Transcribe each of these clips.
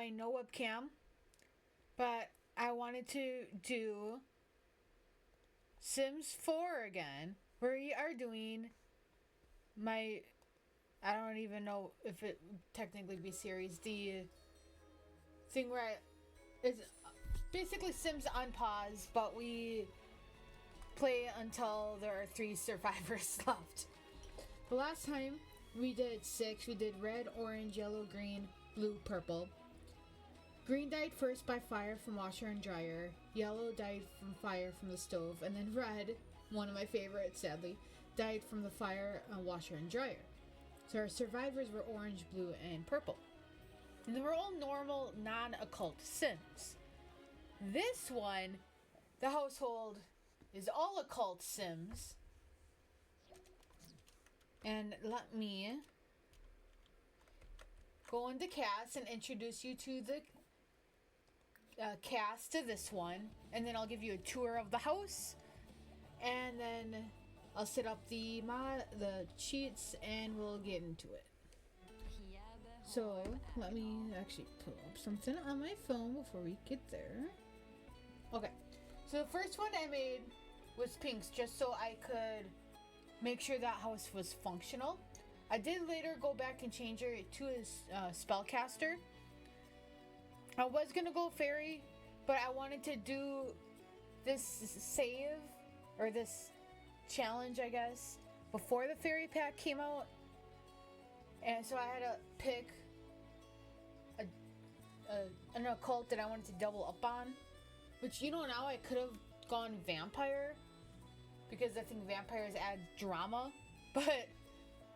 my no webcam, but I wanted to do Sims 4 again, where we are doing my, I don't even know if it would technically be series, the thing where it's basically Sims on pause, but we play until there are 3 survivors left. The last time we did 6, we did red, orange, yellow, green, blue, purple. Green died first by fire from washer and dryer, yellow died from fire from the stove, and then red, one of my favorites sadly, died from the fire, washer and dryer. So our survivors were orange, blue, and purple. And they were all normal, non-occult Sims. This one, the household, is all occult Sims. And let me go into cast and introduce you to the cast to this one. And then I'll give you a tour of the house. And then I'll set up the cheats and we'll get into it. So let me actually pull up something on my phone before we get there. Okay, so the first one I made was pinks just so I could make sure that house was functional. I did later go back and change it to his spellcaster. I was gonna go fairy, but I wanted to do this save or this challenge, I guess, before the fairy pack came out. And so I had to pick an occult that I wanted to double up on. Which, you know, now I could have gone vampire. Because I think vampires add drama. But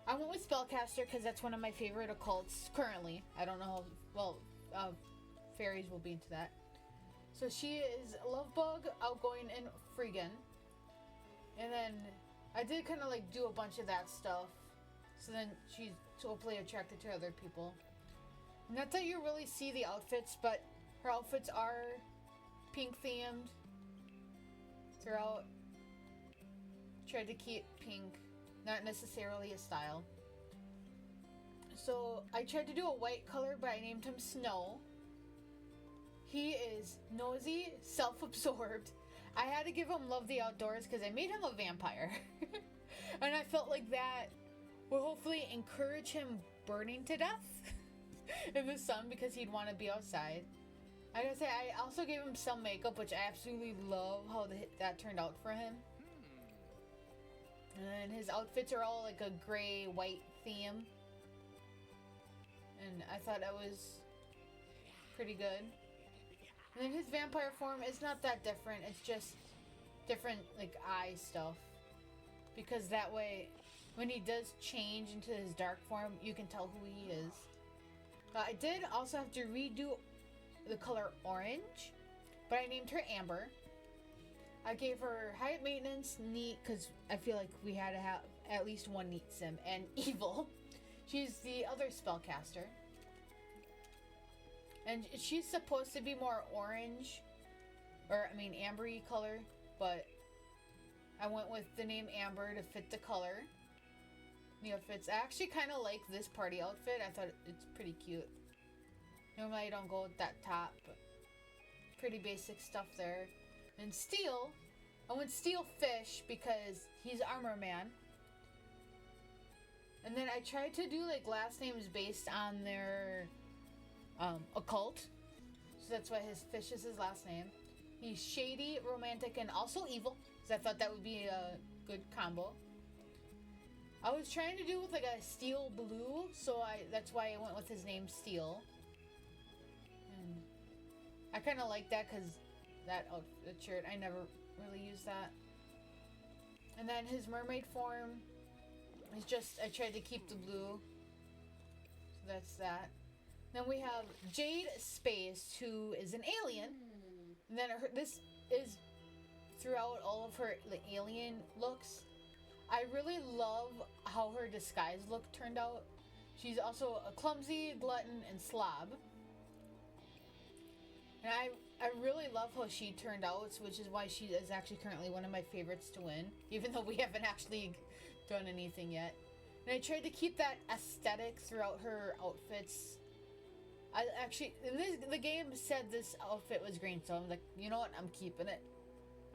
I went with spellcaster because that's one of my favorite occults currently. I don't know how, well, fairies will be into that. So she is Lovebug, Outgoing, and Freegan. And then I did kind of like do a bunch of that stuff. So then she's hopefully attracted to other people. Not that you really see the outfits, but her outfits are pink themed throughout. Tried to keep pink, not necessarily a style. So I tried to do a white color, but I named him Snow. He is nosy, self-absorbed. I had to give him love the outdoors because I made him a vampire. And I felt like that will hopefully encourage him burning to death in the sun because he'd want to be outside. Like I say, I also gave him some makeup, which I absolutely love how that turned out for him. And his outfits are all like a gray, white theme. And I thought that was pretty good. And then his vampire form is not that different. It's just different, like, eye stuff. Because that way, when he does change into his dark form, you can tell who he is. I did also have to redo the color orange, but I named her Amber. I gave her high maintenance, neat, because I feel like we had to have at least one neat sim, and evil. She's the other spellcaster. And she's supposed to be more orange, ambery color, but I went with the name Amber to fit the color. The outfits, I actually kind of like this party outfit. I thought it's pretty cute. Normally I don't go with that top, but pretty basic stuff there. And Steel, I went Steel Fish because he's Armor Man. And then I tried to do like last names based on their occult. So that's why his fish is his last name. He's shady, romantic, and also evil. Because I thought that would be a good combo. I was trying to do with like a steel blue, so that's why I went with his name Steel. And I kind of like that because that outfit shirt, I never really used that. And then his mermaid form is just, I tried to keep the blue. So that's that. Then we have Jade Space, who is an alien. And then this is throughout all of her alien looks. I really love how her disguise look turned out. She's also a clumsy, glutton, and slob. And I really love how she turned out, which is why she is actually currently one of my favorites to win, even though we haven't actually done anything yet. And I tried to keep that aesthetic throughout her outfits. I actually, the game said this outfit was green, so I'm like, you know what? I'm keeping it.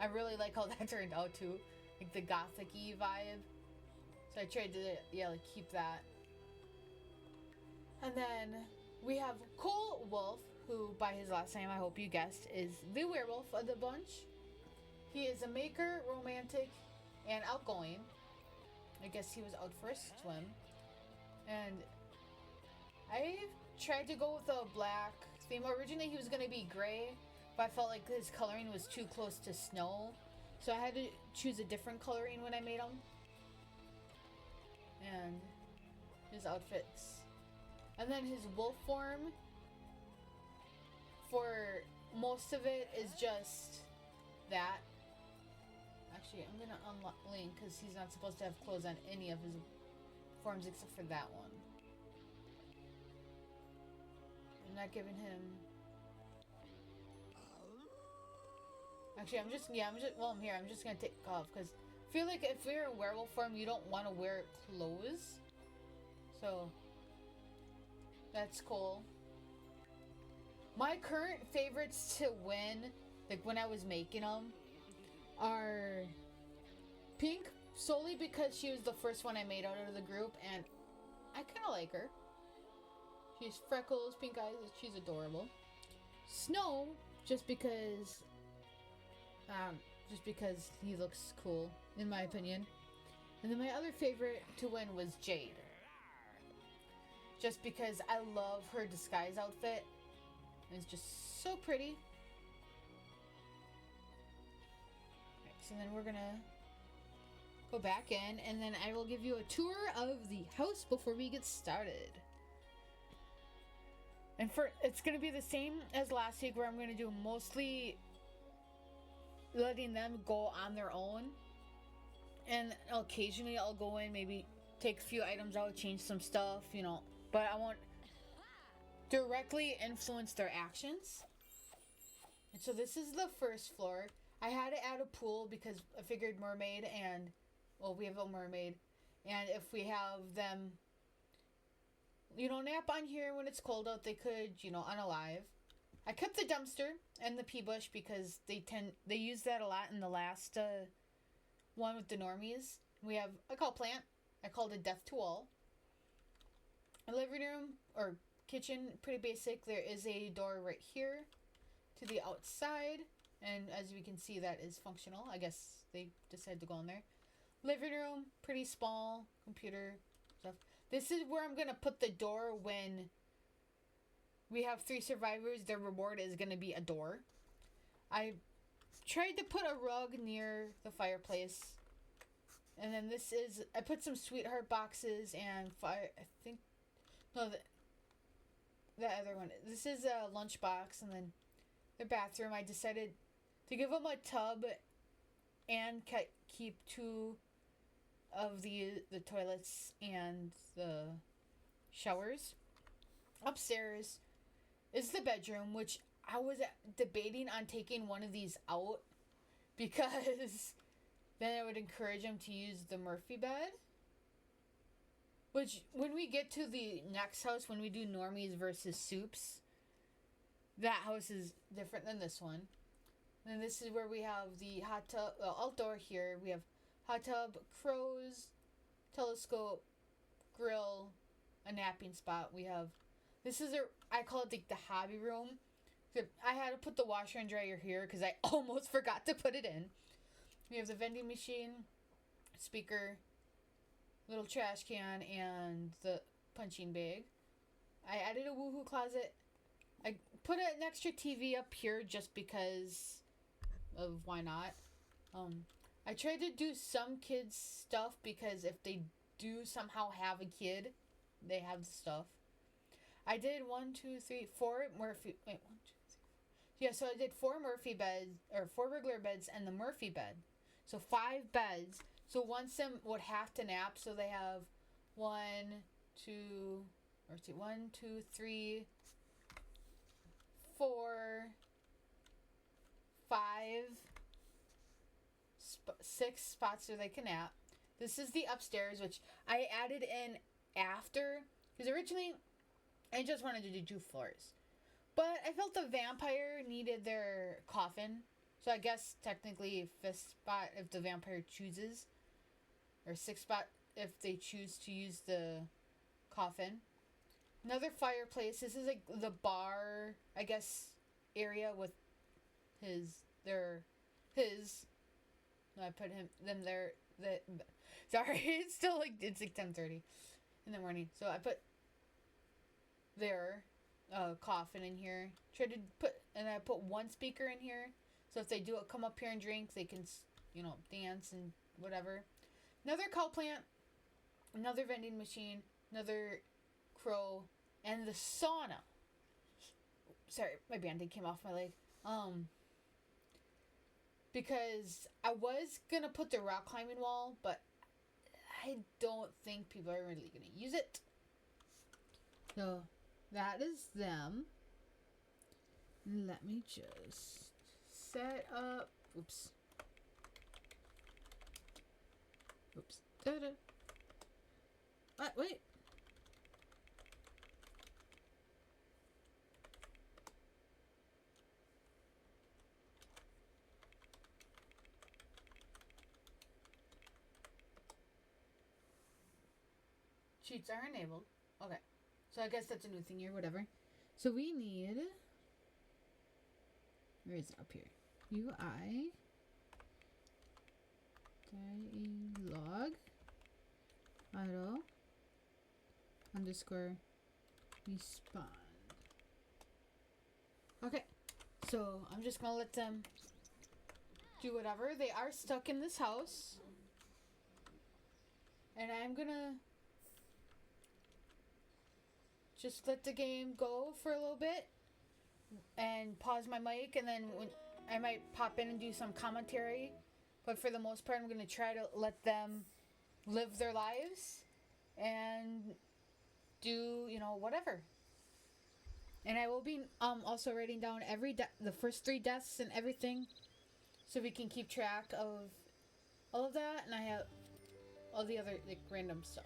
I really like how that turned out too, like the gothic-y vibe. So I tried to, yeah, like keep that. And then we have Cole Wolf, who by his last name, I hope you guessed, is the werewolf of the bunch. He is a maker, romantic, and outgoing. I guess he was out for a swim. And I tried to go with a black theme. Originally he was going to be gray, but I felt like his coloring was too close to snow. So I had to choose a different coloring when I made him. And his outfits. And then his wolf form, for most of it, is just that. Actually, I'm going to unlock Link because he's not supposed to have clothes on any of his forms except for that one. I'm not giving him... Actually, I'm just going to take off because I feel like if you're in werewolf form, you don't want to wear clothes. So, that's cool. My current favorites to win, like when I was making them, are Pink, solely because she was the first one I made out of the group, and I kind of like her. She's freckles, pink eyes, she's adorable. Snow, just because he looks cool, in my opinion. And then my other favorite to win was Jade. Just because I love her disguise outfit. It's just so pretty. So then we're gonna go back in, and then I will give you a tour of the house before we get started. And it's gonna be the same as last week, where I'm gonna do mostly letting them go on their own, and occasionally I'll go in, maybe take a few items out, change some stuff, you know, but I won't directly influence their actions. And so this is the first floor. I had to add a pool because I figured mermaid and, well, we have a mermaid. And if we have them, you know, nap on here when it's cold out, they could, you know, unalive. I kept the dumpster and the pea bush because they use that a lot in the last one with the normies. We have a cow plant. I called it Death to All. A living room or kitchen, pretty basic. There is a door right here to the outside. And as we can see, that is functional. I guess they decided to go in there. Living room, pretty small. Computer stuff. This is where I'm going to put the door when we have 3 survivors. Their reward is going to be a door. I tried to put a rug near the fireplace. And then this is... I put some sweetheart boxes and fire... I think... No, the other one. This is a lunchbox, and then the bathroom. I decided to give them a tub and keep 2 of the toilets and the showers. Upstairs is the bedroom, which I was debating on taking one of these out because then I would encourage them to use the Murphy bed. Which, when we get to the next house, when we do normies versus soups, that house is different than this one. And this is where we have the hot tub, outdoor here. We have hot tub, crows, telescope, grill, a napping spot. We have, I call it like the hobby room. I had to put the washer and dryer here because I almost forgot to put it in. We have the vending machine, speaker, little trash can, and the punching bag. I added a woohoo closet. I put an extra TV up here just because of why not. I tried to do some kids stuff because if they do somehow have a kid, they have the stuff. I did 4 Murphy. Wait, 1, 2, 3. Yeah, so I did 4 Murphy beds, or 4 regular beds and the Murphy bed. So 5 beds. So once them would have to nap, so they have 1, 2, 3, 4, 5, 6 spots where they can nap. This is the upstairs, which I added in after, because originally I just wanted to do 2 floors. But I felt the vampire needed their coffin. So I guess technically 5th spot if the vampire chooses. Or 6th spot if they choose to use the coffin. Another fireplace. This is like the bar, I guess, area with his. No, I put them there. Sorry, it's like 10:30 in the morning. So I put their coffin in here. I put 1 speaker in here. So if they do come up here and drink, they can, dance and whatever. Another cow plant, another vending machine, another crow, and the sauna. Sorry, my band-aid came off my leg. Because I was gonna put the rock climbing wall, but I don't think people are really gonna use it. So that is them. Let me just set up. Oops. Da-da. Wait. Cheats are enabled. Okay. So I guess that's a new thing here, whatever. So we need... Where is it up here? UI. Log. Auto. Underscore. Respond. Okay. So I'm just going to let them do whatever. They are stuck in this house. And I'm going to just let the game go for a little bit and pause my mic, and then I might pop in and do some commentary, but for the most part I'm going to try to let them live their lives and do whatever. And I will be also writing down the first 3 deaths and everything, so we can keep track of all of that, and I have all the other random stuff.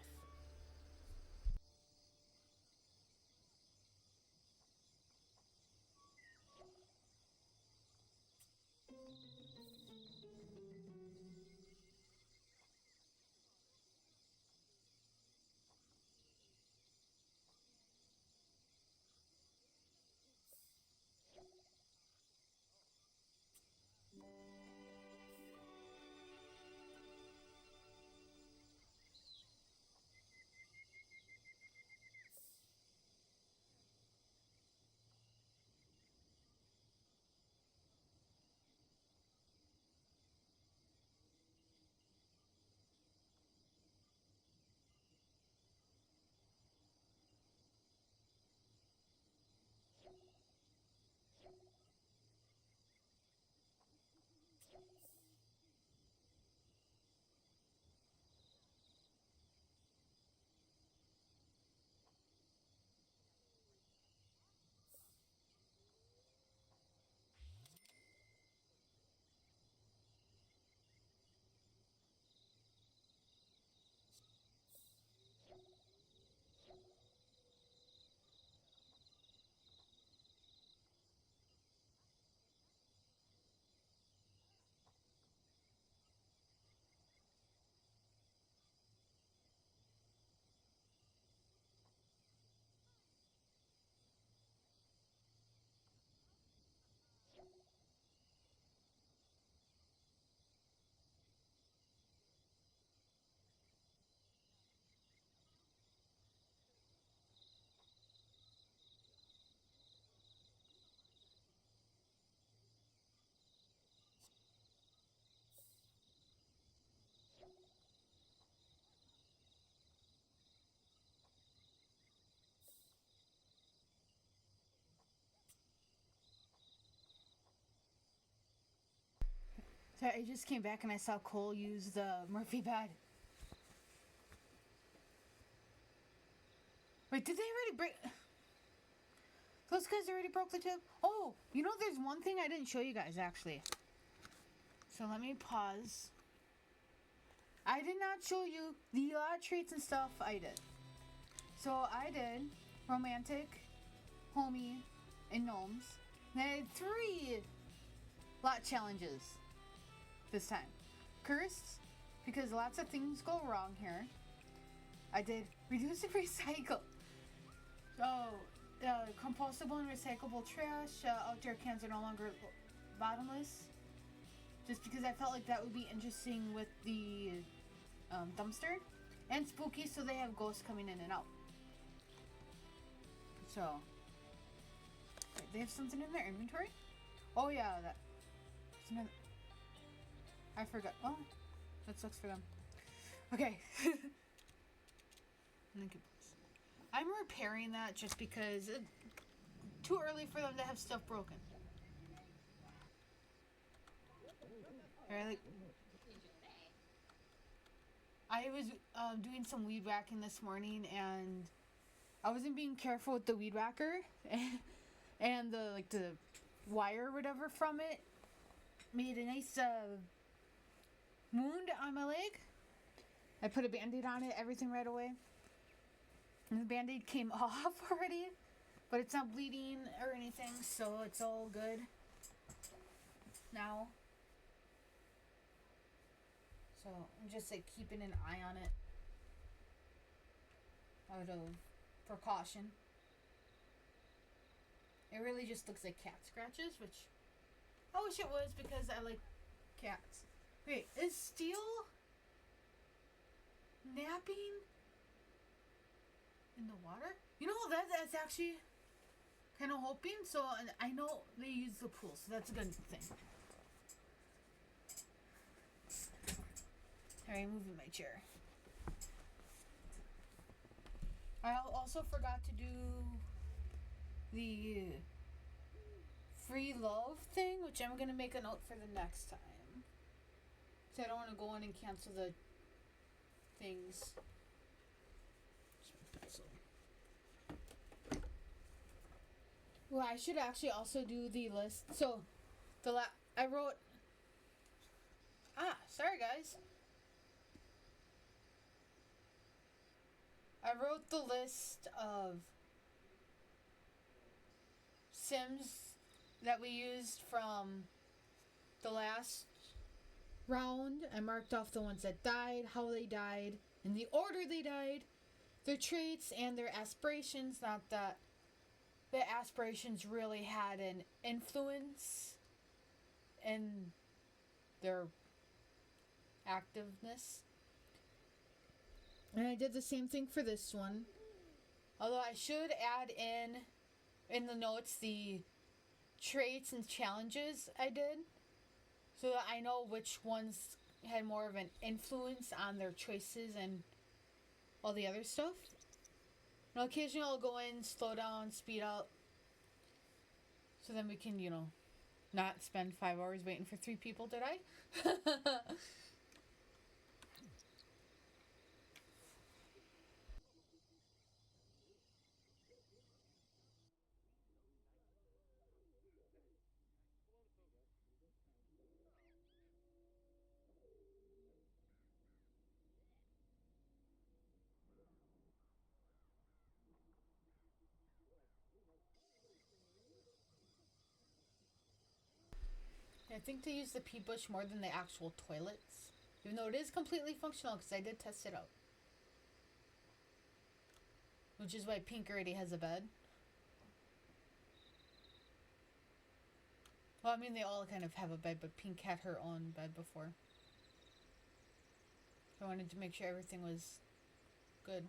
So I just came back and I saw Cole use the Murphy pad. Wait, did they already break? Those guys already broke the tube? Oh, there's one thing I didn't show you guys, actually. So let me pause. I did not show you the treats and stuff I did. So I did romantic, homie, and gnomes. Then I had 3 lot challenges this time. Cursed, because lots of things go wrong here. I did reduce and recycle. So, compostable and recyclable trash. Outdoor cans are no longer bottomless. Just because I felt like that would be interesting with the dumpster. And spooky, so they have ghosts coming in and out. So, wait, they have something in their inventory? Oh yeah, that. I forgot. Oh, that sucks for them. Okay. I'm repairing that just because it's too early for them to have stuff broken. I was doing some weed whacking this morning, and I wasn't being careful with the weed whacker, and the wire or whatever from it made a nice wound on my leg. I put a band-aid on it, everything right away. And the band-aid came off already, but it's not bleeding or anything, so it's all good now. So I'm just like keeping an eye on it out of precaution. It really just looks like cat scratches, which I wish it was because I like cats. Wait, is Steel napping in the water? You know, that's actually kind of hoping. So I know they use the pool, so that's a good thing. Alright, moving my chair. I also forgot to do the free love thing, which I'm gonna make a note for the next time. So I don't want to go in and cancel the things. Well, I should actually also do the list. So, I wrote. Sorry guys. I wrote the list of Sims that we used from the last round. I marked off the ones that died, how they died, in the order they died, their traits, and their aspirations. Not that the aspirations really had an influence in their activeness. And I did the same thing for this one. Although I should add in the notes the traits and challenges I did, so that I know which ones had more of an influence on their choices and all the other stuff. Now occasionally I'll go in, slow down, speed up, so then we can, not spend 5 hours waiting for 3 people, did I? I think they use the pee bush more than the actual toilets. Even though it is completely functional, because I did test it out. Which is why Pink already has a bed. Well, I mean, they all kind of have a bed, but Pink had her own bed before. So I wanted to make sure everything was good.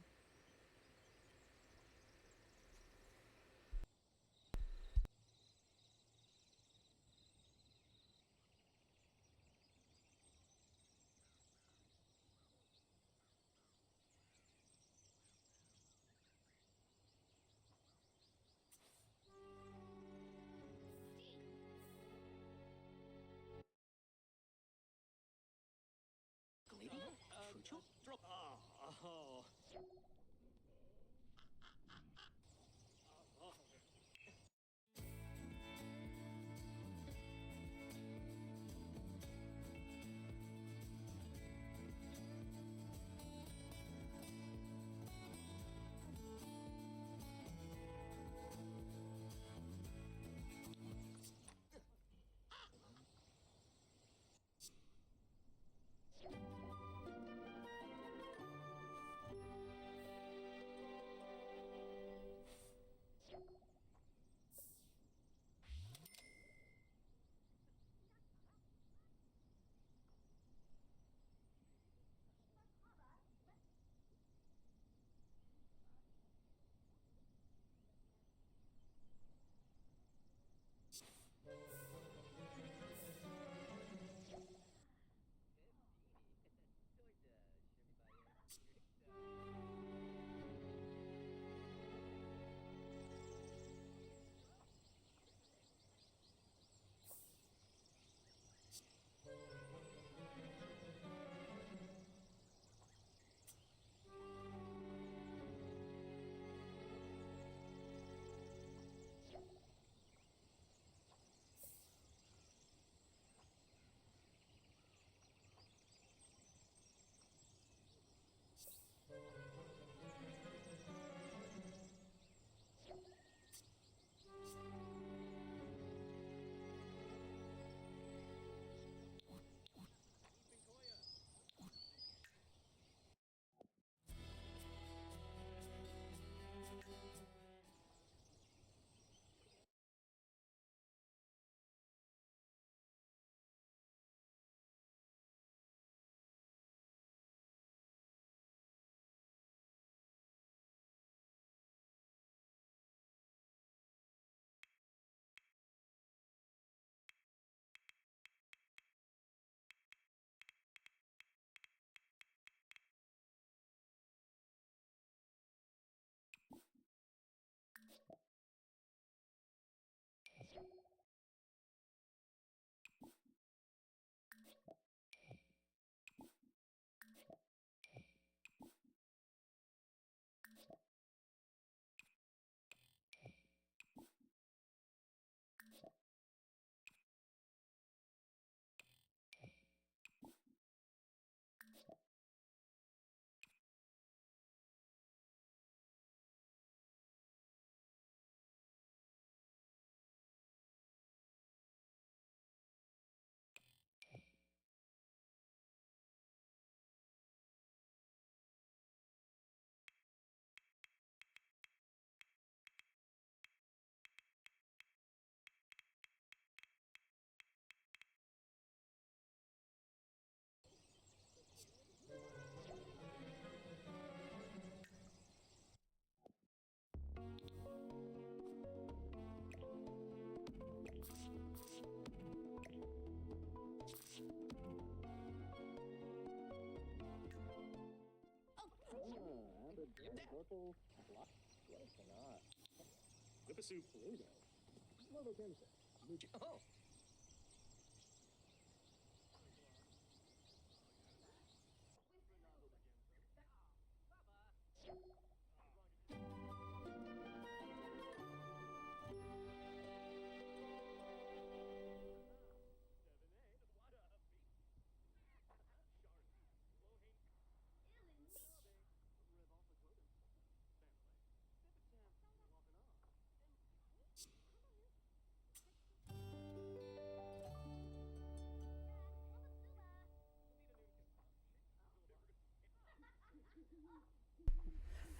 Oh.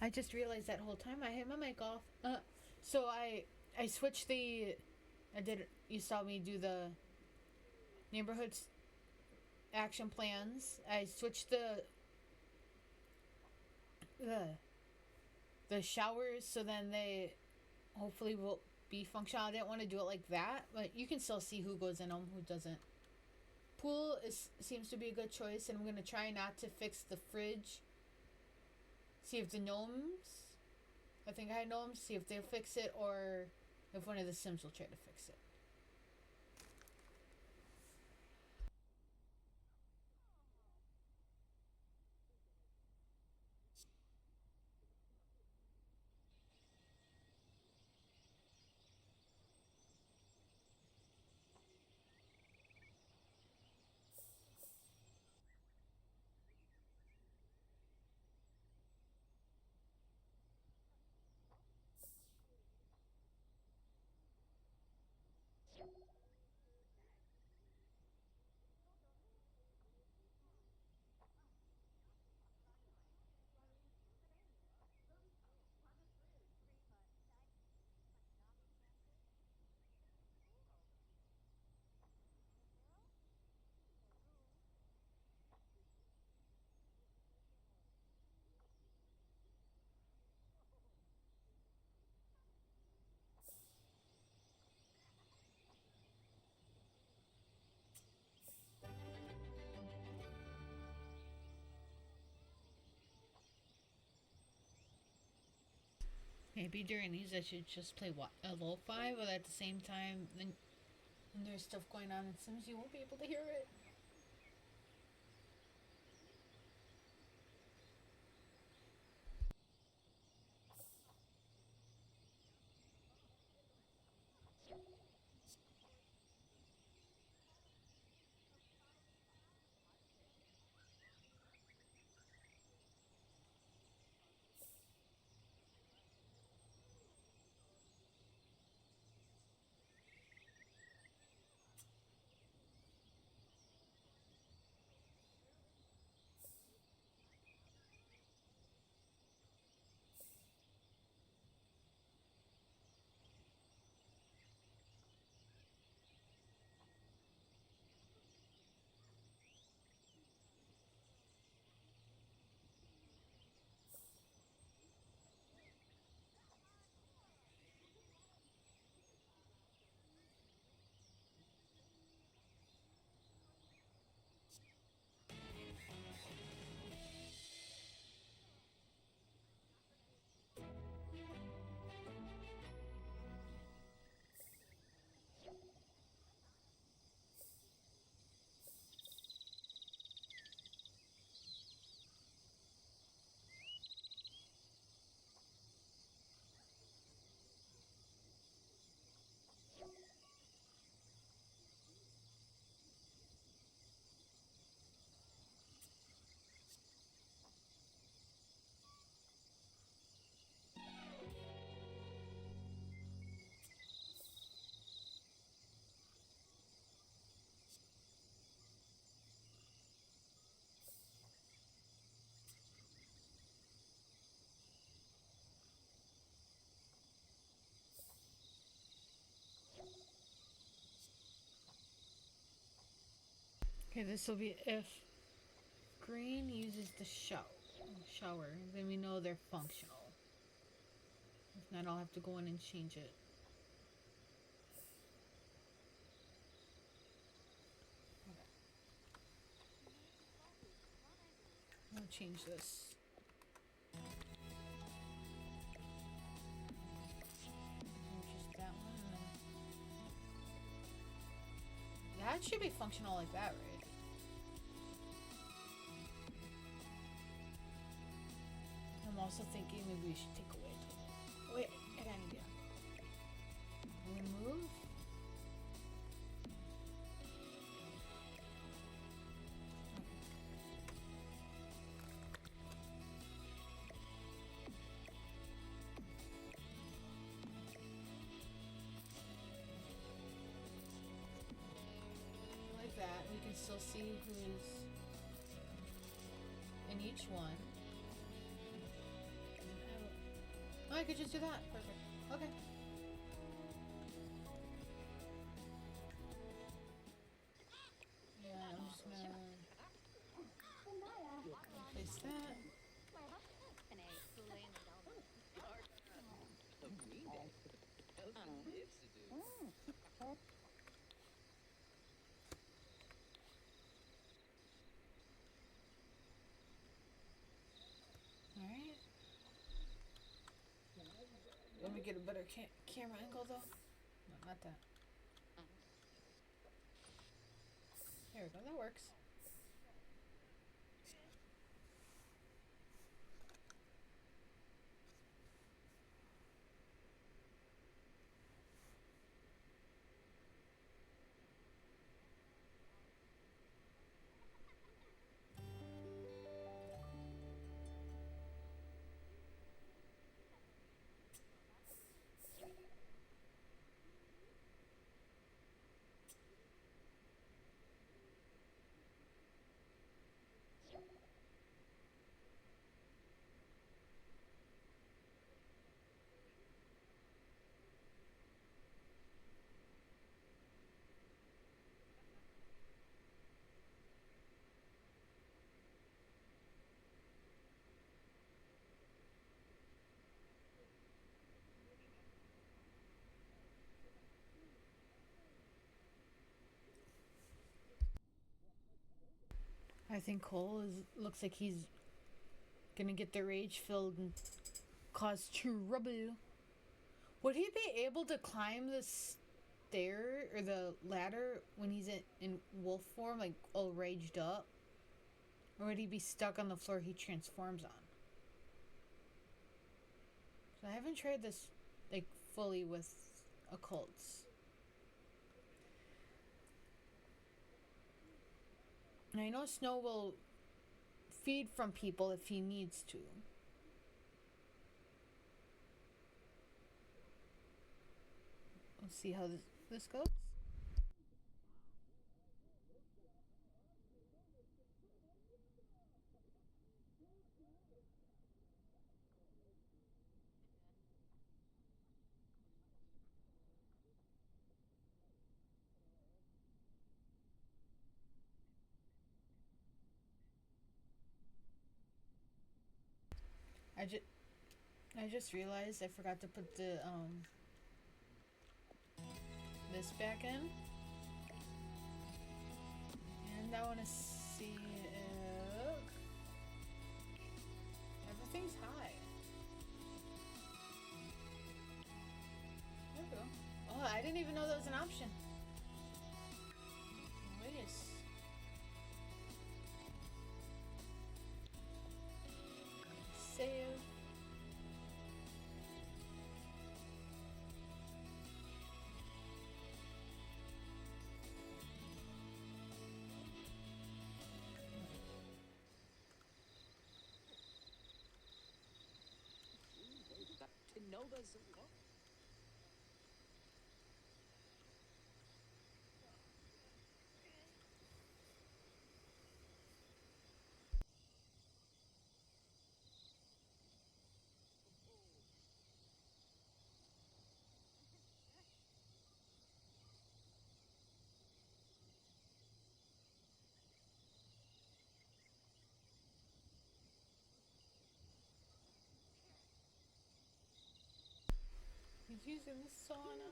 I just realized that whole time I had my mic off. So I switched the. I did. You saw me do the neighborhoods action plans. I switched the the showers so then they hopefully will be functional. I didn't want to do it like that, but you can still see who goes in them, who doesn't. Pool seems to be a good choice, and I'm gonna try not to fix the fridge. See if the gnomes. I think I had gnomes. See if they'll fix it, or if one of the Sims will try to fix it. Maybe during these I should just play a lo-fi, but at the same time, then when there's stuff going on in Sims, you won't be able to hear it. Okay, this will be if green uses the shower, then we know they're functional. If not, I'll have to go in and change it. I'll change this. That should be functional like that, right? I'm also thinking maybe we should take away. Wait, I got an idea. Remove. Like that, we can still see who's in each one. Oh, I could just do that. Perfect. Okay. Yeah, I'm just gonna place that. Alright. Let me get a better camera angle though. No, not that. There we go, that works. I think Cole looks like he's gonna get the rage filled and cause trouble. Would he be able to climb the stair or the ladder when he's in wolf form, like all raged up? Or would he be stuck on the floor he transforms on? So I haven't tried this like fully with occults. And I know Snow will feed from people if he needs to. Let's see how this goes. I just realized I forgot to put the this back in. And I want to see if everything's high. There we go. Oh, I didn't even know that was an option. Wait. Save. Nova's. He's using the sauna.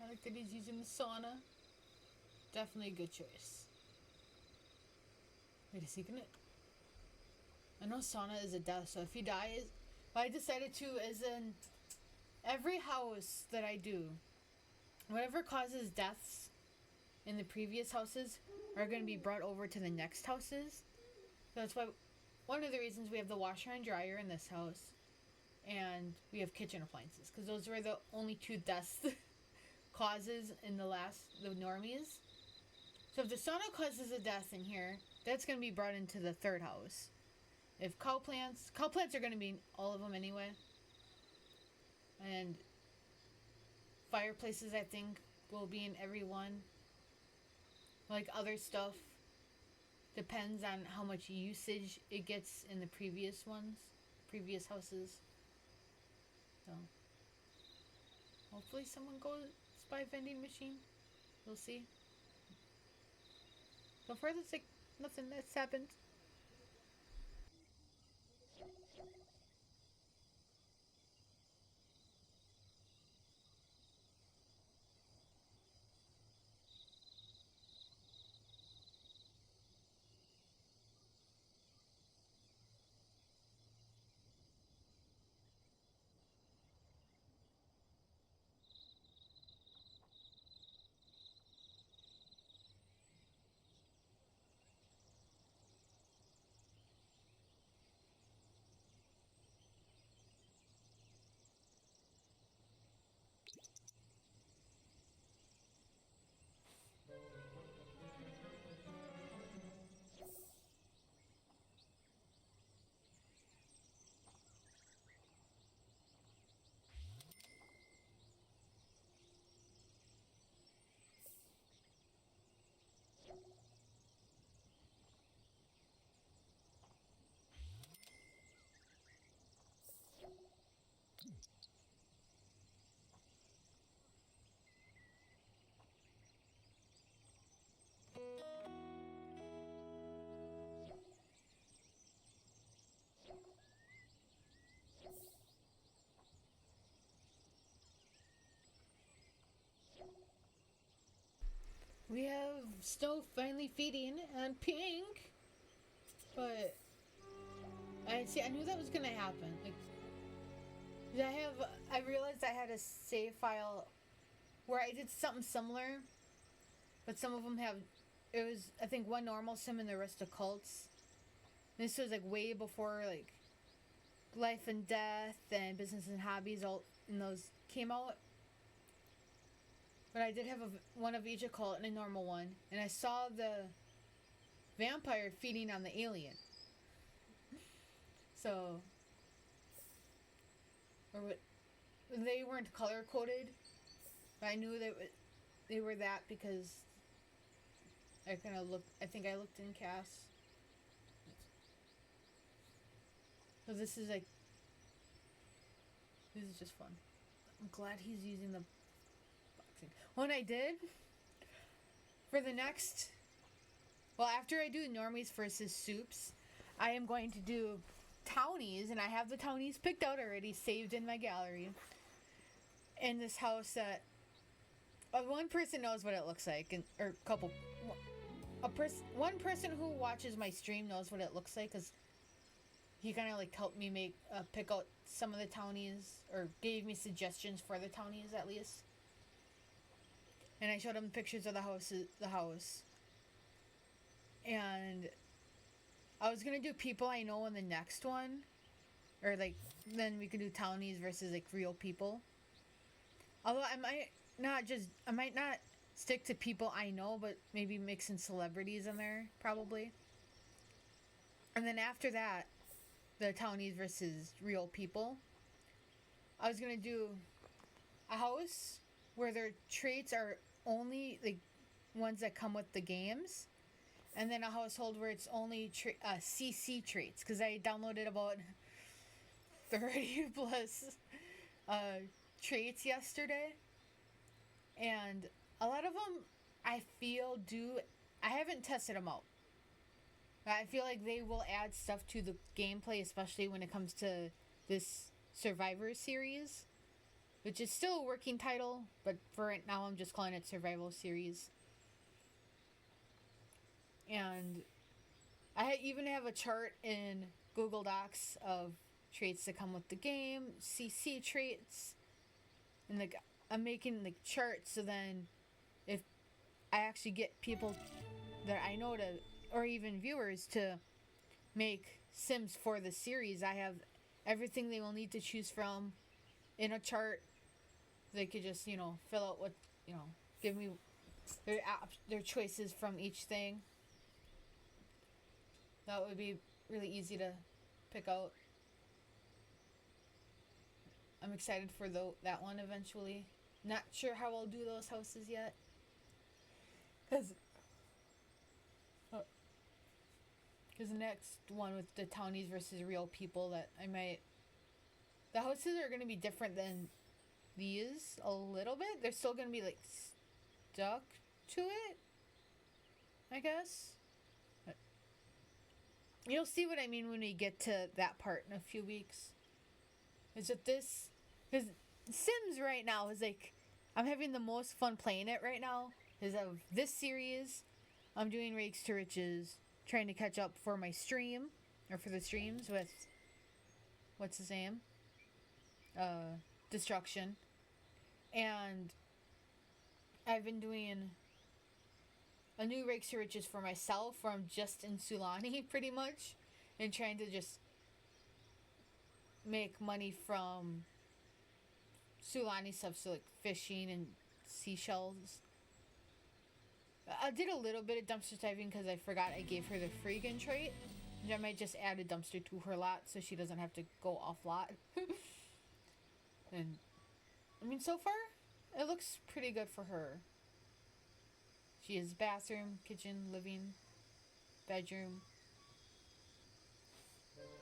I like that he's using the sauna. Definitely a good choice. Wait, is he gonna... I know sauna is a death, so if he dies, But I decided to, as in every house that I do, whatever causes deaths in the previous houses are going to be brought over to the next houses. So that's why one of the reasons we have the washer and dryer in this house, and we have kitchen appliances, because those were the only two deaths causes in the normies. So if the sauna causes a death in here, that's going to be brought into the third house. If cow plants are going to be in all of them anyway. And fireplaces, I think, will be in every one. Like other stuff, depends on how much usage it gets in the previous houses. So, hopefully someone goes by vending machine. We'll see. So far, there's like nothing that's happened. We have Snow finally feeding on Pink, but I knew that was gonna happen. Like, I realized I had a save file where I did something similar, but some of them have. It was, I think, one normal sim and the rest occults. This was like way before like Life and Death and Business and Hobbies all and those came out. But I did have one of each occult and a normal one, and I saw the vampire feeding on the alien. So, or what? They weren't color coded, but I knew they were that because I kind of looked. I think I looked in CAS. So this is just fun. I'm glad he's using the boxing. When I did for the next, well, after I do normies versus soups, I am going to do townies, and I have the townies picked out already, saved in my gallery. In this house that one person knows what it looks like, one person who watches my stream knows what it looks like, because he kind of like helped me pick out some of the townies, or gave me suggestions for the townies at least. And I showed him pictures of the house. And I was gonna do people I know in the next one, or like then we could do townies versus like real people. Although I might not stick to people I know, but maybe mix in celebrities in there probably. And then after that, the townies versus real people. I was gonna do a house where their traits are only like ones that come with the games, and then a household where it's only CC traits, because I downloaded about 30 plus traits yesterday, and a lot of them I haven't tested them out. I feel like they will add stuff to the gameplay, especially when it comes to this Survivor series, which is still a working title, but for right now I'm just calling it Survival Series. And I even have a chart in Google Docs of traits that come with the game, CC traits, and like I'm making like charts so then if I actually get people that I know to, or even viewers to make Sims for the series, I have everything they will need to choose from in a chart. They could just, fill out what, give me their choices from each thing. That would be really easy to pick out. I'm excited for that one eventually. Not sure how I'll do those houses yet. Because the next one with the townies versus real people that I might... The houses are going to be different than these a little bit. They're still going to be like stuck to it, I guess. But you'll see what I mean when we get to that part in a few weeks. Is that this... Because Sims right now is like... I'm having the most fun playing it right now. Because of this series, I'm doing Rakes to Riches, trying to catch up for my stream, or for the streams with... What's his name? Destruction. And I've been doing a new Rakes to Riches for myself where I'm just in Sulani pretty much and trying to just make money from Sulani stuff, so like fishing and seashells. I did a little bit of dumpster diving because I forgot I gave her the freegan trait. And I might just add a dumpster to her lot so she doesn't have to go off lot. And I mean, so far it looks pretty good for her. She has bathroom, kitchen, living, bedroom.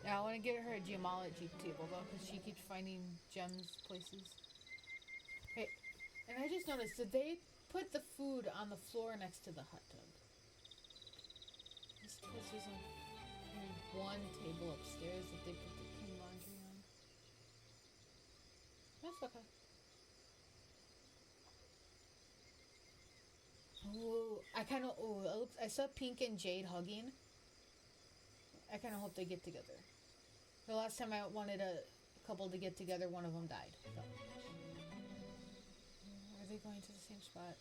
Now I want to get her a gemology table though, because she keeps finding gems places. Hey, and I just noticed, did they put the food on the floor next to the hot tub? Just because there's one table upstairs that they put the clean laundry on. That's okay. Ooh, I saw Pink and Jade hugging. I kind of hope they get together. The last time I wanted a couple to get together, one of them died. So. Are they going to the same spot?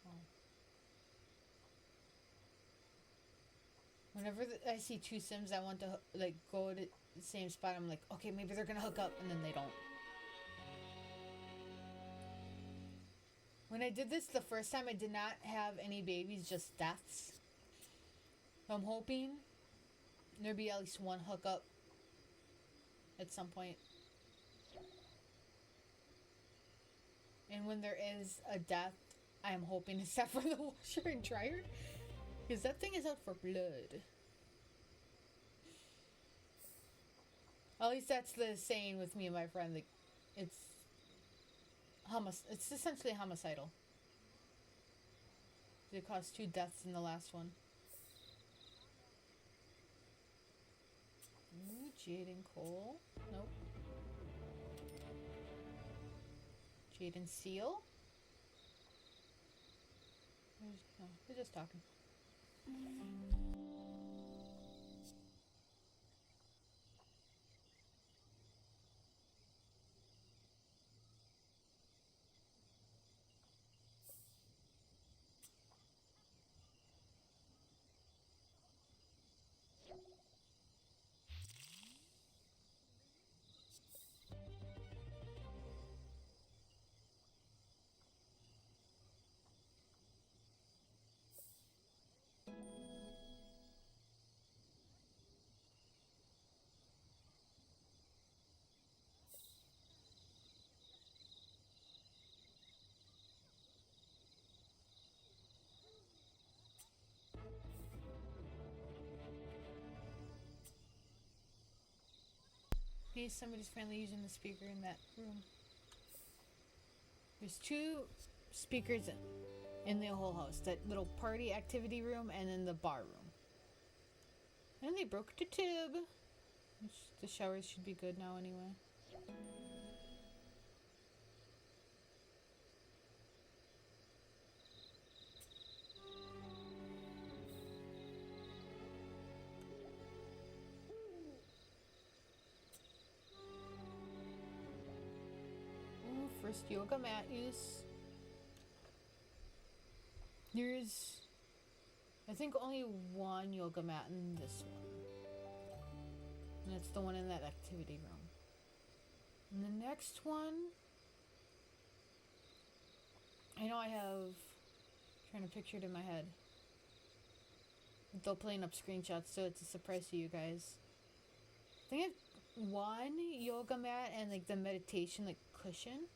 Oh. Whenever I see two Sims, I want to like go to the same spot. I'm like, okay, maybe they're gonna hook up, and then they don't. When I did this the first time, I did not have any babies, just deaths. So I'm hoping there'll be at least one hookup at some point. And when there is a death, I am hoping it's set for the washer and dryer. Because that thing is out for blood. At least that's the saying with me and my friend. Like, it's essentially homicidal. It caused 2 deaths in the last one. Ooh, Jade and Cole. Nope. Jade and Seal. No, they're just talking. Okay, somebody's finally using the speaker in that room. There's 2 speakers in the whole house. That little party activity room and then the bar room. And they broke the tub. The showers should be good now anyway. just yoga mat use. There's, I think, only one yoga mat in this one. And it's the one in that activity room. And the next one, I know I have, trying to picture it in my head. They're playing up screenshots, so it's a surprise to you guys. I think I have one yoga mat and like the meditation like cushion.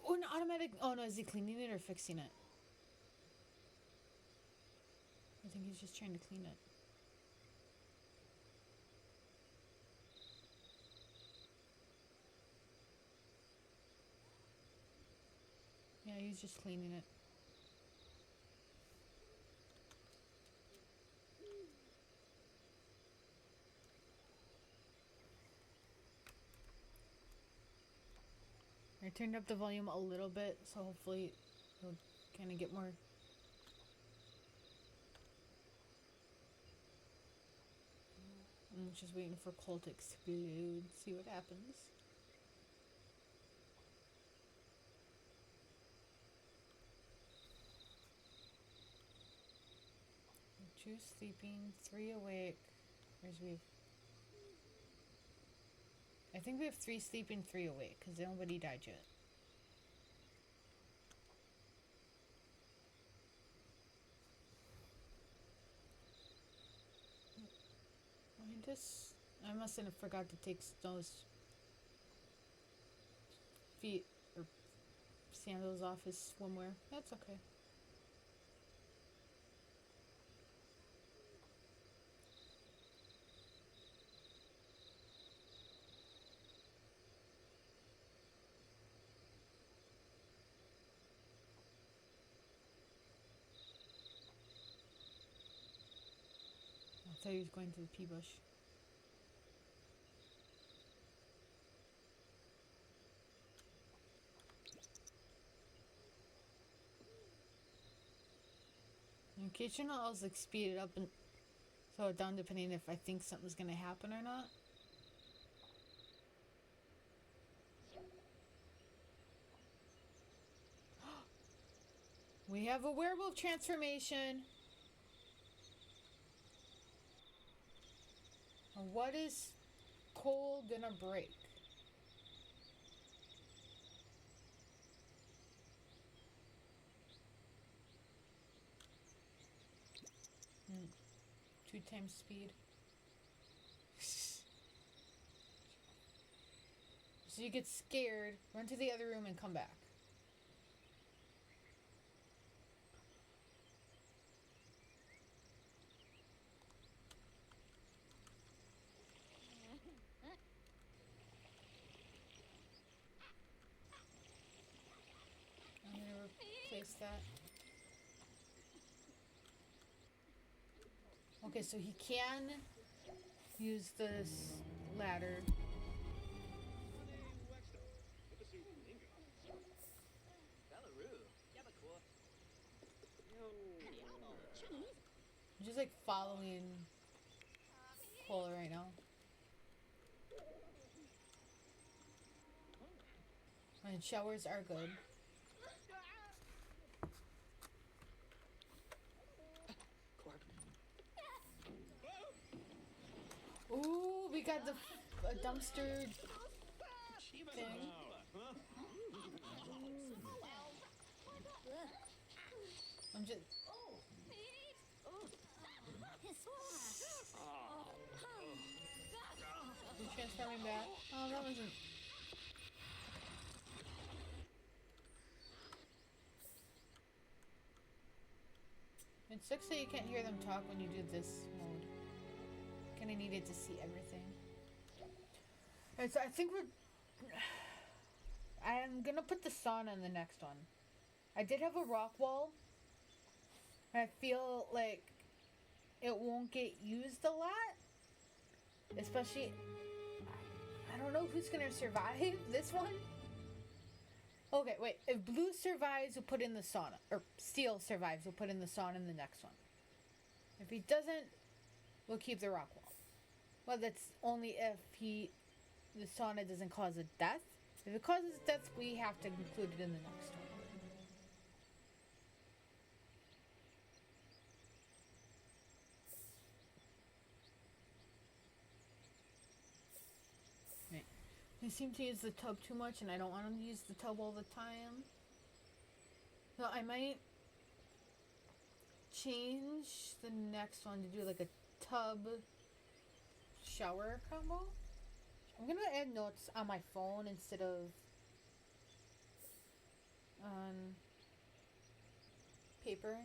Oh, an automatic. Oh no, is he cleaning it or fixing it? I think he's just trying to clean it. Yeah, he's just cleaning it. I turned up the volume a little bit, so hopefully it'll kind of get more. I'm just waiting for Cole to explode, see what happens. Two sleeping, 3 awake. Where's we? I think we have 3 sleeping, 3 awake, because nobody died yet. I must have forgot to take those feet or sandals off his swimwear. That's okay. I thought he was going to the pea bush. In occasional, I'll like speed it up and slow it down depending if I think something's gonna happen or not. We have a werewolf transformation. What is Cole gonna break? Hmm. 2 times speed. So you get scared, run to the other room and come back. I'm gonna replace that. Okay, so he can use this ladder. I'm just like following Cole right now. And showers are good. Ooh, we got the a dumpster thing. I'm just. You transforming back? Oh, that wasn't. It sucks that you can't hear them talk when you do this mode. Kinda needed to see everything. Alright, so I think I'm gonna put the sauna in the next one. I did have a rock wall. I feel like it won't get used a lot. Especially, I don't know who's gonna survive this one. Okay, wait. If blue survives, we'll put in the sauna. Or steel survives, we'll put in the sauna in the next one. If he doesn't, we'll keep the rock wall. Well, that's only if he the sauna doesn't cause a death. If it causes death, we have to include it in the next one. Right. They seem to use the tub too much, and I don't want them to use the tub all the time. So I might change the next one to do like a tub shower combo. I'm gonna add notes on my phone instead of on paper.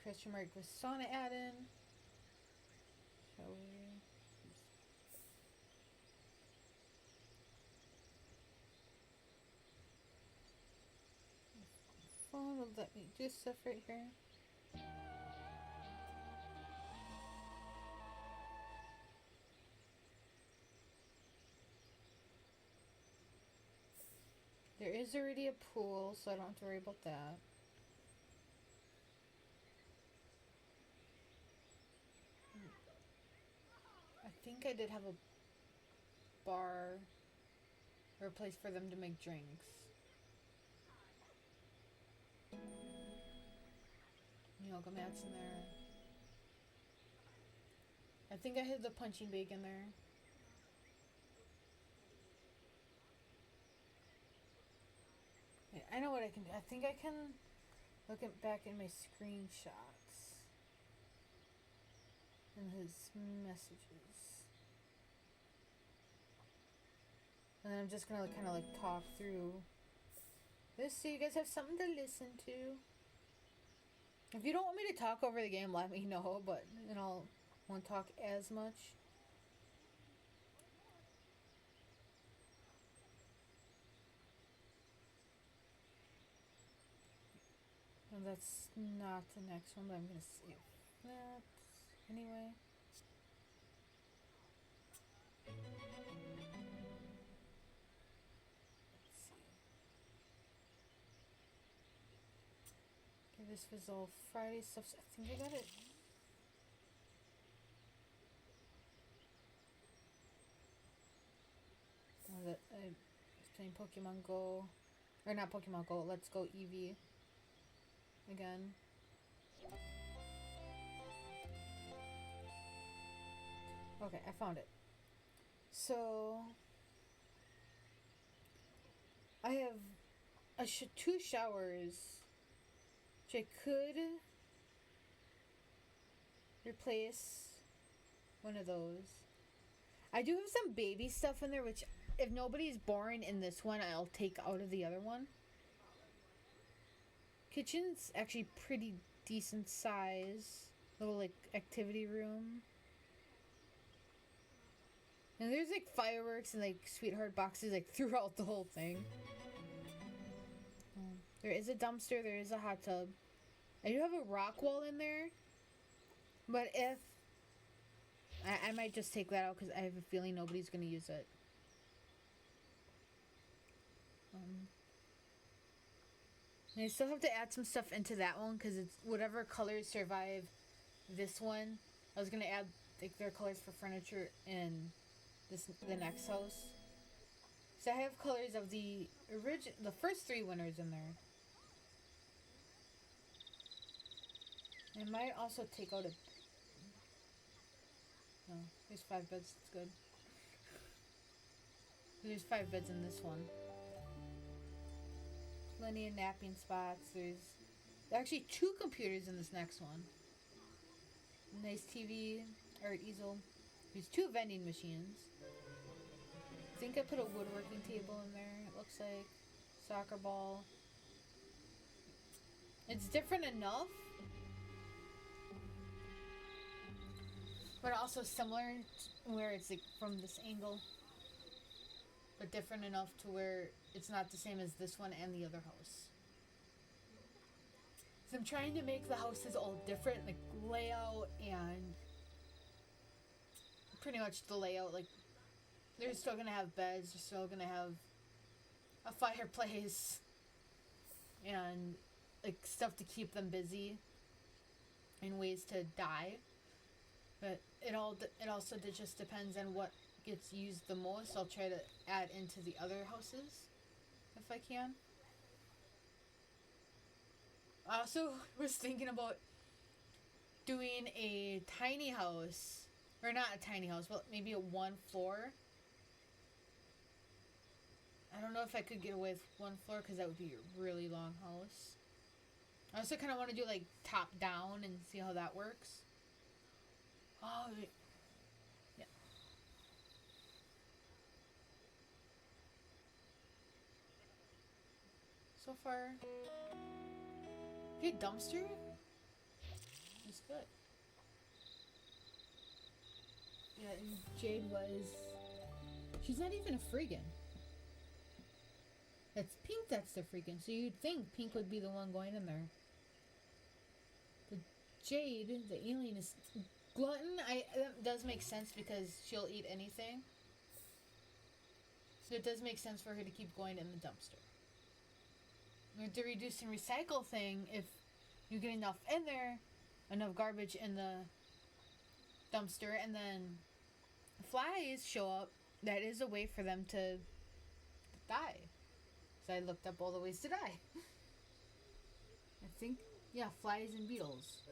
Question mark with sauna add-in. Shower. Phone will let me do stuff right here. There is already a pool, so I don't have to worry about that. I think I did have a bar or a place for them to make drinks. Yoga mats in there. I think I had the punching bag in there. I know what I can do. I think I can look back in my screenshots and his messages. And then I'm just gonna kind of like talk through this so you guys have something to listen to. If you don't want me to talk over the game, let me know, but then I won't talk as much. And that's not the next one, but I'm gonna save that anyway. This was all Friday stuff. So I think I got it. Oh, that I was playing Pokemon Go, or not Pokemon Go. Let's Go Eevee again. Okay, I found it. So I have two showers. I could replace one of those. I do have some baby stuff in there, which if nobody's born in this one, I'll take out of the other one. Kitchen's actually pretty decent size. Little like activity room. And there's like fireworks and like sweetheart boxes like throughout the whole thing. There is a dumpster, there is a hot tub. I do have a rock wall in there, but if I might just take that out because I have a feeling nobody's gonna use it. And I still have to add some stuff into that one because it's whatever colors survive this one. I was gonna add like their colors for furniture in the next house. So I have colors of the first three winners in there. I might also take out no, there's 5 beds, it's good. There's 5 beds in this one. Plenty of napping spots. There's actually 2 computers in this next one. Nice TV, art easel. There's 2 vending machines. I think I put a woodworking table in there, it looks like. Soccer ball. It's different enough, but also similar where it's like from this angle, but different enough to where it's not the same as this one and the other house. So I'm trying to make the houses all different, like layout and pretty much the layout. Like they're still gonna have beds, they're still gonna have a fireplace, and like stuff to keep them busy and ways to die. But it also just depends on what gets used the most. I'll try to add into the other houses if I can. I also was thinking about doing a tiny house, or not a tiny house, but maybe a one floor. I don't know if I could get away with one floor because that would be a really long house. I also kind of want to do like top down and see how that works. Oh, yeah. So far, okay, dumpster is good. Yeah, and Jade was. She's not even a freegan. That's Pink that's the freaking. So you'd think Pink would be the one going in there. But Jade, the alien, is glutton. That does make sense because she'll eat anything. So it does make sense for her to keep going in the dumpster. With the reduce and recycle thing, if you get enough in there, enough garbage in the dumpster, and then flies show up, that is a way for them to die. So I looked up all the ways to die. I think, yeah, flies and beetles.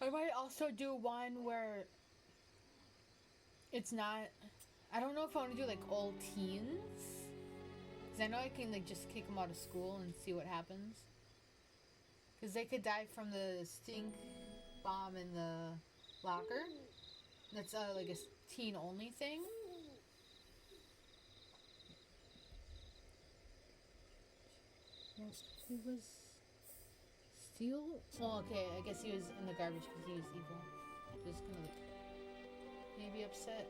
I might also do one where it's not. I don't know if I want to do like all teens. Because I know I can like just kick them out of school and see what happens. Because they could die from the stink bomb in the locker. That's like a teen only thing. Well, he was steel. Well, okay, I guess he was in the garbage because he was evil. Just gonna like maybe upset.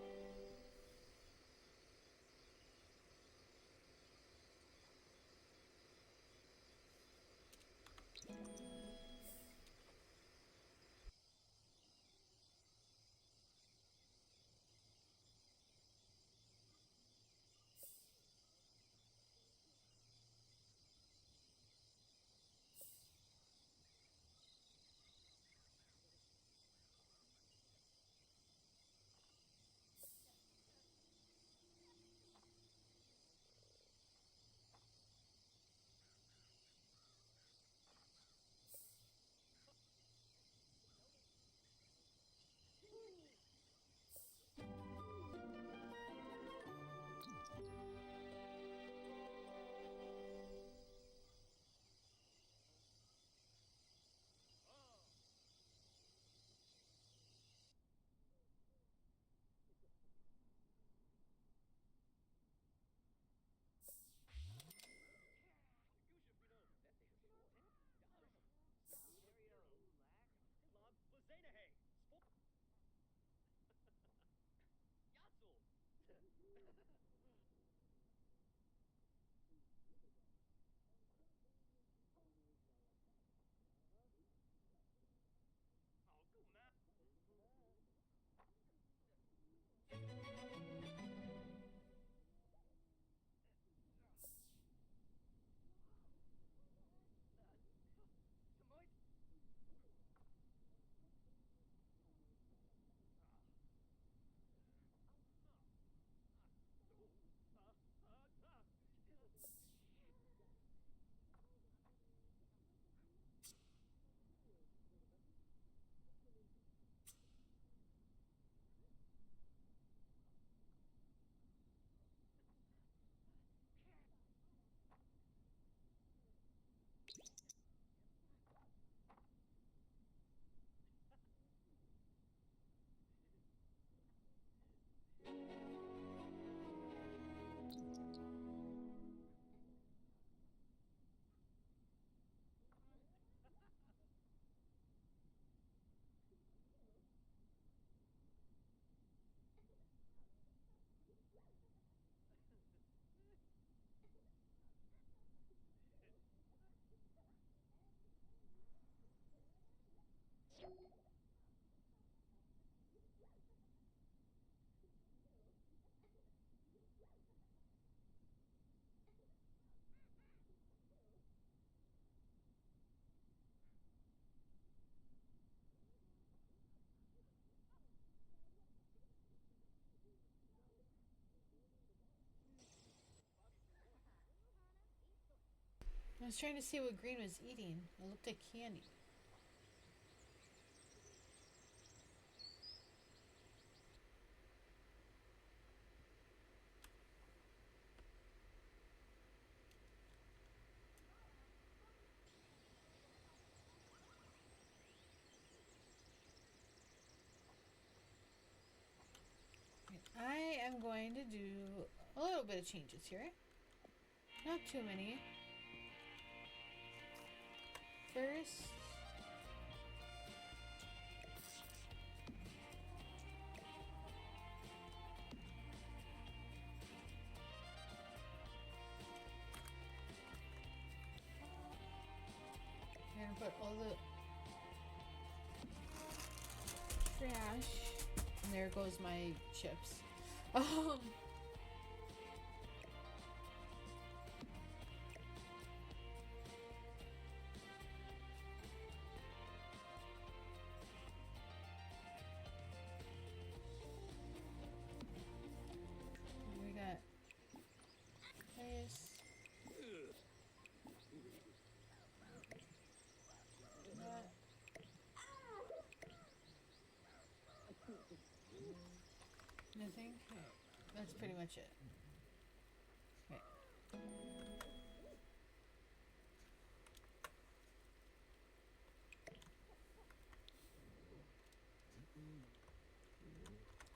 I was trying to see what Green was eating. It looked like candy. I am going to do a little bit of changes here. Not too many. First, I'm gonna put all the trash. And there goes my chips. We got this. That. Nothing? Okay. That's pretty much it. Okay.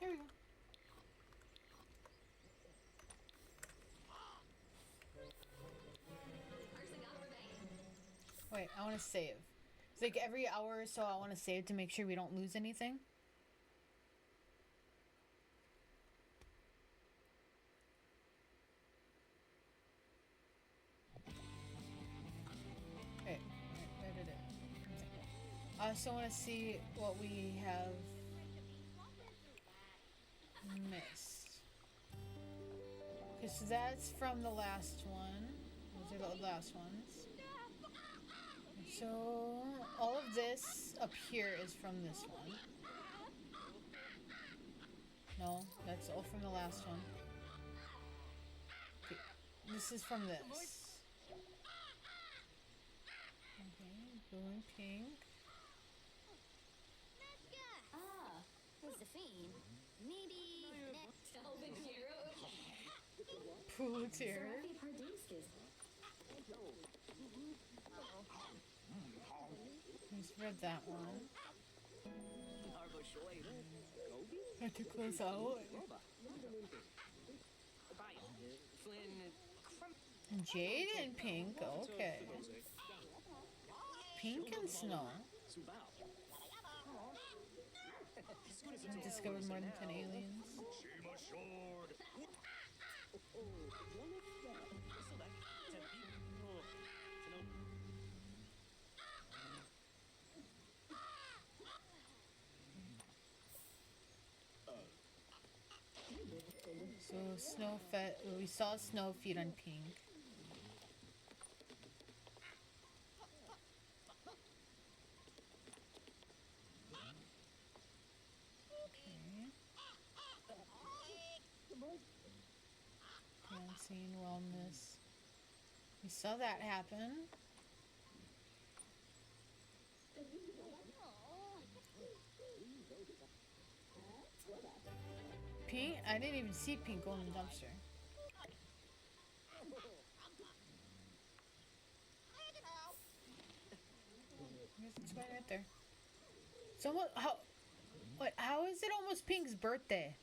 Here we go. Wait, I want to save. It's like every hour or so I want to save to make sure we don't lose anything. Okay, where did it? I also want to see what we have missed. Okay, so that's from the last one. Those are the last ones. So all of this up here is from this one. No, that's all from the last one. Okay, this is from this. Okay, blue and pink. Ah, Josephine. Needy. Pool tier. Just read that one. Had to close out. Jade and pink, okay. Pink and snow. I've discovered more than 10 aliens. So we saw snow feed on pink. Dancing, wellness. We saw that happen. Pink? I didn't even see pink going in the dumpster. It's going right there. Someone, how is it almost Pink's birthday?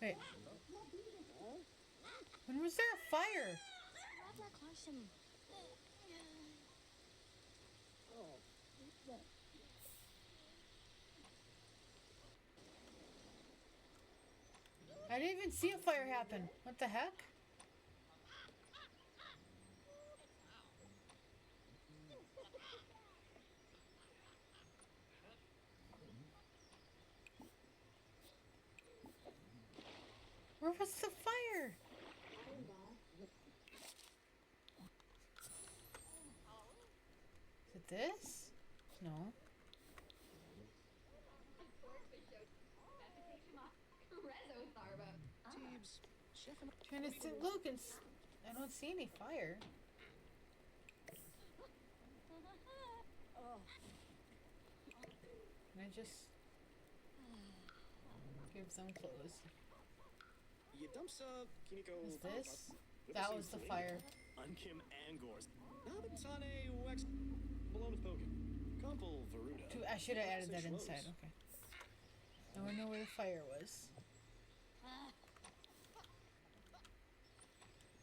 Wait. When was there a fire? I didn't even see a fire happen. What the heck? Where was the fire? Is it this? No. Dubs, Chef and Trying to look and I don't see any fire. Oh, Can I just give them clothes? Yadumsa Kiniko. Is this? That was the fire. Unkim Angors. Nabatane Wax Bologna Pokin. Kumpel Varuda. I should have added that inside. Okay. Now I know where the fire was.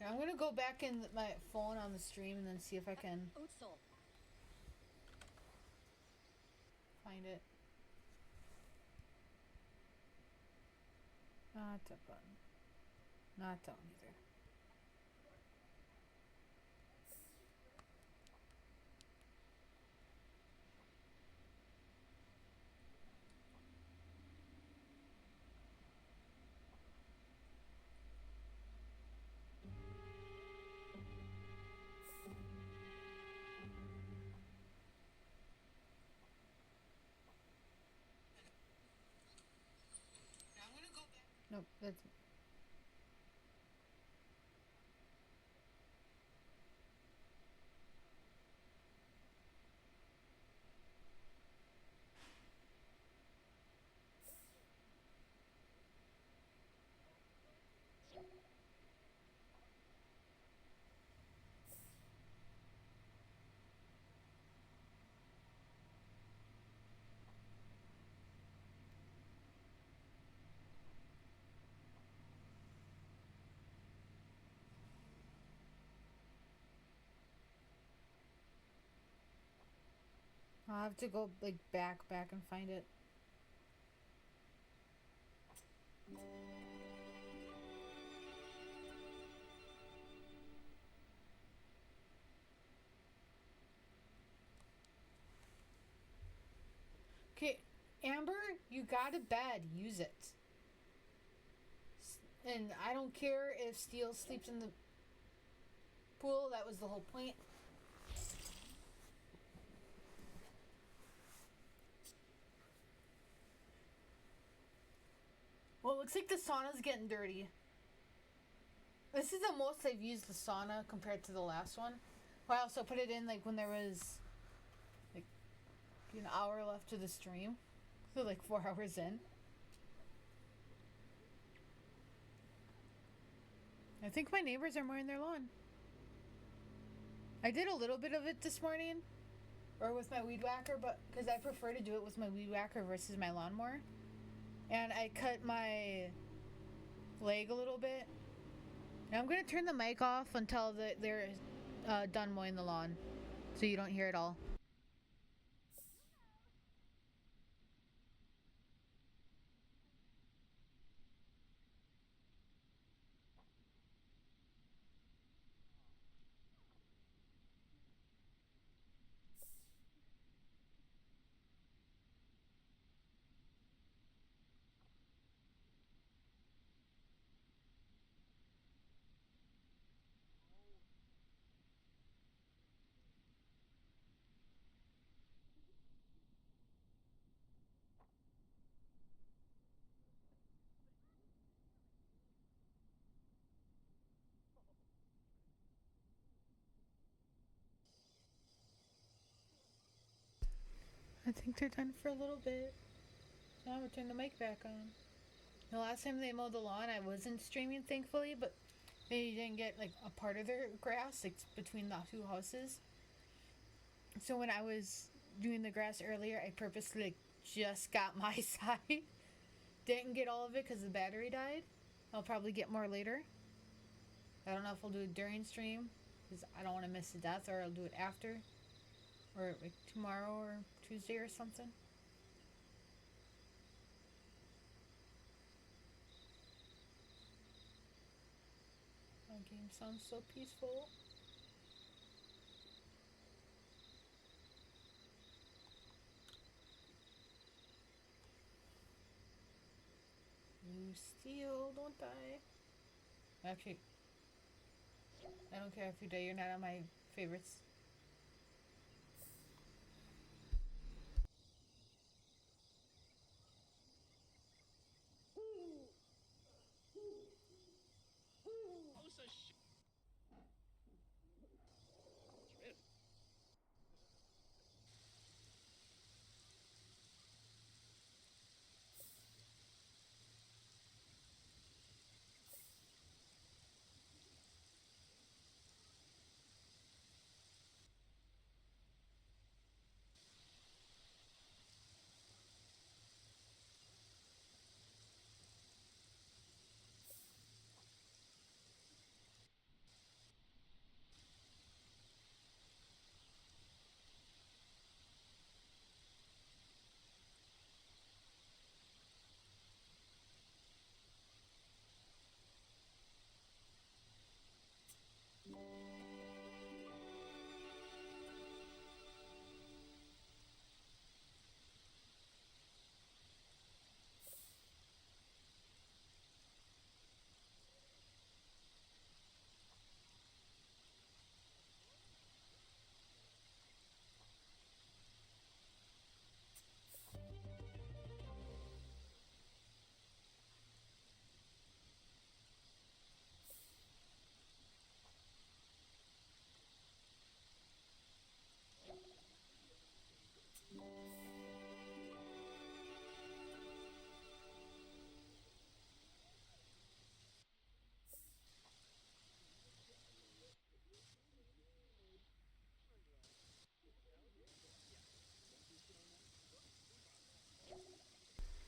Now I'm gonna go back in my phone on the stream and then see if I can Utsol. find it. Not a button. Not down either. Nope, that's. I'll have to go like back and find it. Okay, Amber, you got a bed. Use it. And I don't care if Steel sleeps in the pool. That was the whole point. Well, it looks like the sauna's getting dirty. This is the most I've used the sauna compared to the last one. I also put it in like when there was like an hour left to the stream. So like 4 hours in. I think my neighbors are mowing their lawn. I did a little bit of it this morning. Or with my weed whacker, but because I prefer to do it with my weed whacker versus my lawnmower. And I cut my leg a little bit. And I'm going to turn the mic off until they're done mowing the lawn. So you don't hear it all. I think they're done for a little bit. Now I'm going to turn the mic back on. The last time they mowed the lawn, I wasn't streaming, thankfully, but they didn't get like a part of their grass like between the two houses. So when I was doing the grass earlier, I purposely like just got my side. Didn't get all of it because the battery died. I'll probably get more later. I don't know if I'll do it during stream because I don't want to miss the death, or I'll do it after, or like tomorrow or Tuesday or something. That game sounds so peaceful. You steal, don't die. Actually, I don't care if you die, you're not on my favorites.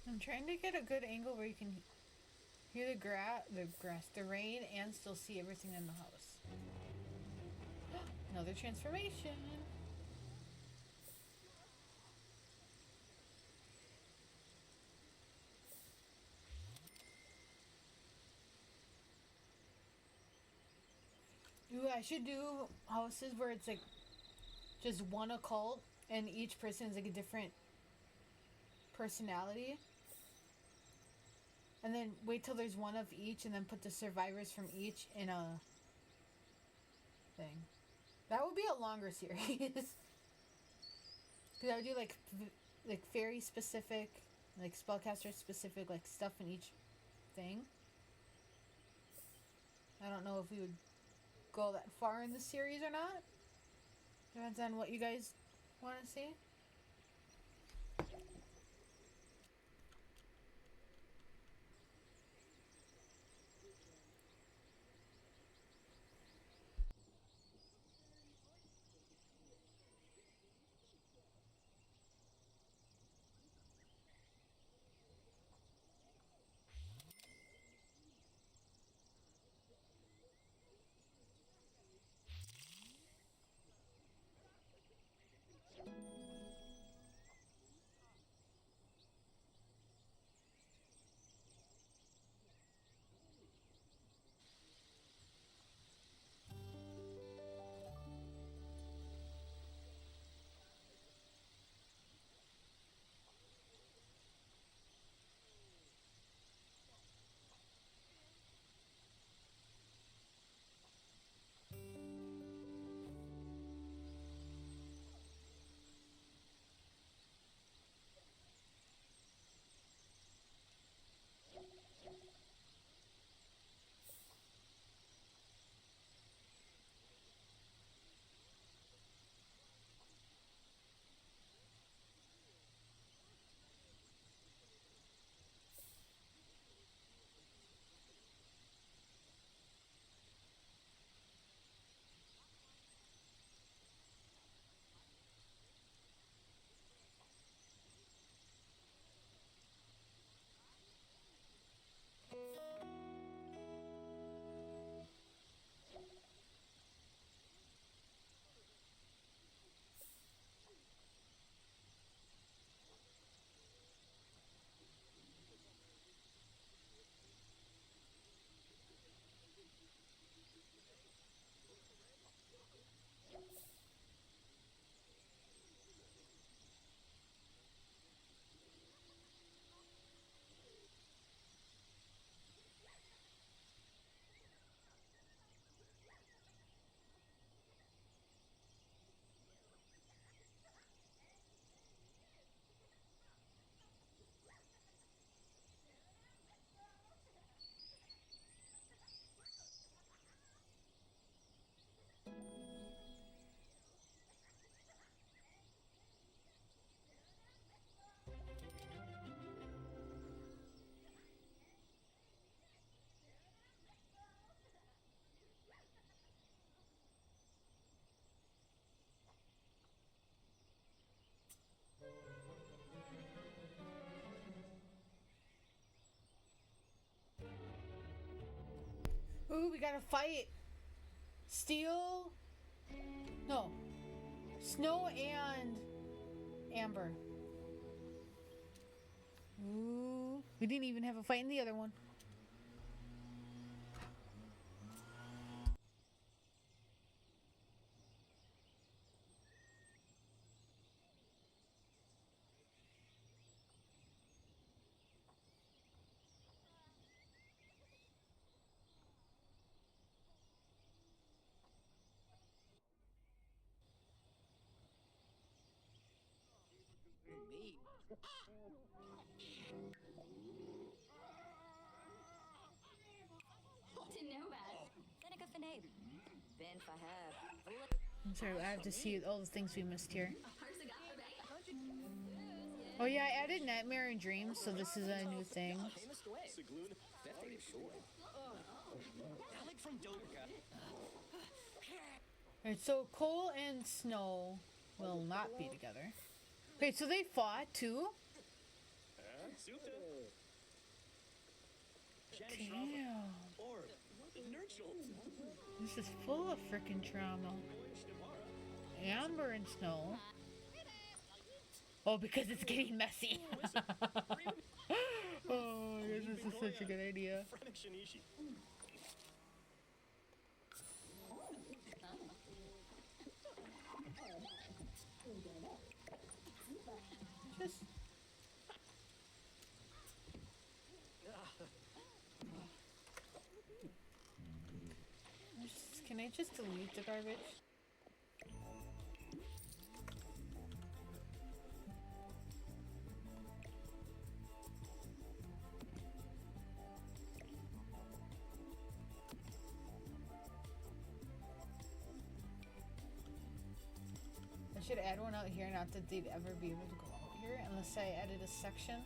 I'm trying to get a good angle where you can hear the rain, and still see everything in the house. Another transformation. Ooh, I should do houses where it's like just one occult and each person is like a different personality. And then wait till there's one of each and then put the survivors from each in a thing. That would be a longer series. Because I would do like fairy specific, like spellcaster specific, like stuff in each thing. I don't know if we would go that far in the series or not. Depends on what you guys want to see. Ooh, we gotta fight Steel. No. Snow and Amber. Ooh. We didn't even have a fight in the other one. Me. I'm sorry, I have to see all the things we missed here. Oh yeah, I added Nightmare and Dreams, so this is a new thing. Alright, so Cole and Snow will not be together. Okay, so they fought too? Damn. This is full of freaking trauma. Amber and snow. Oh, because it's getting messy. Oh, this is such a good idea. Can I just delete the garbage? I should add one out here, not that they'd ever be able to go out here unless I added a section.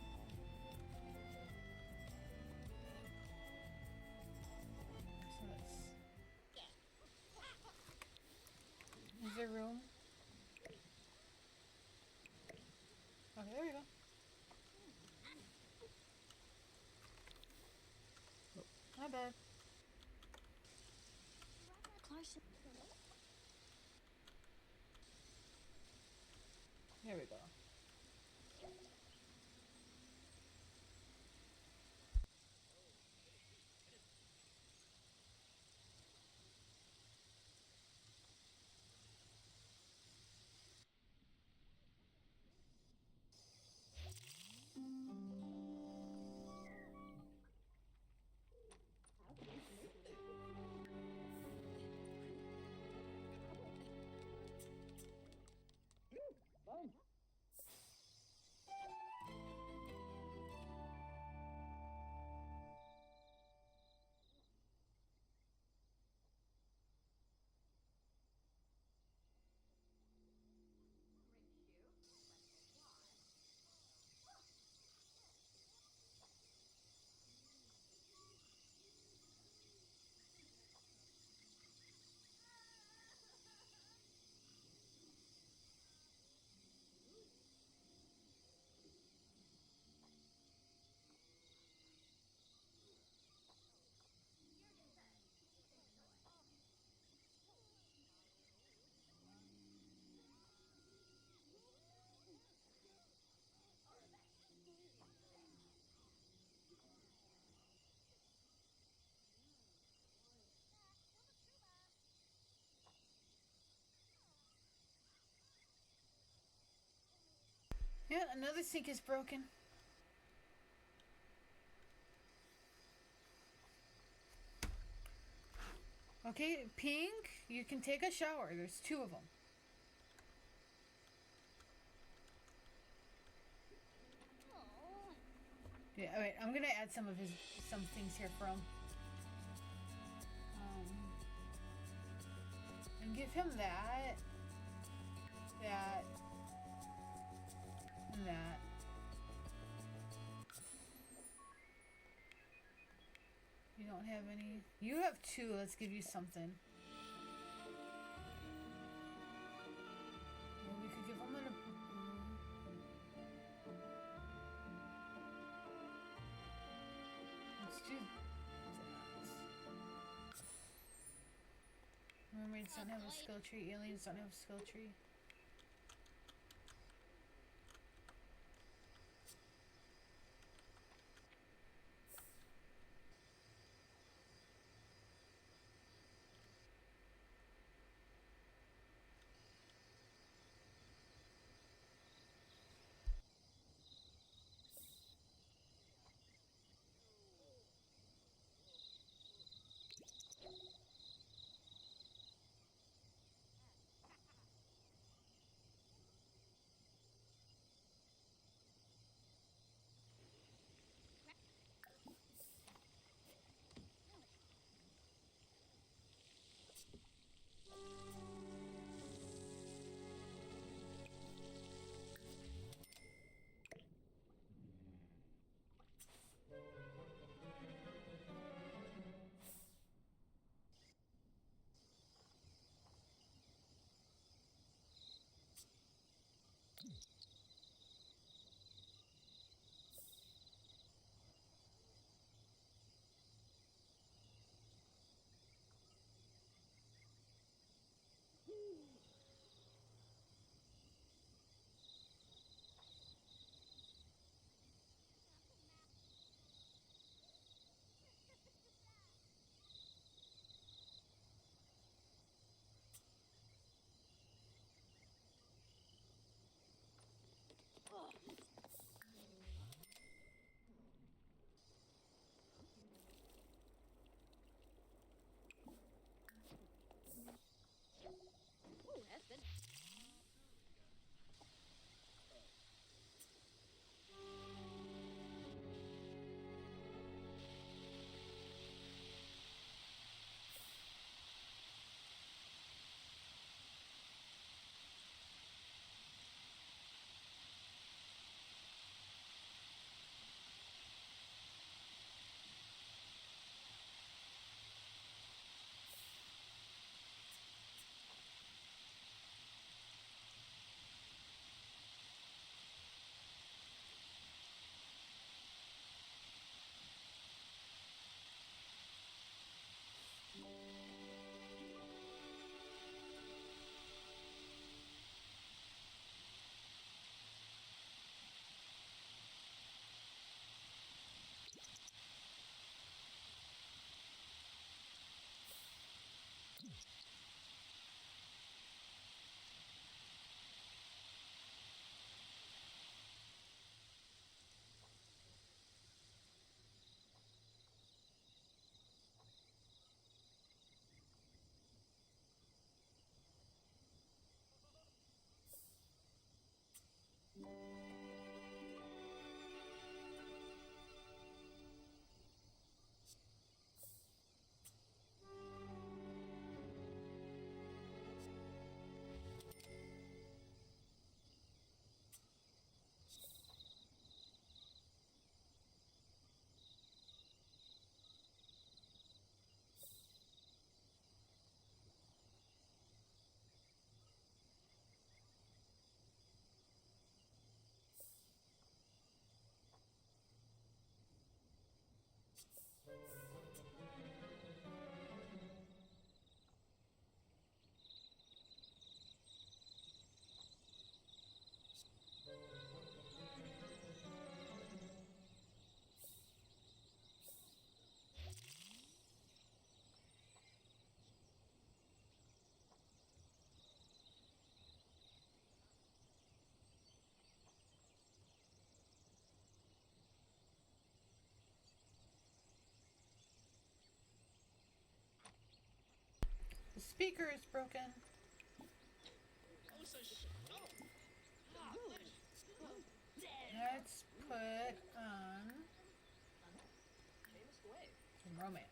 Is there room? Okay, there we go. My bad. There we go. Yeah, another sink is broken. Okay, Pink, you can take a shower. There's 2 of them. Yeah, wait, I'm gonna add some things here for him. And give him that, and that. You don't have any. You have 2. Let's give you something. Well, we could give him an. Let's do that. Mermaids don't have a skill tree. Aliens don't have a skill tree. speaker is broken. Let's put on some romance.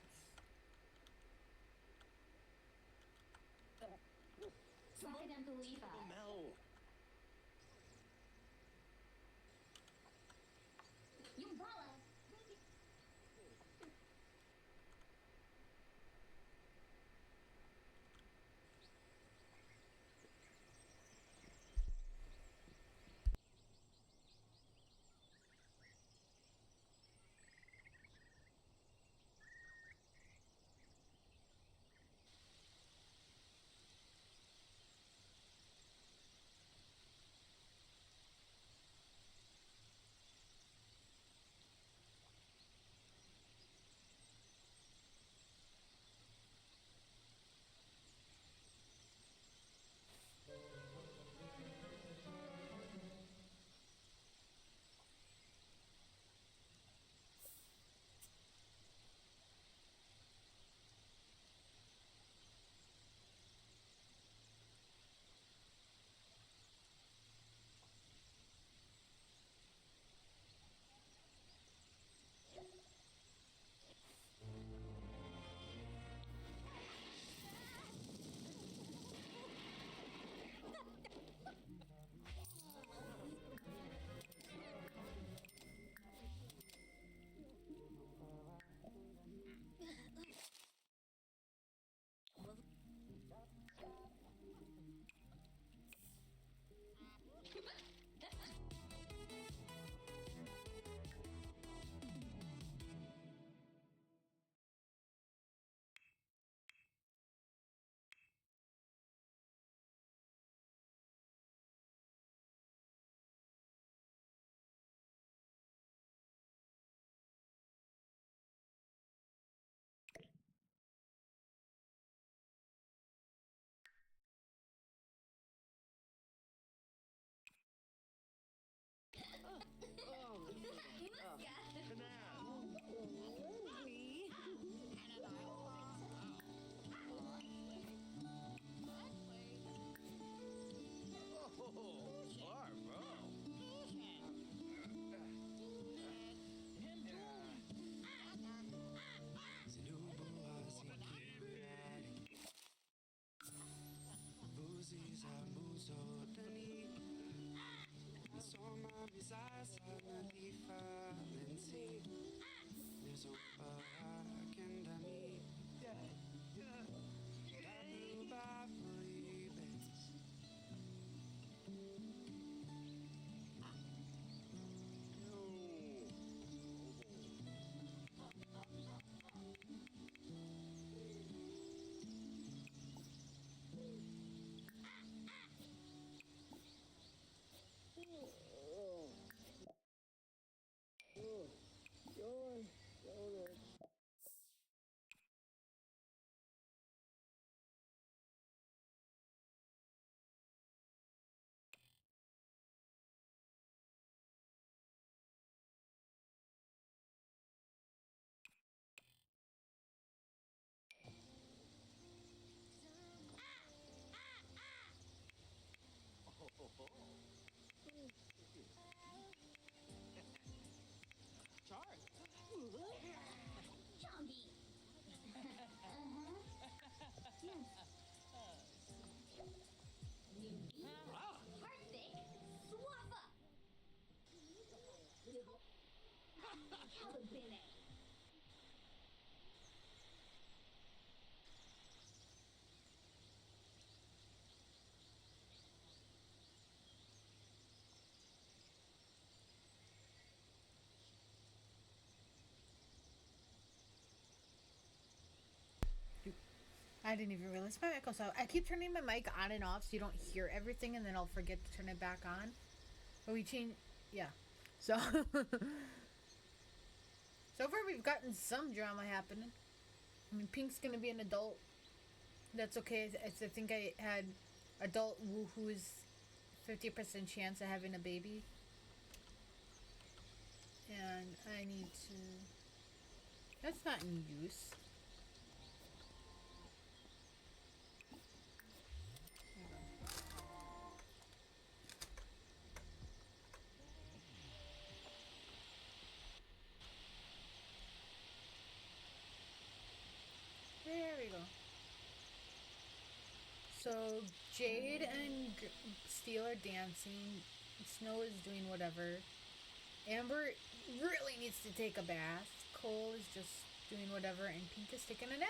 I didn't even realize my mic was out. I keep turning my mic on and off so you don't hear everything, and then I'll forget to turn it back on. But we change, yeah. So, so far we've gotten some drama happening. I mean, Pink's gonna be an adult. That's okay. I think I had adult Wu, who is 50% chance of having a baby, and I need to. That's not in use. So Jade and Steel are dancing. Snow is doing whatever. Amber really needs to take a bath. Cole is just doing whatever, and Pink is taking a nap.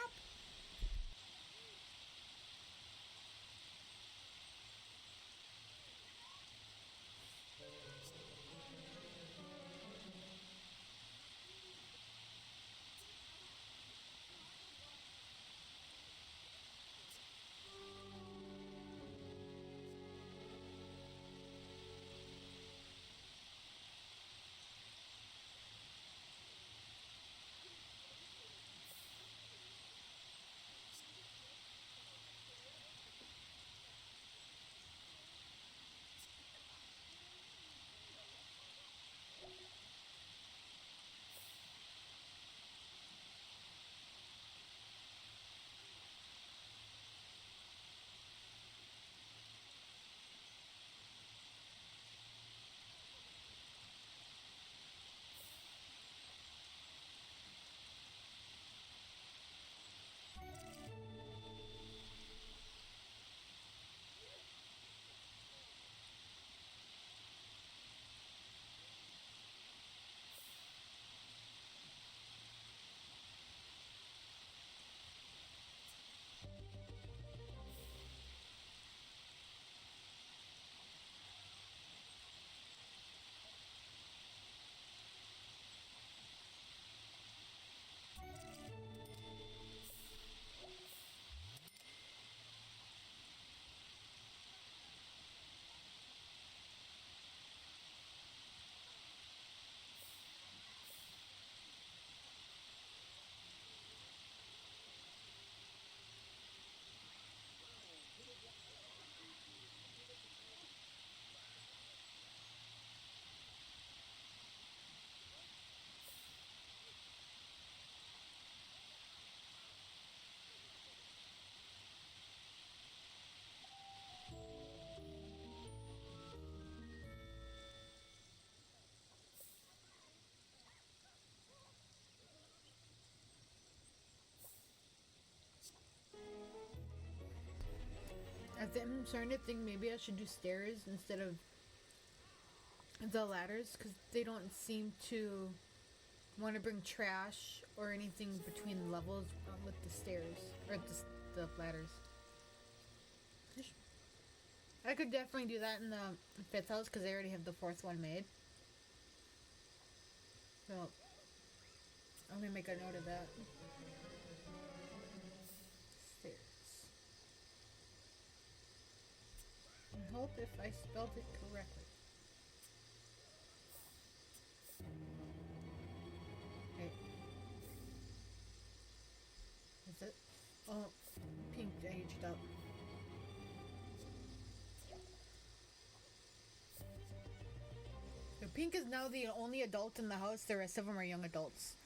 I'm starting to think maybe I should do stairs instead of the ladders, because they don't seem to want to bring trash or anything between levels with the stairs or the ladders. I could definitely do that in the fifth house because I already have the fourth one made. So I'm gonna make a note of that. Stairs. I hope if I spelled it correctly. Okay. Is it? Oh, Pink aged up. So Pink is now the only adult in the house. The rest of them are young adults.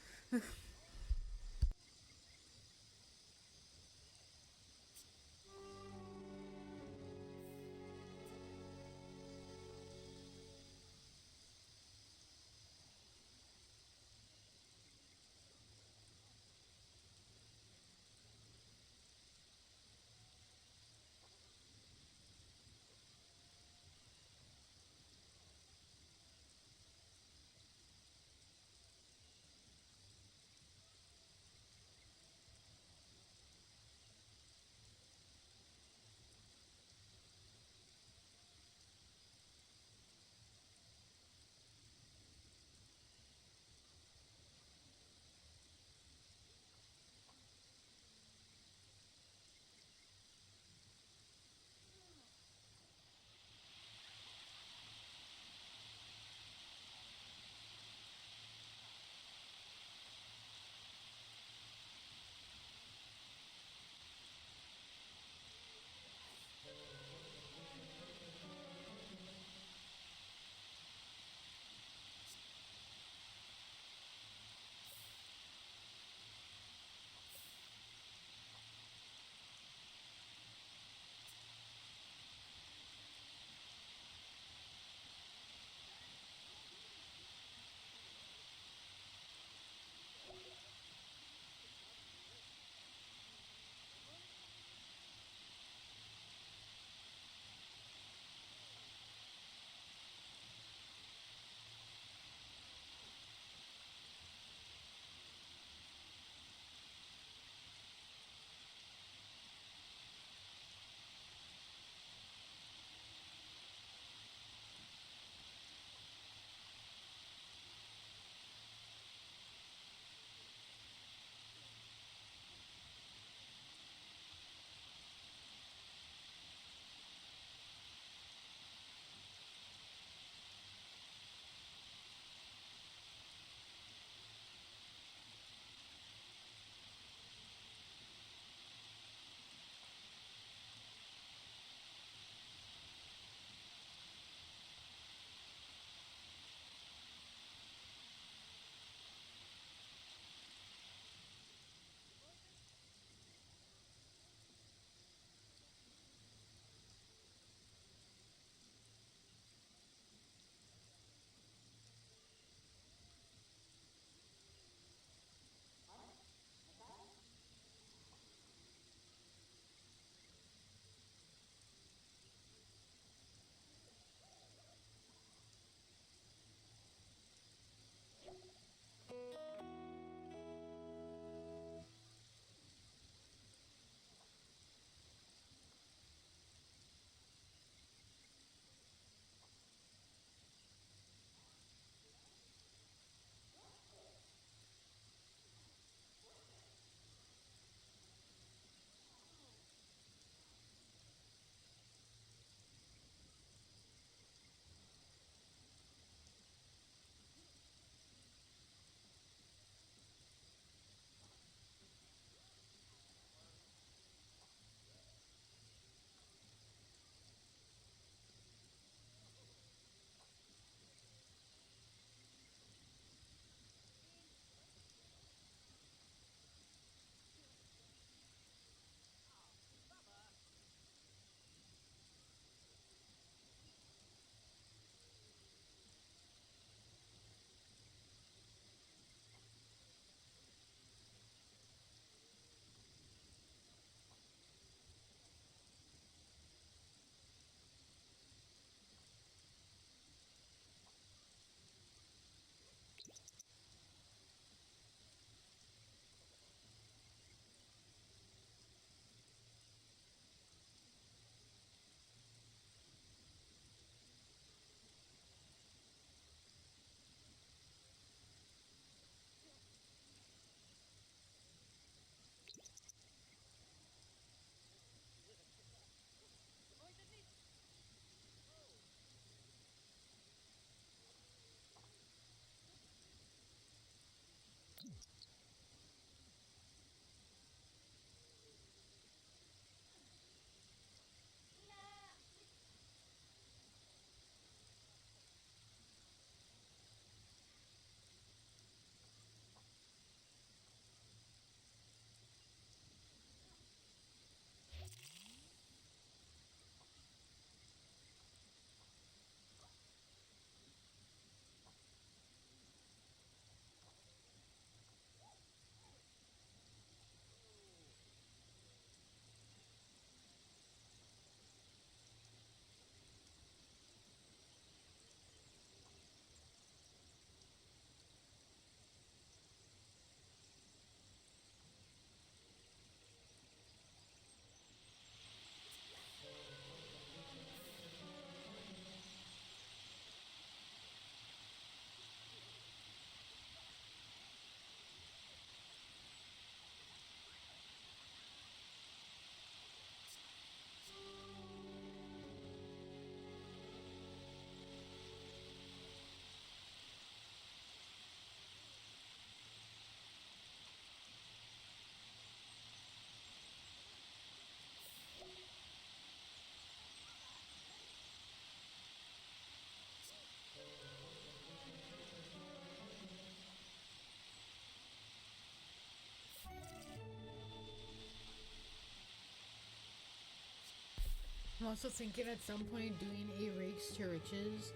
I'm also thinking at some point doing a Rakes to Riches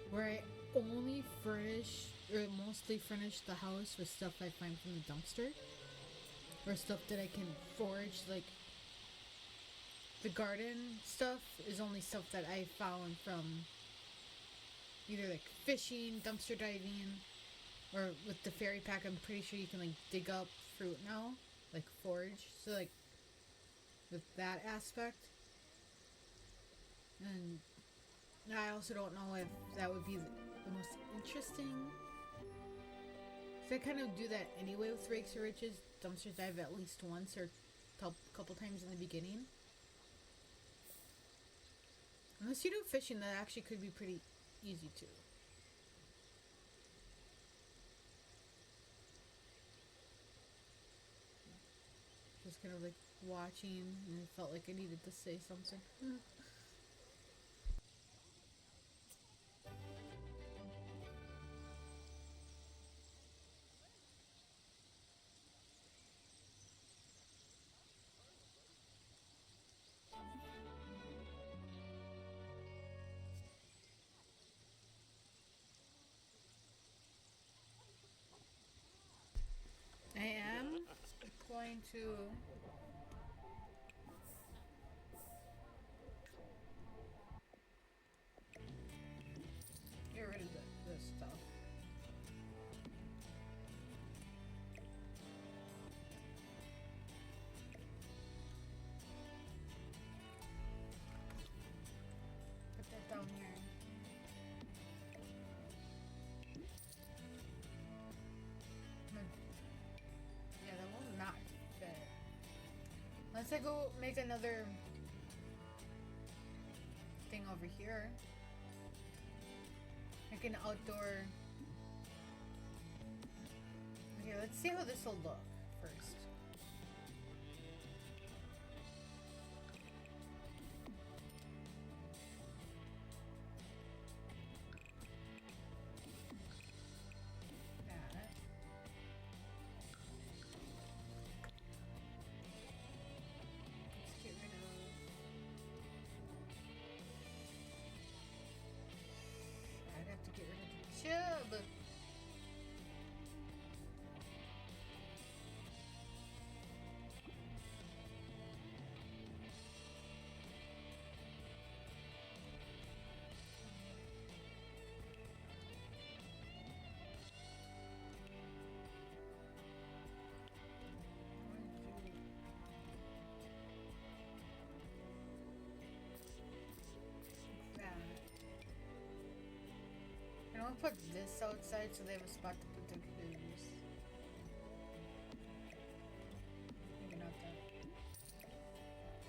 where I only furnish or mostly furnish the house with stuff I find from the dumpster or stuff that I can forage. Like the garden stuff is only stuff that I found from either like fishing, dumpster diving, or with the fairy pack. I'm pretty sure you can like dig up fruit now, like forage. So like with that aspect. And I also don't know if that would be the most interesting. So I kind of do that anyway with Rakes or Riches. Dumpster dive at least once or a couple times in the beginning. Unless you do fishing, that actually could be pretty easy too. Just kind of like watching, and I felt like I needed to say something. I am going to get rid of this stuff. Put that down here. Yeah, that will not fit. Unless I go make another thing over here. Like an outdoor. Okay, let's see how this will look first. That. Let's get rid of. I'd have to get rid of the chub. I want to put this outside so they have a spot to put their food. Maybe not that.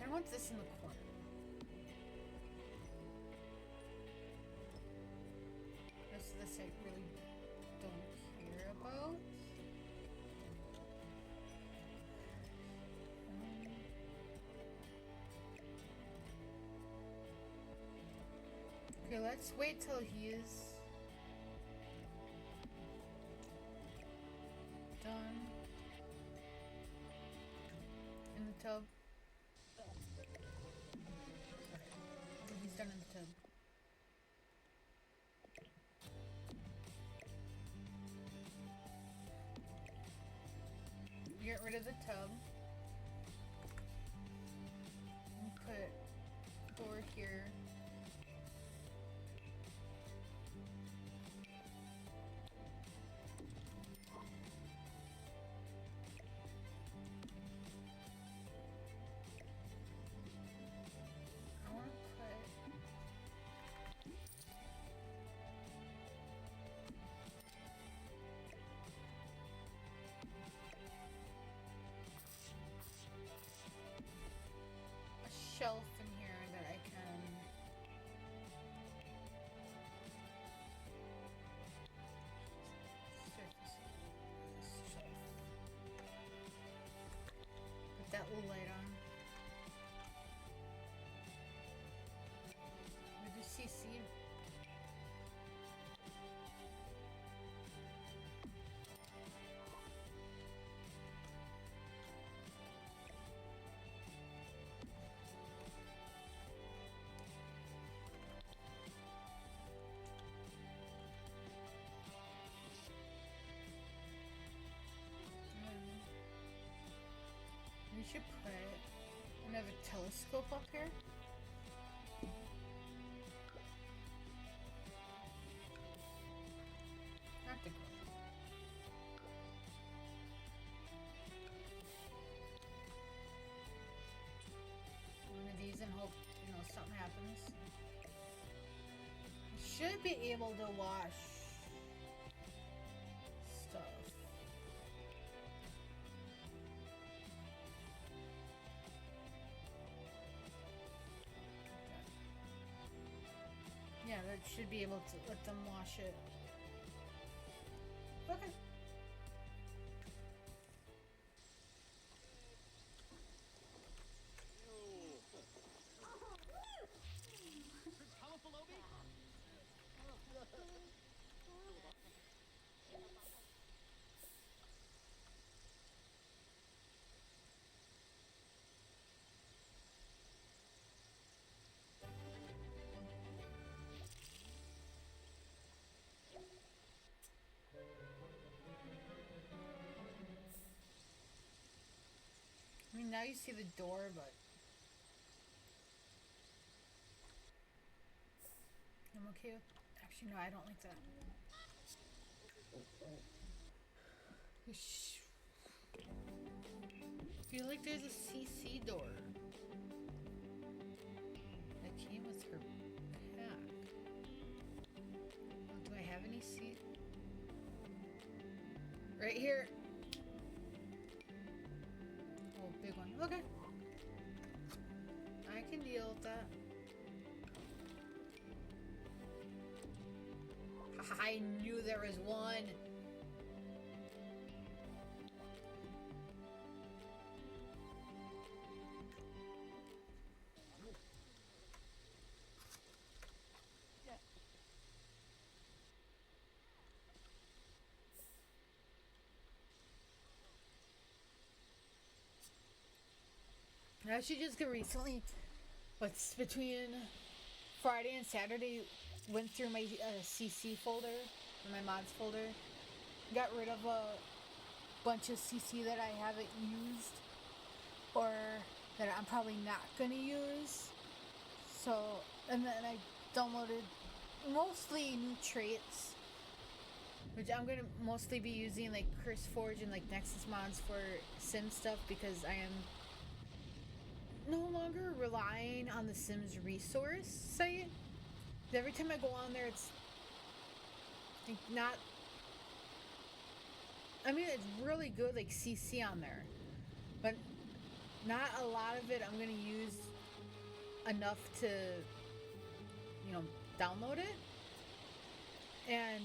I want this in the corner. This I really don't care about. Okay, let's wait till he's done in the tub. He's done in the tub. Get rid of the tub. And put door here. Shelf in here that I can should put another telescope up here. Not the goal. One of these and hope, you know, something happens. Should be able to wash stuff. Yeah, that should be able to let them wash it. Okay. I mean, now you see the door, but I'm okay with. Actually, no, I don't like that. I feel like there's a CC door that came with her pack. Oh, do I have any C? Right here. Oh, big one. Okay. I can deal with that. I knew there was one. I actually just got recently, what's between Friday and Saturday, went through my CC folder, or my mods folder, got rid of a bunch of CC that I haven't used, or that I'm probably not gonna use. So, and then I downloaded mostly new traits, which I'm gonna mostly be using like CurseForge and like Nexus mods for sim stuff, because I am no longer relying on the Sims resource site. Every time I go on there, it's like not. I mean, it's really good, like CC on there, but not a lot of it I'm gonna use enough to, you know, download it. And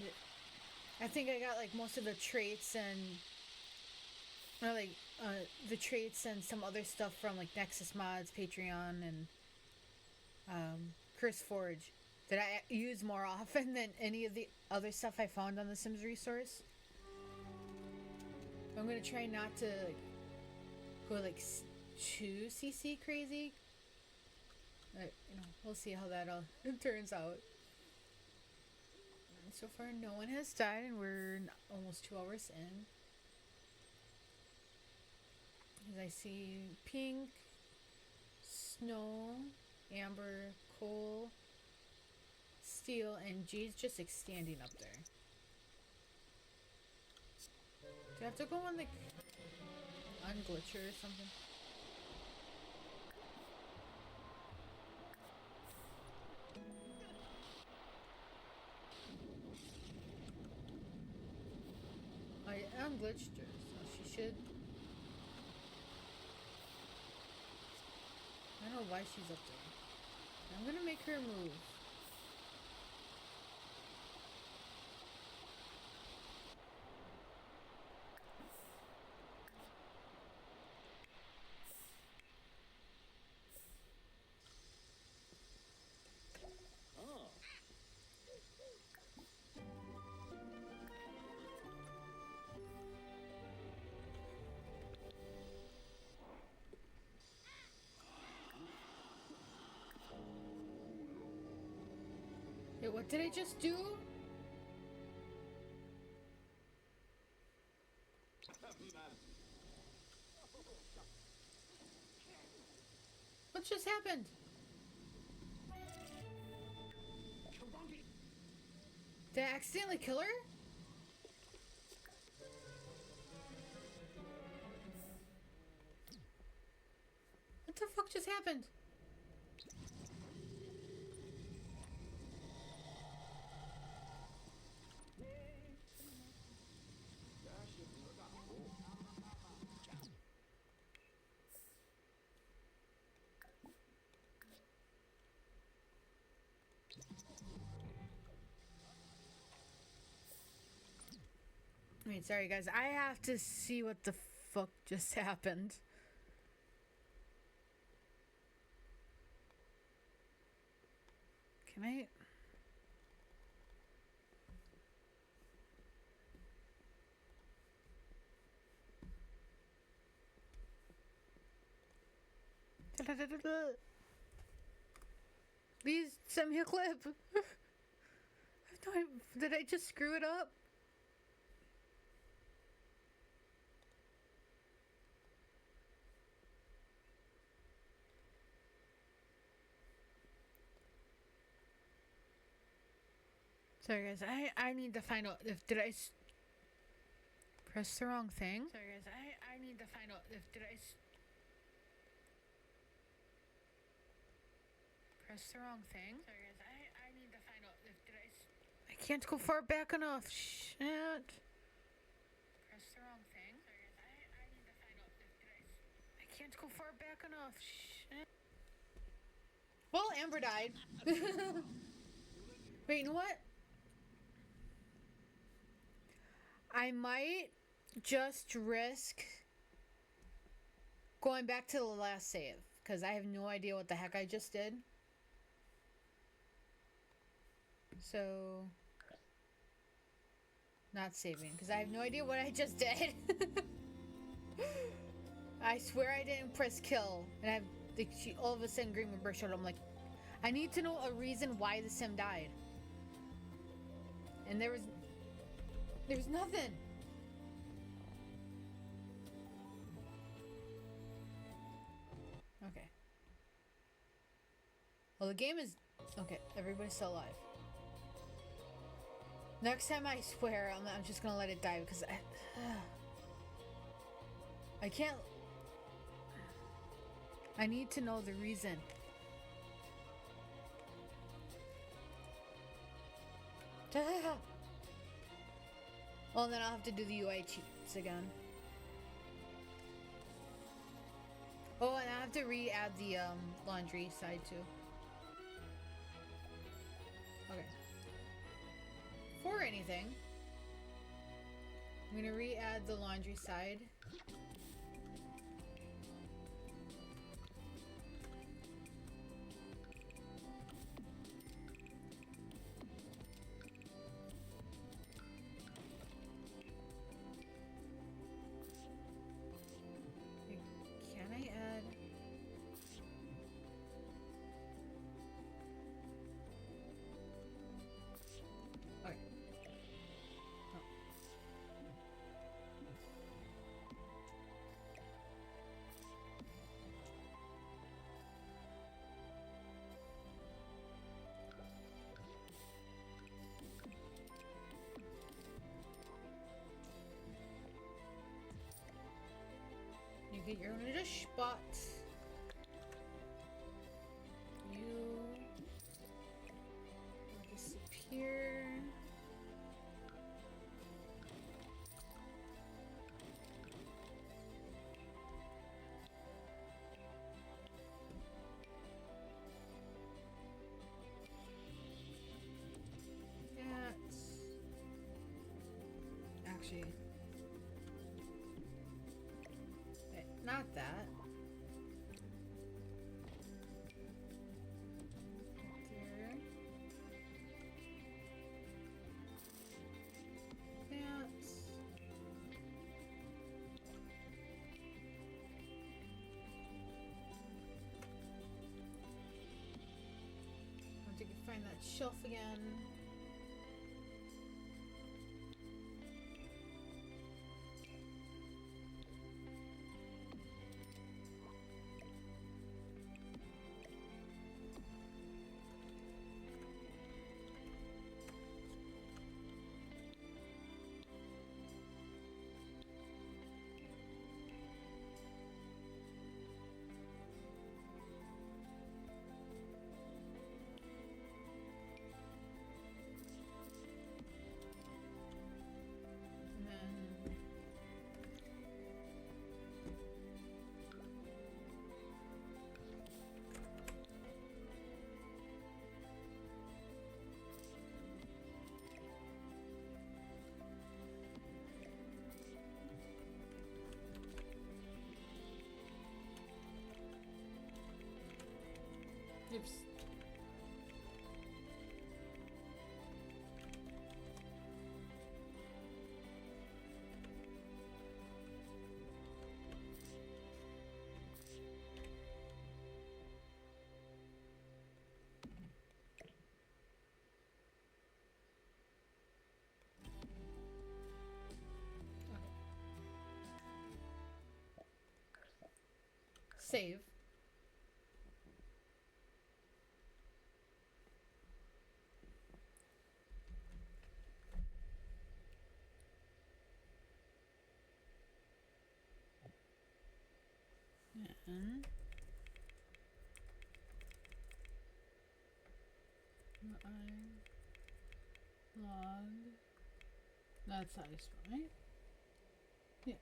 I think I got like most of the traits and the traits and some other stuff from like Nexus mods, Patreon, and CurseForge that I use more often than any of the other stuff I found on the Sims resource. I'm gonna try not to go like too CC crazy. But, you know, we'll see how that all turns out. And so far, no one has died, and we're almost 2 hours in. As I see pink, snow, amber, coal, steel, and Jade's just like standing up there. Do I have to go on like unglitcher or something? I unglitched her, so she should. I don't know why she's up there. I'm gonna make her move. Wait, what did I just do? What just happened? Did I accidentally kill her? What the fuck just happened? Wait, sorry guys. I have to see what the fuck just happened. Can I? Please send me a clip. Did I just screw it up? Sorry guys, I need to find out if press the wrong thing. Sorry guys, I need to find out if press the wrong thing. Sorry guys, I need to find out if I can't go far back enough. Shit. Press the wrong thing. Sorry guys, I need to find out if I can't go far back enough. Shit. Well, Amber died. Wait, you know what? I might just risk going back to the last save, because I have no idea what the heck I just did. So, not saving, because I have no idea what I just did. I swear I didn't press kill, and all of a sudden Green Member showed up. I'm like, I need to know a reason why the sim died. And there was nothing. Okay. Well, the game is... Okay, everybody's still alive. Next time, I swear, I'm just gonna let it die because I can't... I need to know the reason. Well, then I'll have to do the UI cheats again. Oh, and I have to re-add the laundry side too. Okay. For anything, I'm gonna re-add the laundry side. Can I add? Okay. Oh. You get your own little spot. You will disappear. That. Actually. Not that. There. That. Want to find that shelf again. Oops. Save. And log. That's how you spell, right? Yeah.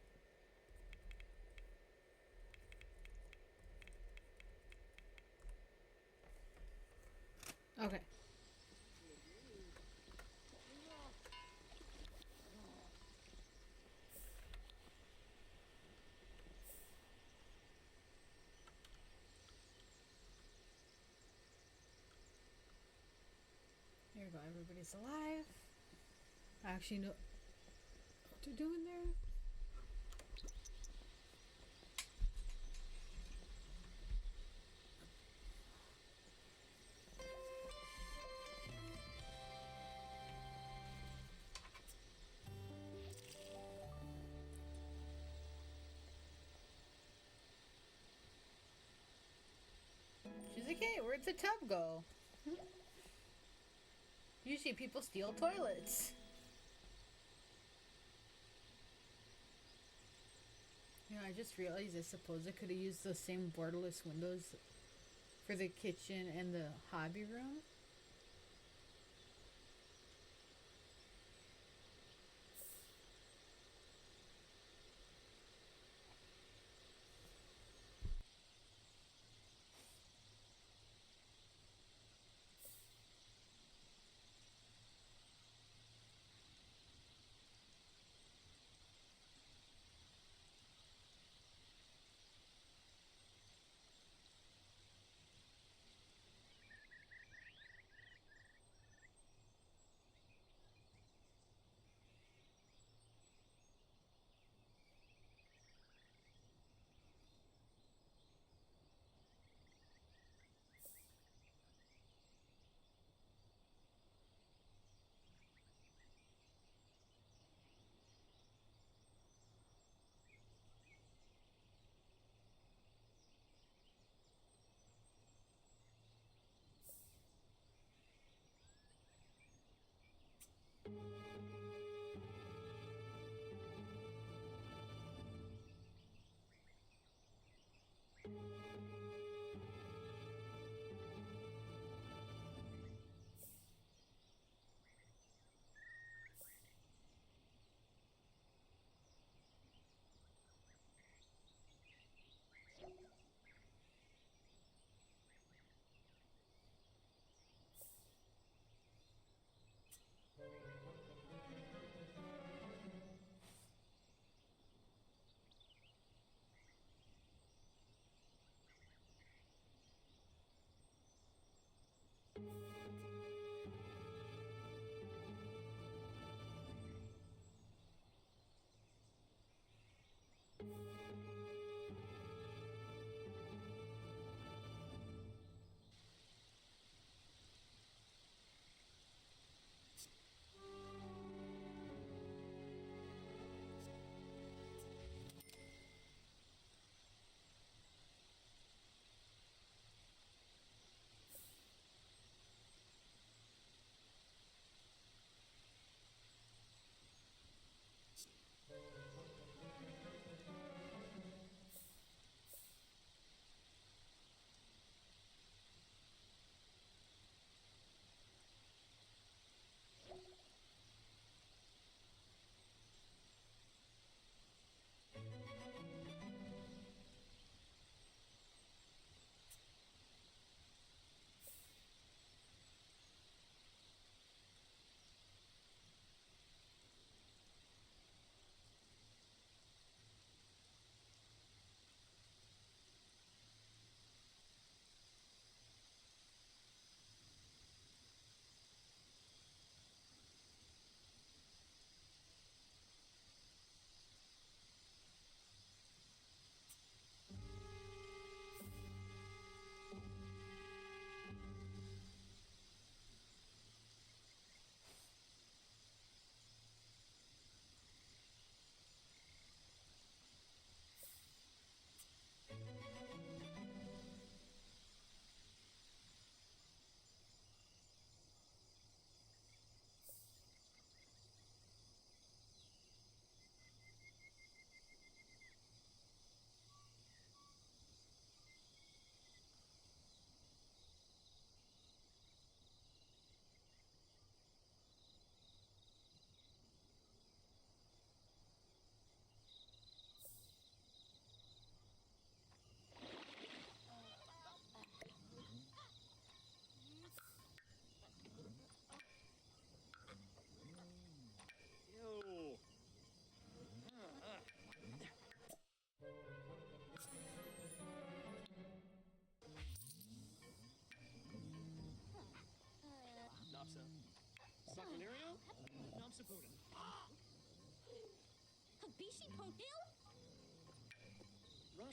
Okay. Here we go. Everybody's alive. I actually know what they're doing there. She's like, hey, where'd the tub go? Usually people steal toilets. Yeah, I just realized I suppose I could have used the same borderless windows for the kitchen and the hobby room.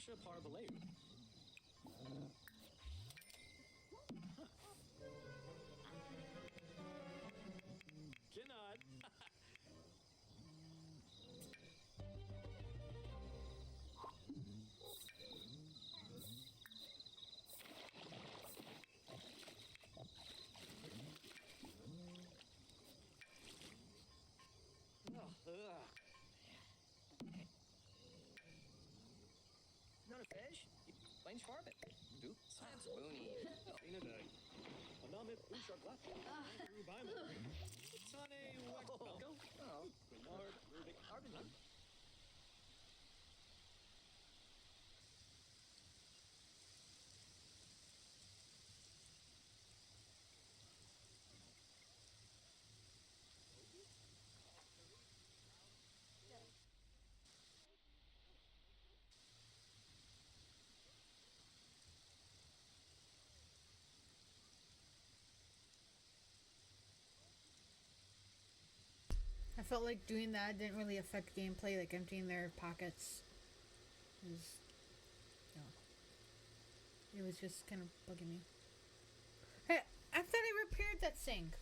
Washa Parvaleu. Kinod. Not a fish? Plain Schwarbit. Du Science Mooney. Inadag. Anamit Usharglat. Rubima. Sane Wagmalko. Oh. Bernard Rubik Arbinan. I felt like doing that didn't really affect gameplay, like emptying their pockets. It was just kind of bugging me. Hey, I thought I repaired that sink.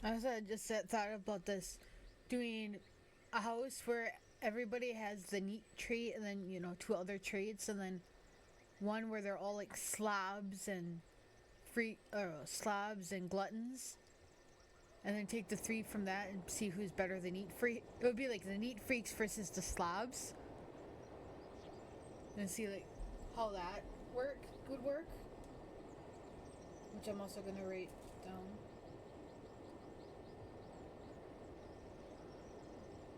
I also just thought about this, doing a house where everybody has the neat trait and then, you know, two other traits, and then one where they're all like slobs and slobs and gluttons, and then take the three from that and see who's better, the neat freak. It would be like the neat freaks versus the slobs, and see like how that would work, which I'm also gonna write down.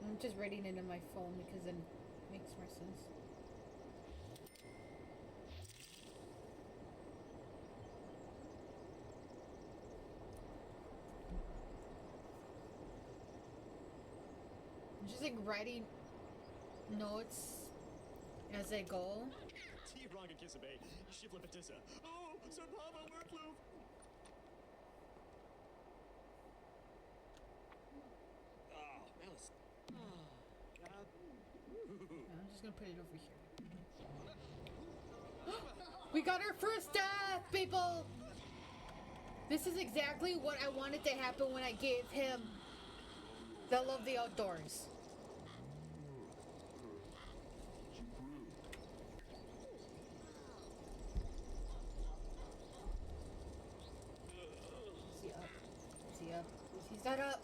I'm just writing it in my phone because then it makes more sense. I'm just like writing notes as I go. Oh, Sir Papa, where flew? Oh, Alice. I'm just gonna put it over here. We got our first death, people! This is exactly what I wanted to happen when I gave him the love of the outdoors. Is he up? He's not up.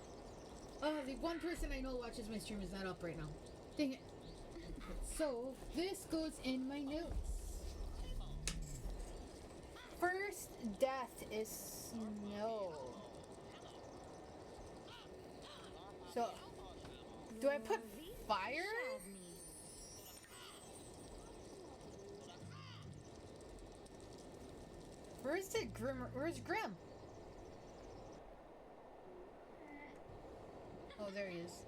The one person I know watches my stream is not up right now. Dang it. So, this goes in my notes. First death is snow. So, do I put fire? Where's the Grim? Where's Grim? Oh, there he is.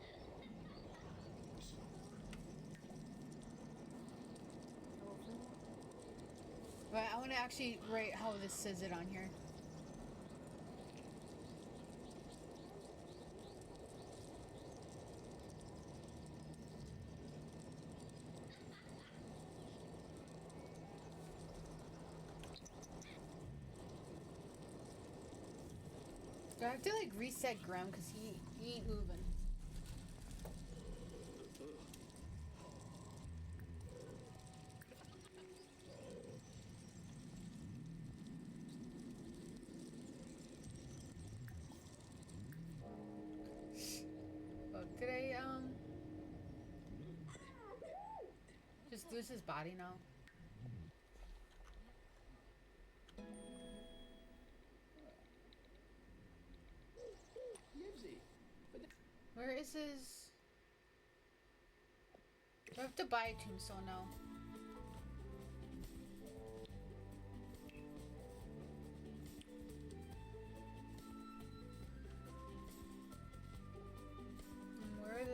But I want to actually write how this says it on here. Do I have to like reset Graham because he ain't moving? Oh, did I just lose his body now? Where is his? Do I have to buy a tombstone now? Where are the?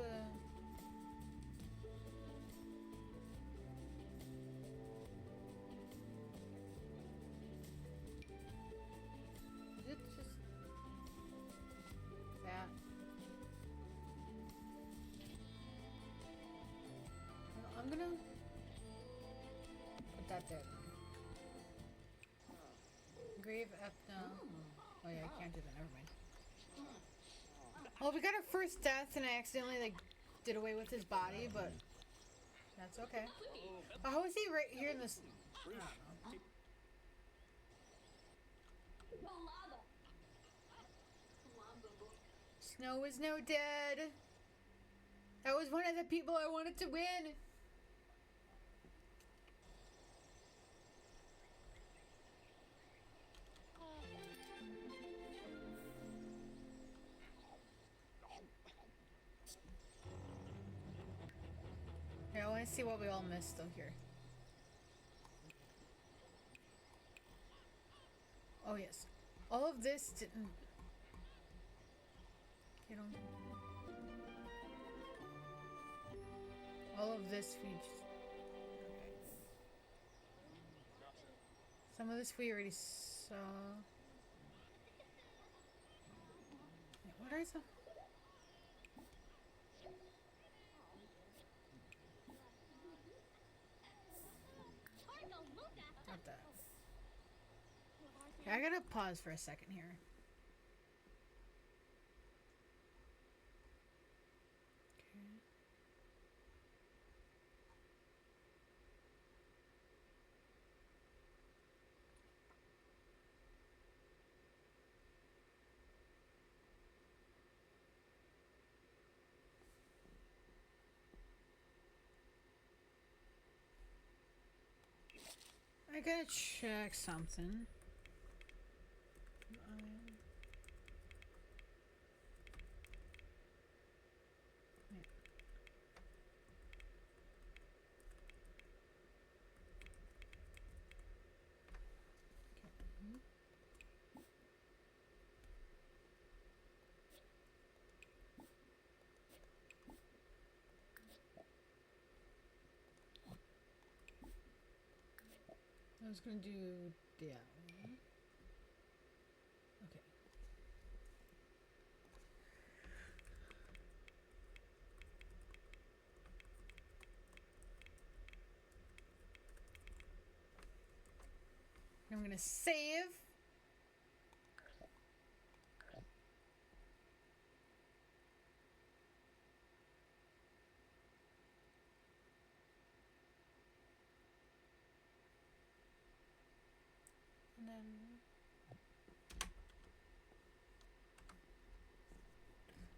Is it just that? I'm gonna put that there. Grave Ethna. Oh yeah, I can't do that. Never mind. Well, we got our first death, and I accidentally like did away with his body, but that's okay. How is he right here in this? I don't know. Snow is now dead. That was one of the people I wanted to win. Here, I want to see what we all missed though here. Oh yes. All of this didn't... You know... All of this we just... Okay. Some of this we already saw. Wait, what are some... Not that. Okay, I gotta pause for a second here. I gotta check something. I was gonna do that one. Okay. I'm gonna save. And then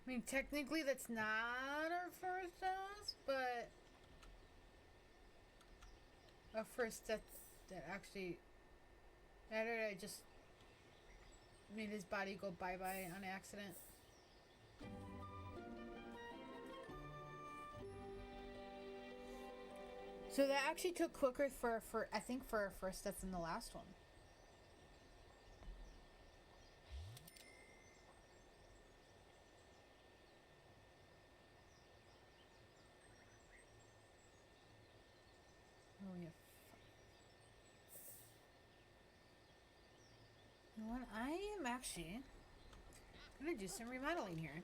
I mean, technically that's not our first house, but our first that actually I just made his body go bye-bye on accident. So that actually took quicker for I think for our first death than the last one. Oh yeah. You know what? I am actually gonna do some remodeling here.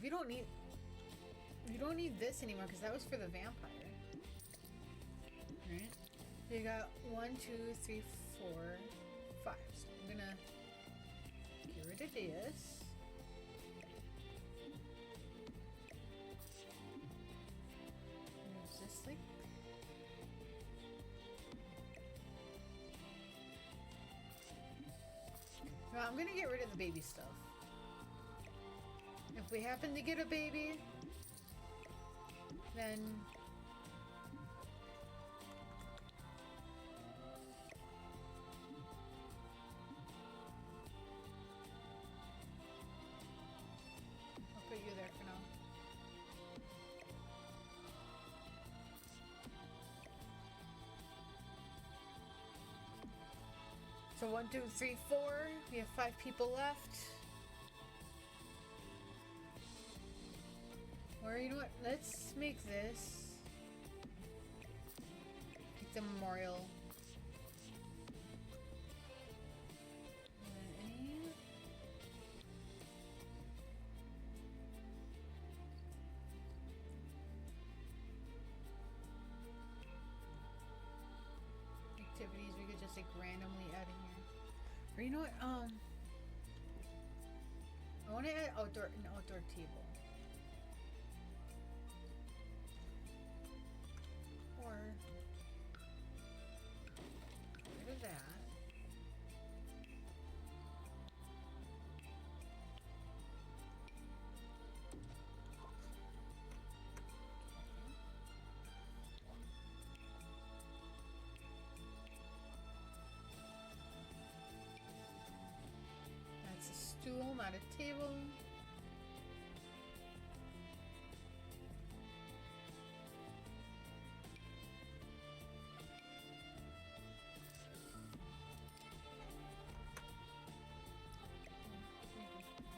We don't need this anymore because that was for the vampire. Alright. So you got 1, 2, 3, 4, 5. So I'm gonna get rid of this. Use this link. Well, I'm gonna get rid of the baby stuff. If we happen to get a baby, then I'll put you there for now. So 1, 2, 3, 4. We have 5 people left. Or you know what? Let's make this like the memorial. Any activities we could just like randomly add in here. Or you know what? I want to add an outdoor table. Or rid of that. That's a stool, not a table.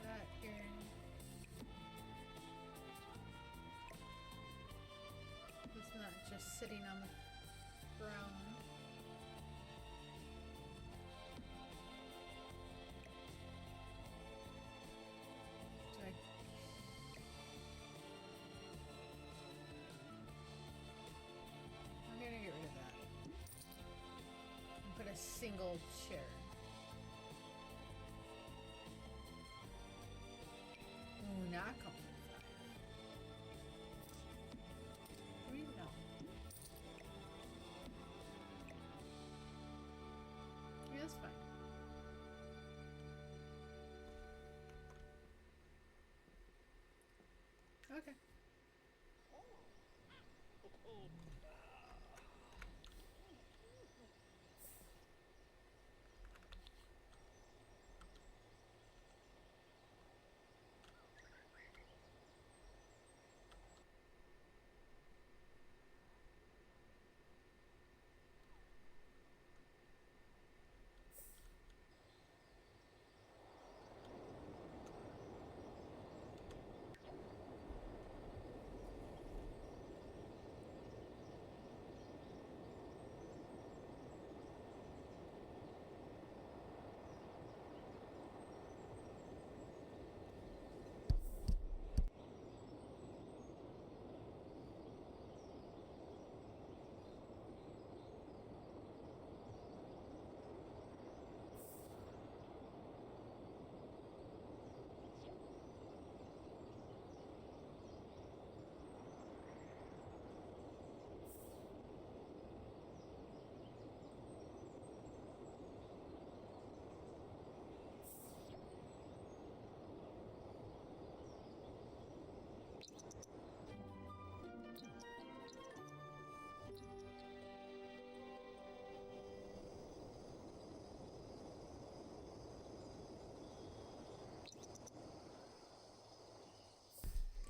That here. It's not just sitting on the ground. So I'm gonna get rid of that and put a single chair. Ooh, not coming. 3, no. Yeah, that's fine. Okay.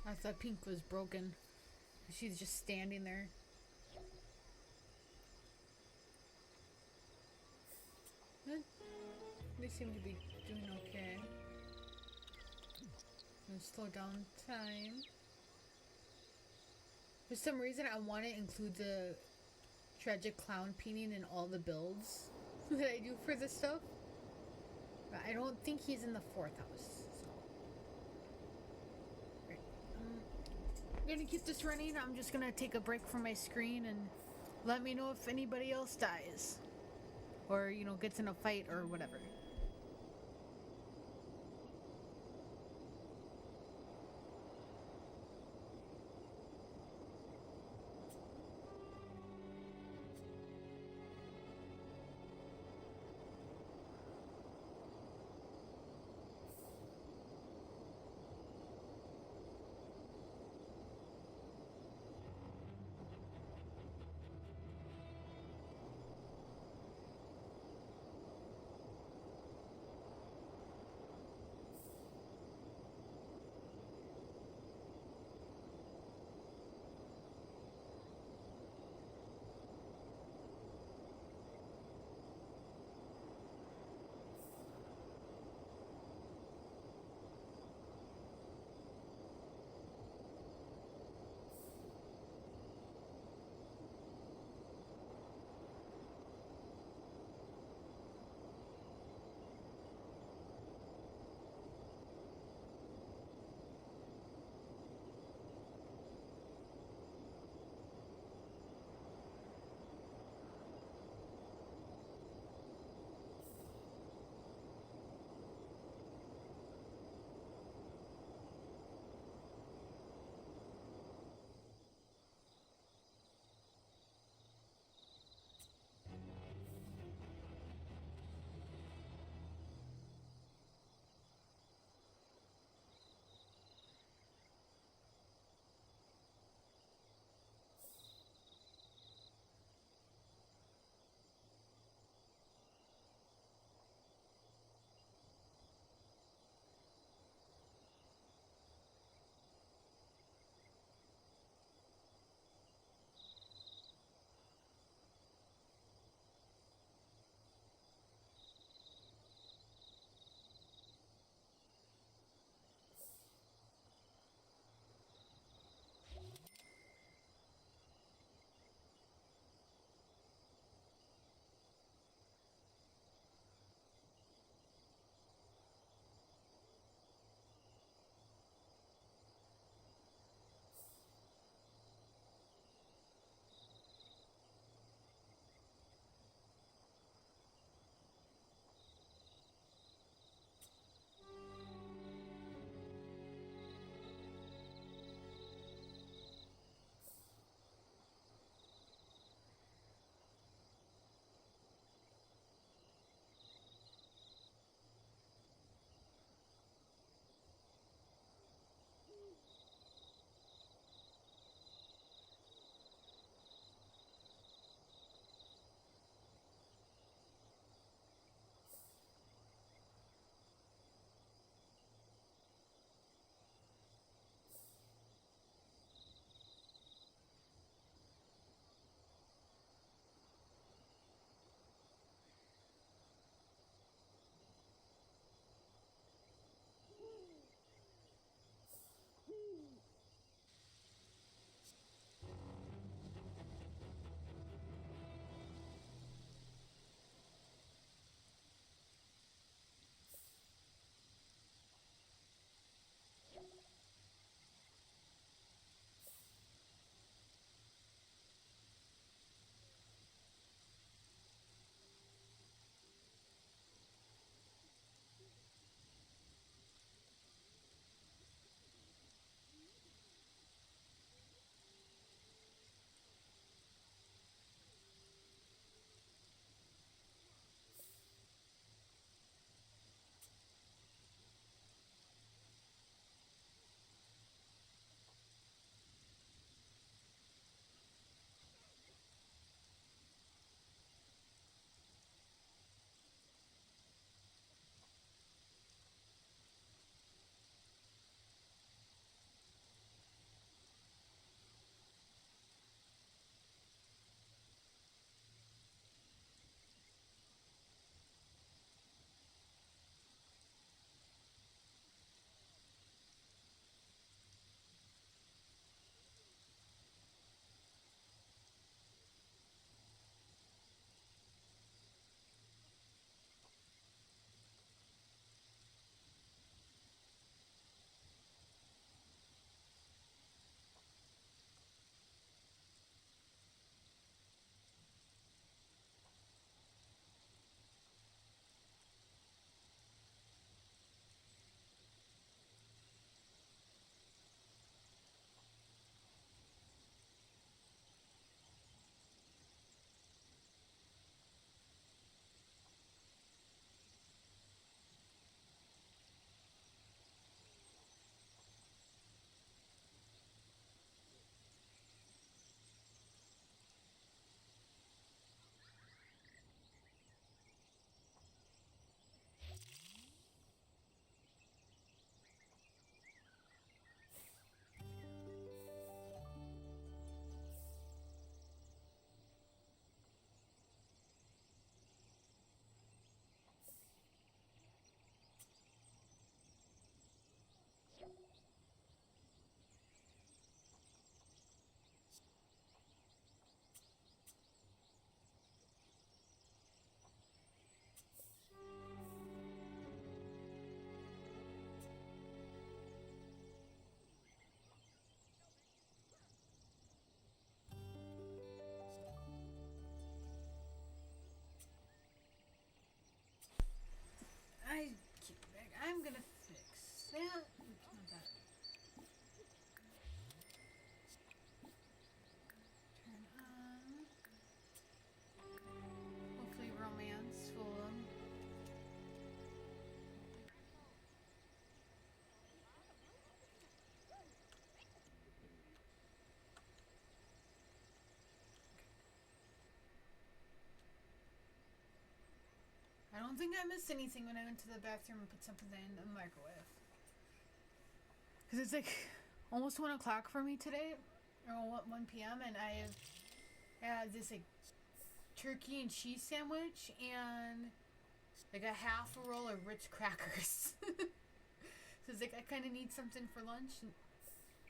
I thought Pink was broken. She's just standing there. They seem to be doing okay. I'm gonna slow down time. For some reason, I want to include the tragic clown painting in all the builds that I do for this stuff. But I don't think he's in the 4th house. So. Right. I'm gonna keep this running. I'm just gonna take a break from my screen and let me know if anybody else dies. Or, you know, gets in a fight or whatever. I don't think I missed anything when I went to the bathroom and put something in the microwave. Because it's like almost 1 o'clock for me today, or 1 p.m., and I had this like turkey and cheese sandwich and like a half a roll of Ritz crackers. So it's like I kind of need something for lunch. And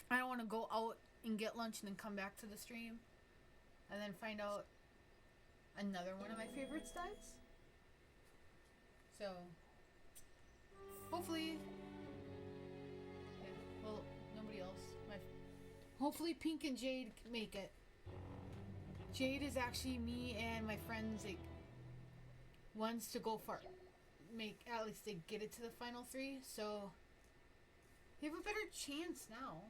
I don't want to go out and get lunch and then come back to the stream and then find out another one of my favorites dies. So hopefully, yeah, well, nobody else. Hopefully Pink and Jade make it. Jade is actually me and my friends like wants to go for make at least they get it to the final 3, so they have a better chance now.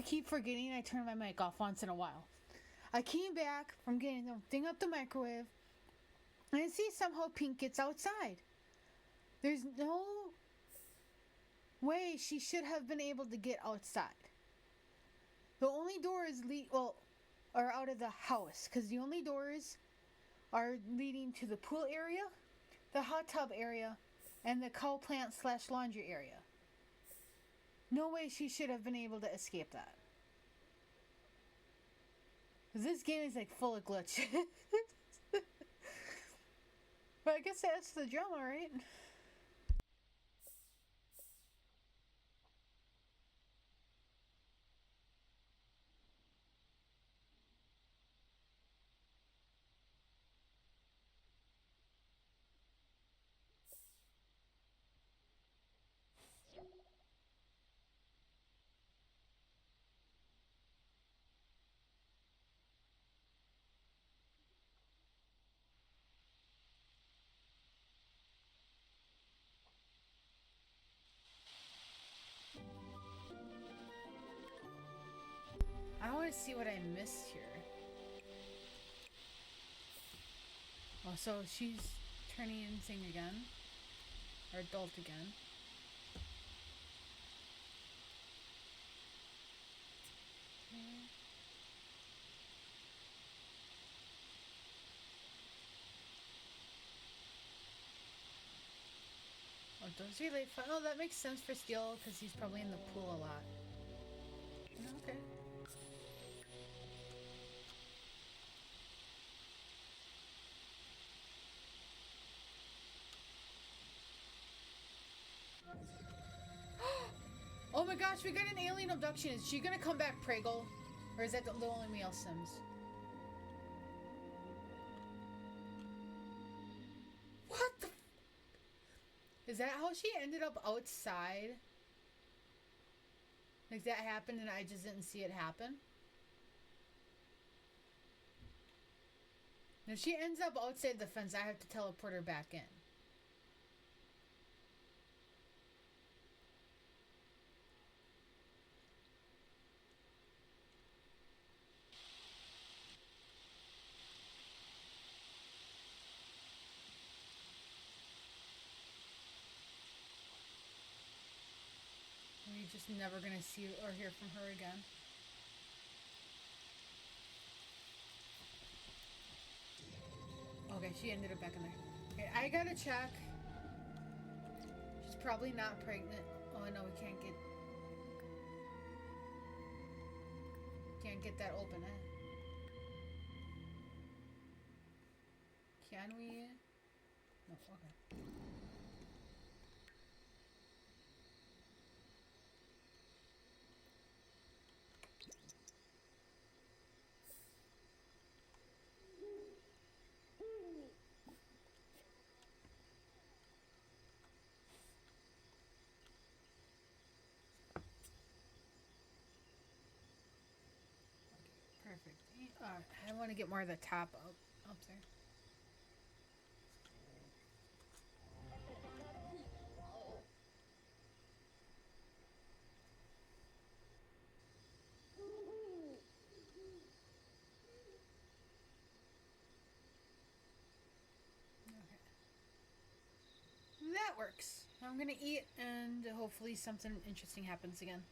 keep forgetting I turn my mic off once in a while. I came back from getting the thing up the microwave, and I see somehow Pink gets outside. There's no way she should have been able to get outside. The only doors are out of the house, because the only doors are leading to the pool area, the hot tub area, and the cow plant / laundry area. No way she should have been able to escape that. This game is like full of glitches. But I guess that's the drama, right? I want to see what I missed here. Oh, so she's turning in thing again. Or adult again. Okay. Oh, those relate fun. Oh, that makes sense for Steel because he's probably in the pool a lot. Okay. Oh my gosh, we got an alien abduction. Is she gonna come back Prego? Or is that the only male Sims? What the? Is that how she ended up outside? Like that happened and I just didn't see it happen? If she ends up outside the fence, I have to teleport her back in. We're just never gonna see or hear from her again. Okay, she ended up back in there. Okay, I gotta check. She's probably not pregnant. Oh no, we can't get that open, eh? Can we? No, okay. Perfect. I want to get more of the top up there. Okay. That works. I'm gonna eat and hopefully something interesting happens again.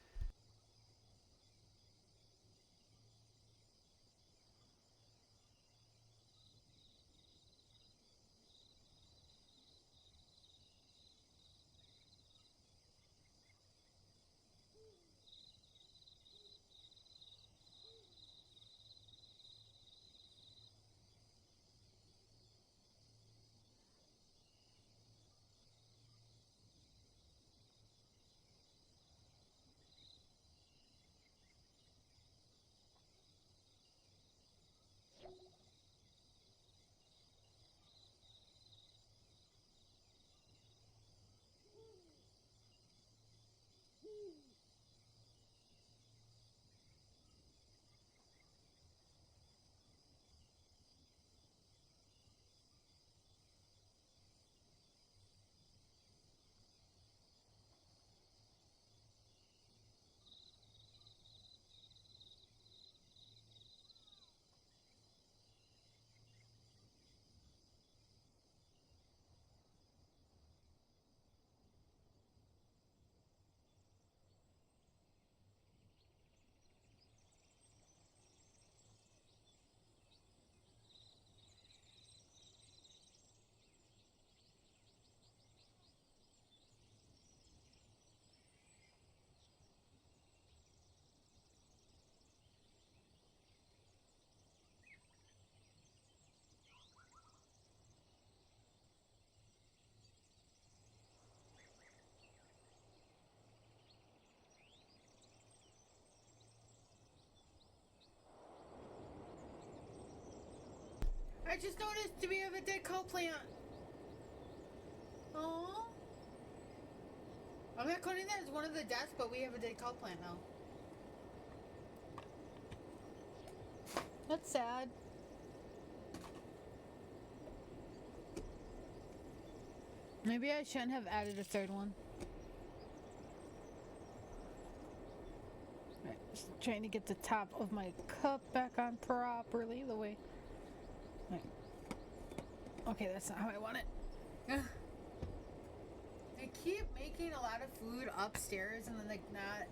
just noticed we have a dead cow plant. Oh. I'm not counting that as one of the deaths, but we have a dead cow plant now. That's sad. Maybe I shouldn't have added a third one. Right, just trying to get the top of my cup back on properly the way. Right. Okay, that's not how I want it. I keep making a lot of food upstairs and then like not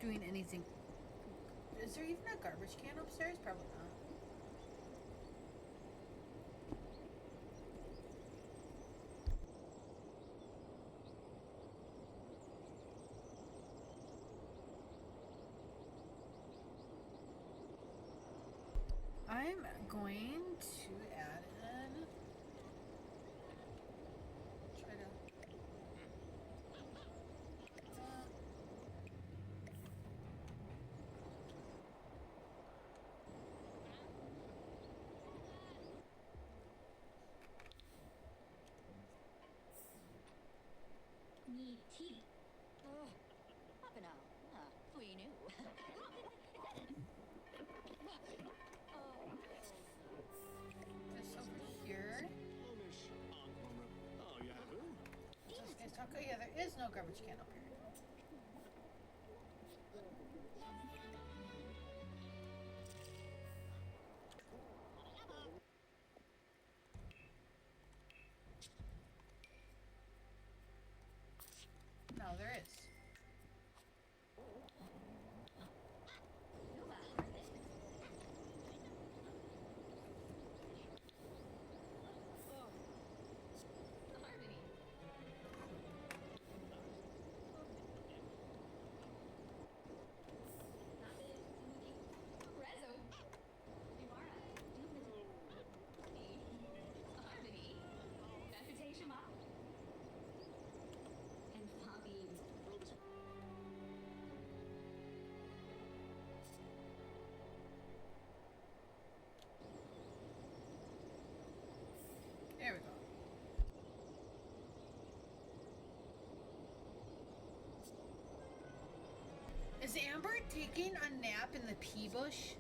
doing anything. Is there even a garbage can upstairs? Probably not. I'm going to add in. Try to. Need tea. Half an hour. We knew. This over here. Oh, you have who? This guy's taco. Yeah, there is no garbage can up here. No, there is. There we go. Is Amber taking a nap in the pea bush?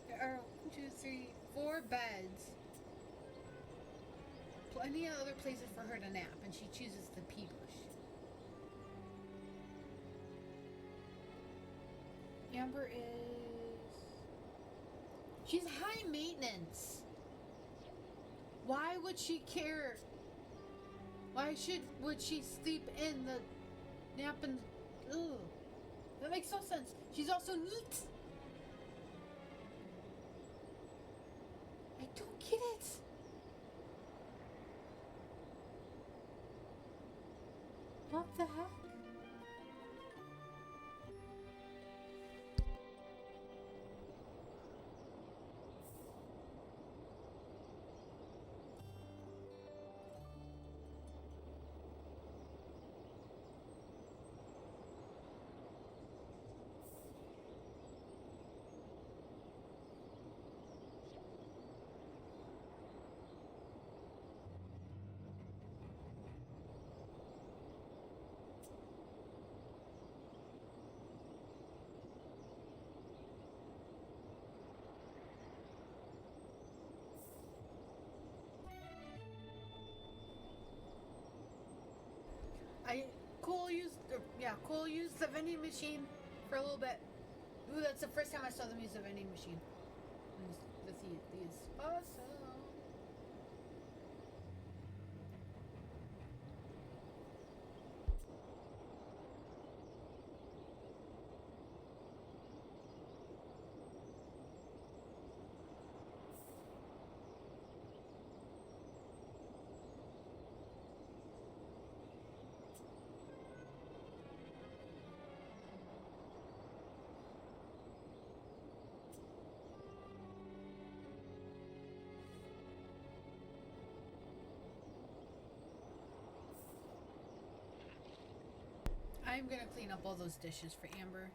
There are 1, 2, 3, 4 beds. Plenty of other places for her to nap, and she chooses the pea bush. Amber is... She's high maintenance. Why would she care? Why would she sleep in the nap in? Ugh. That makes no sense. She's also neat. I don't get it. What the heck? Cole used the vending machine for a little bit. Ooh, that's the first time I saw them use the vending machine. Let's see these. Awesome. I'm gonna clean up all those dishes for Amber.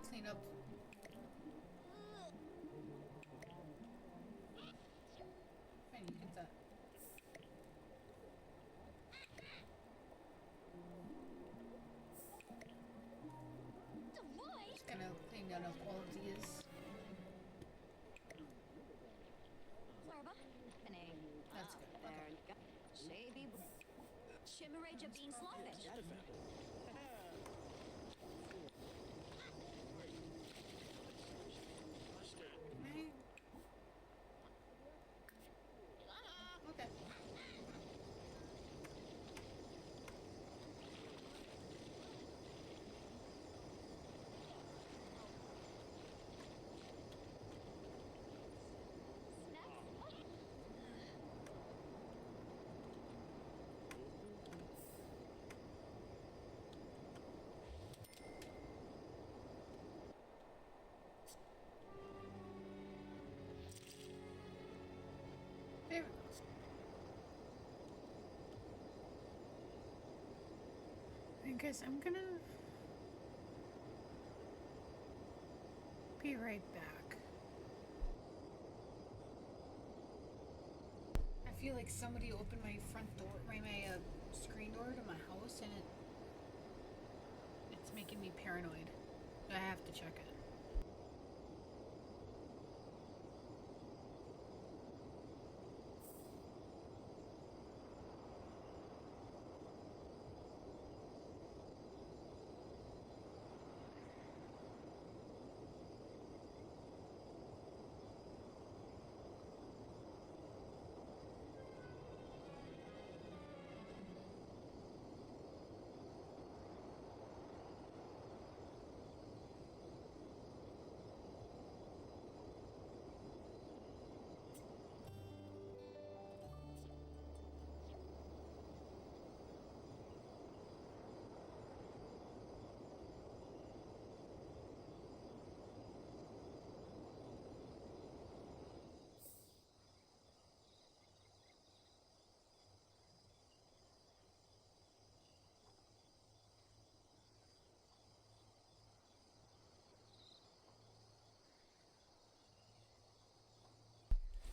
clean up. Fine, you get that. Just gonna clean up all of these. That's good. Okay. Shimmerage of being slawfish. Data found. Okay. There it goes. I guess I'm gonna be right back. I feel like somebody opened my front door, my screen door to my house, and it's making me paranoid. I have to check it.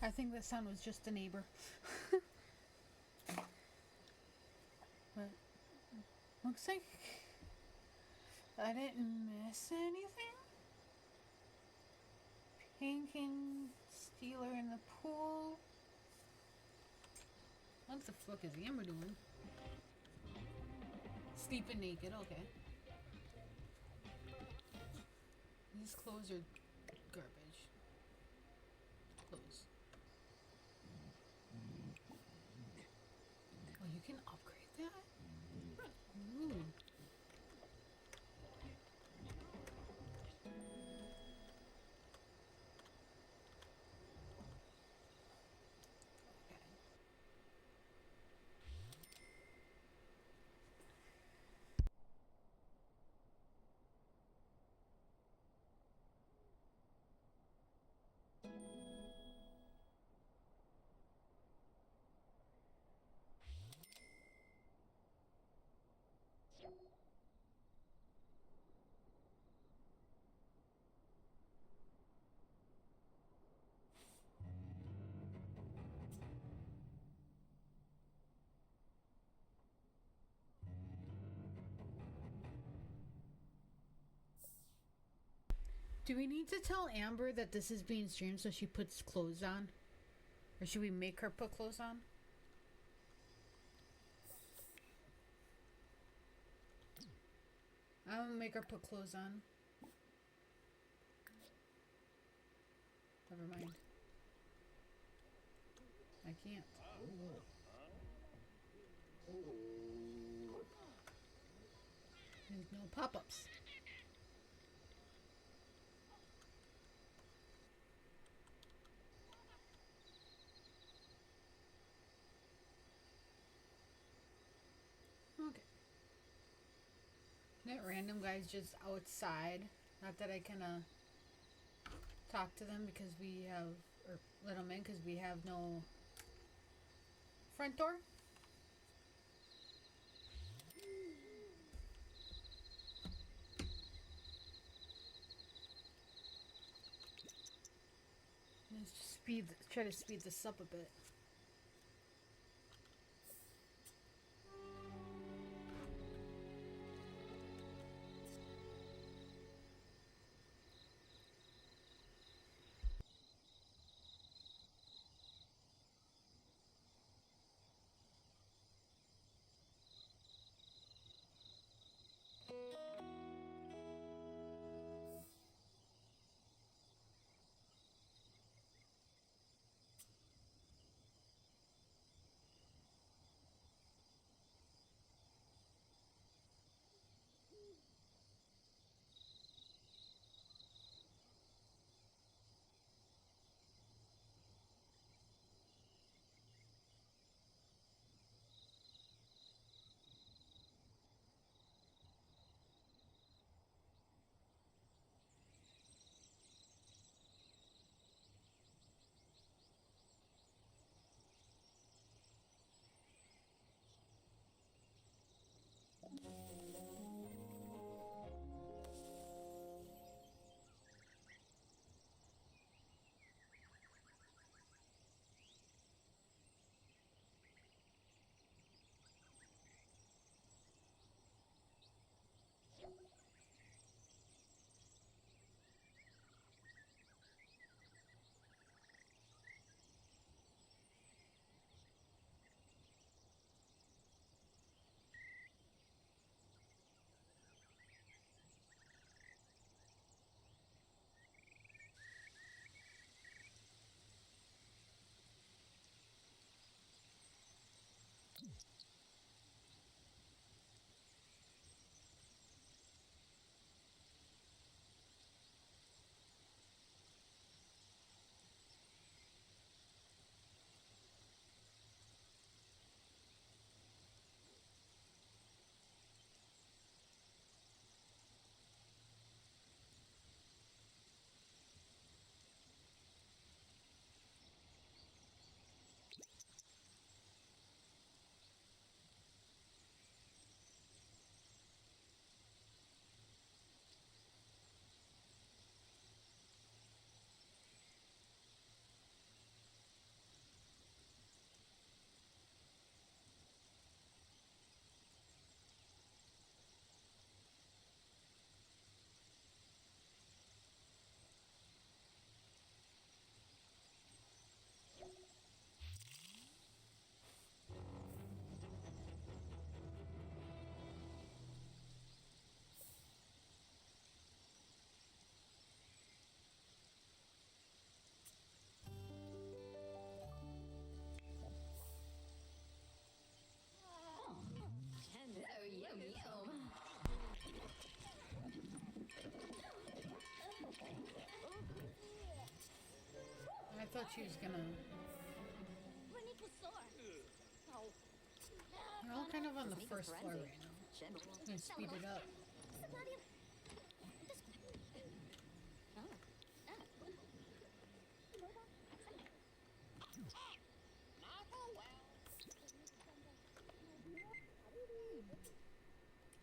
I think the sound was just a neighbor. But looks like I didn't miss anything. Pink and Steeler in the pool. What the fuck is Amber doing? Sleeping naked, okay. These clothes are garbage. Clothes. Oh, you can upgrade that? Ooh. Do we need to tell Amber that this is being streamed so she puts clothes on? Or should we make her put clothes on? I'm gonna make her put clothes on. Never mind. I can't. There's no pop-ups. Okay. That random guy's just outside. Not that I can talk to them because we have, or let them in because we have no front door. try to speed this up a bit. Tender, yum yum. I thought she was gonna. We're all kind of on the first floor right now. I'm gonna speed it up.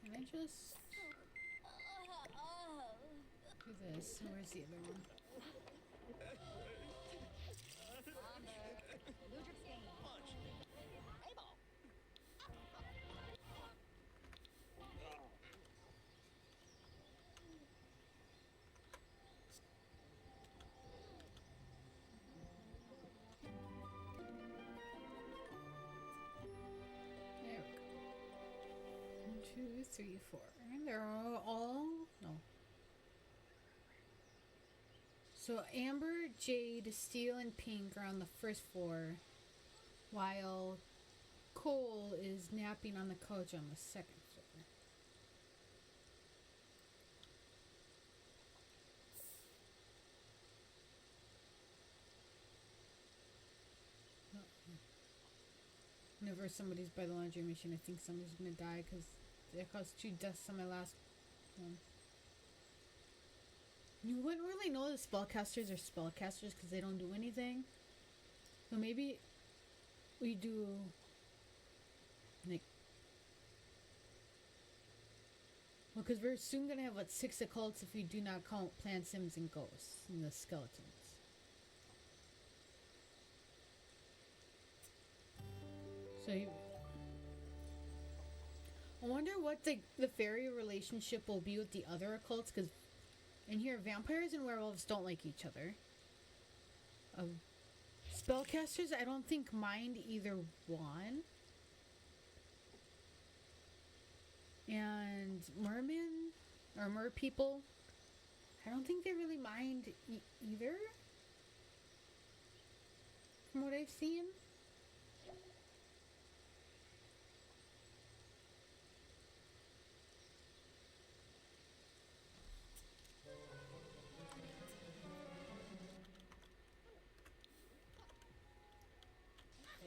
Can I just do this? Where's the other one? There we go. 1, 2, 3, 4. And they're all no. So Amber, Jade, Steel, and Pink are on the first floor, while Cole is napping on the couch on the second floor. Whenever somebody's by the laundry machine, I think somebody's gonna die because it caused 2 deaths on my last one. You wouldn't really know the spellcasters are spellcasters because they don't do anything. So maybe we do like, well, because we're soon gonna have 6 occults if we do not count plant sims and ghosts and the skeletons. So I wonder what the fairy relationship will be with the other occults, because in here, vampires and werewolves don't like each other. Spellcasters, I don't think mind either one. And mermen, or mer people, I don't think they really mind either. From what I've seen.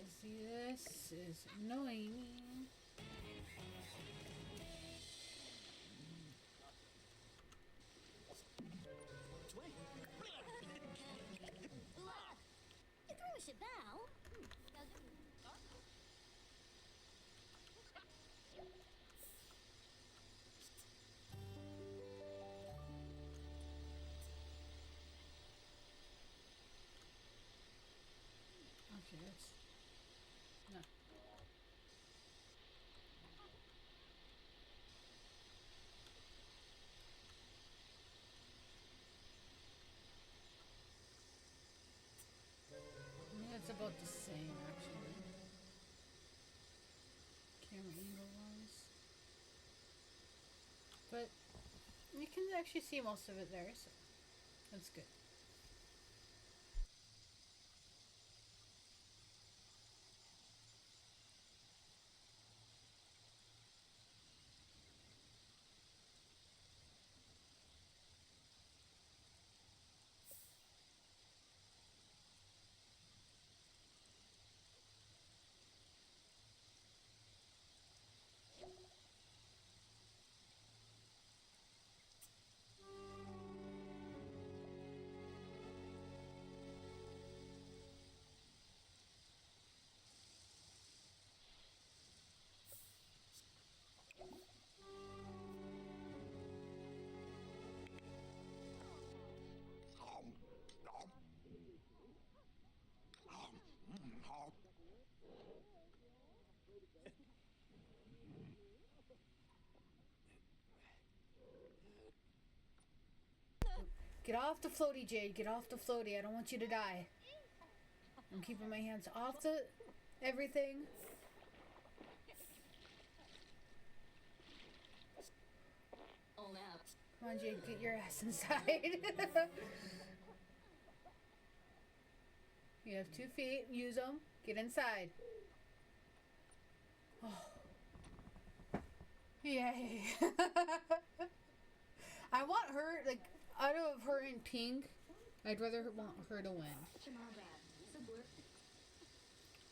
I see this is annoying me. Which way? You threw a shit now. Okay, that's... No. Yeah, it's about the same, actually. Camera angle wise. But you can actually see most of it there, so that's good. Get off the floaty, Jade. Get off the floaty. I don't want you to die. I'm keeping my hands off the everything. Oh, now. Come on, Jade. Get your ass inside. You have 2 feet. Use them. Get inside. Oh. Yay. I want her, like, out of her and Pink, I'd rather want her to win.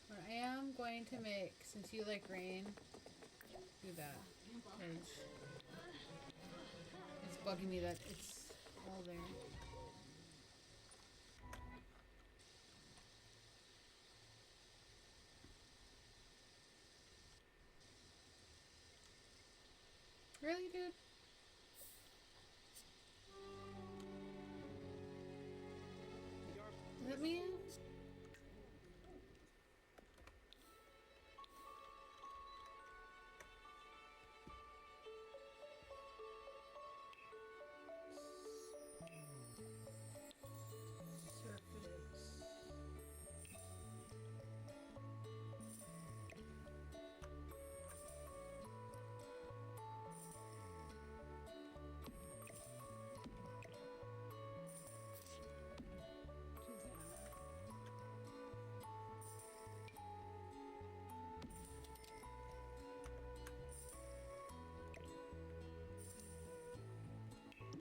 But I am going to make, since you like rain, do that. 'Cause it's bugging me that it's all there. Really, dude? Let me in?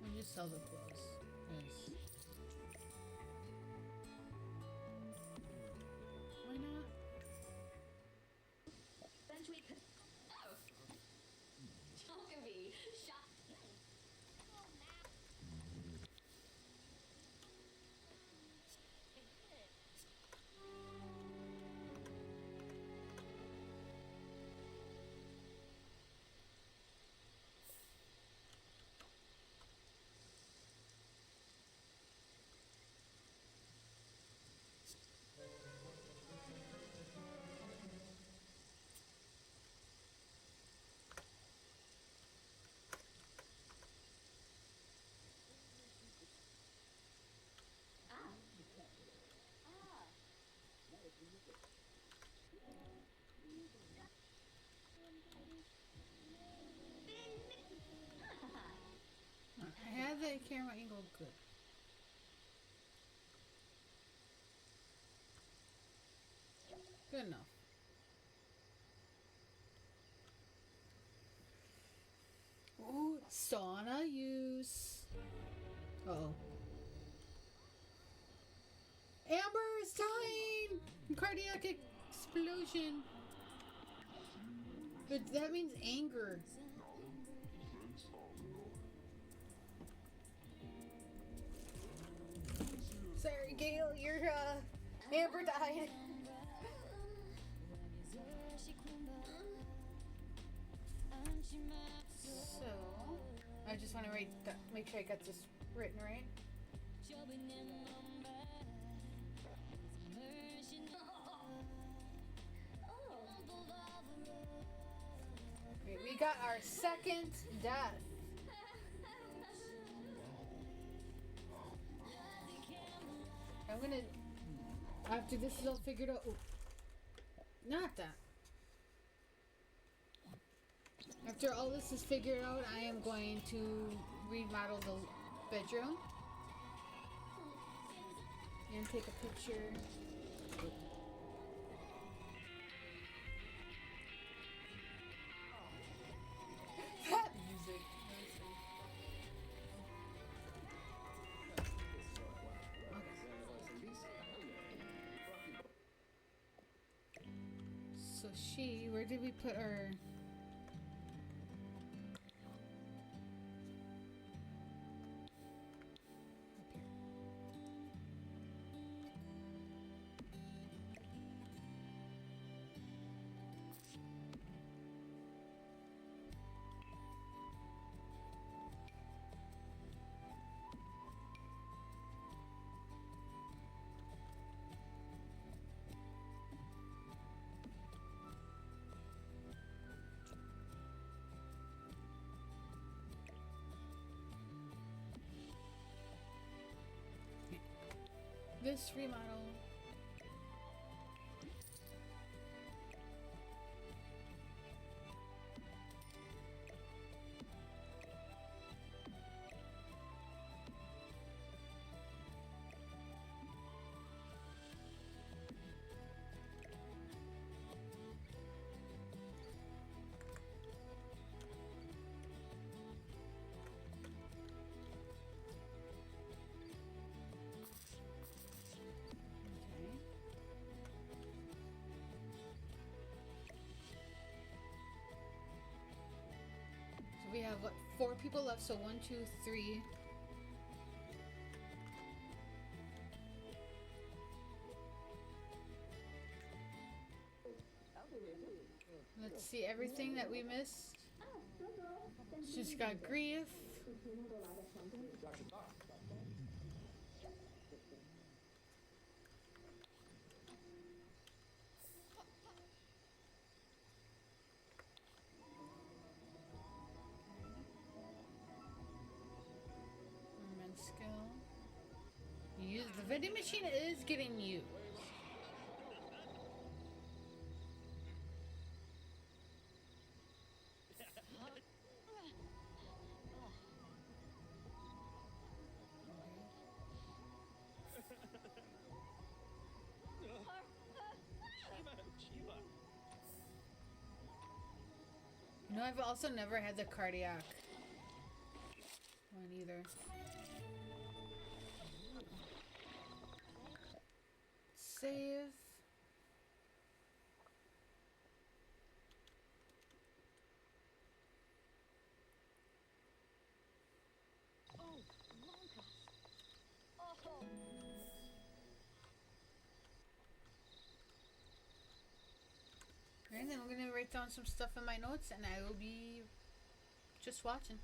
We'll just sell the clothes. Yes. Why not? Bench week. Oh. Jogging shot. I had the camera angle good. Good enough. Oh, sauna use. Uh-oh. Amber is dying! Cardiac explosion. But that means anger. Sorry, Gail, your Amber died. So, I just want to make sure I got this written right. Okay, we got our second death. I'm gonna, after this is all figured out, not that. After all this is figured out, I am going to remodel the bedroom and take a picture. That music. So where did we put our... This remodel. We have what, 4 people left, so 1, 2, 3. Let's see everything that we missed. She's got grief. Skill. The vending machine is getting used. You know, I've also never had the cardiac one either. Save. And then we're gonna write down some stuff in my notes, and I will be just watching.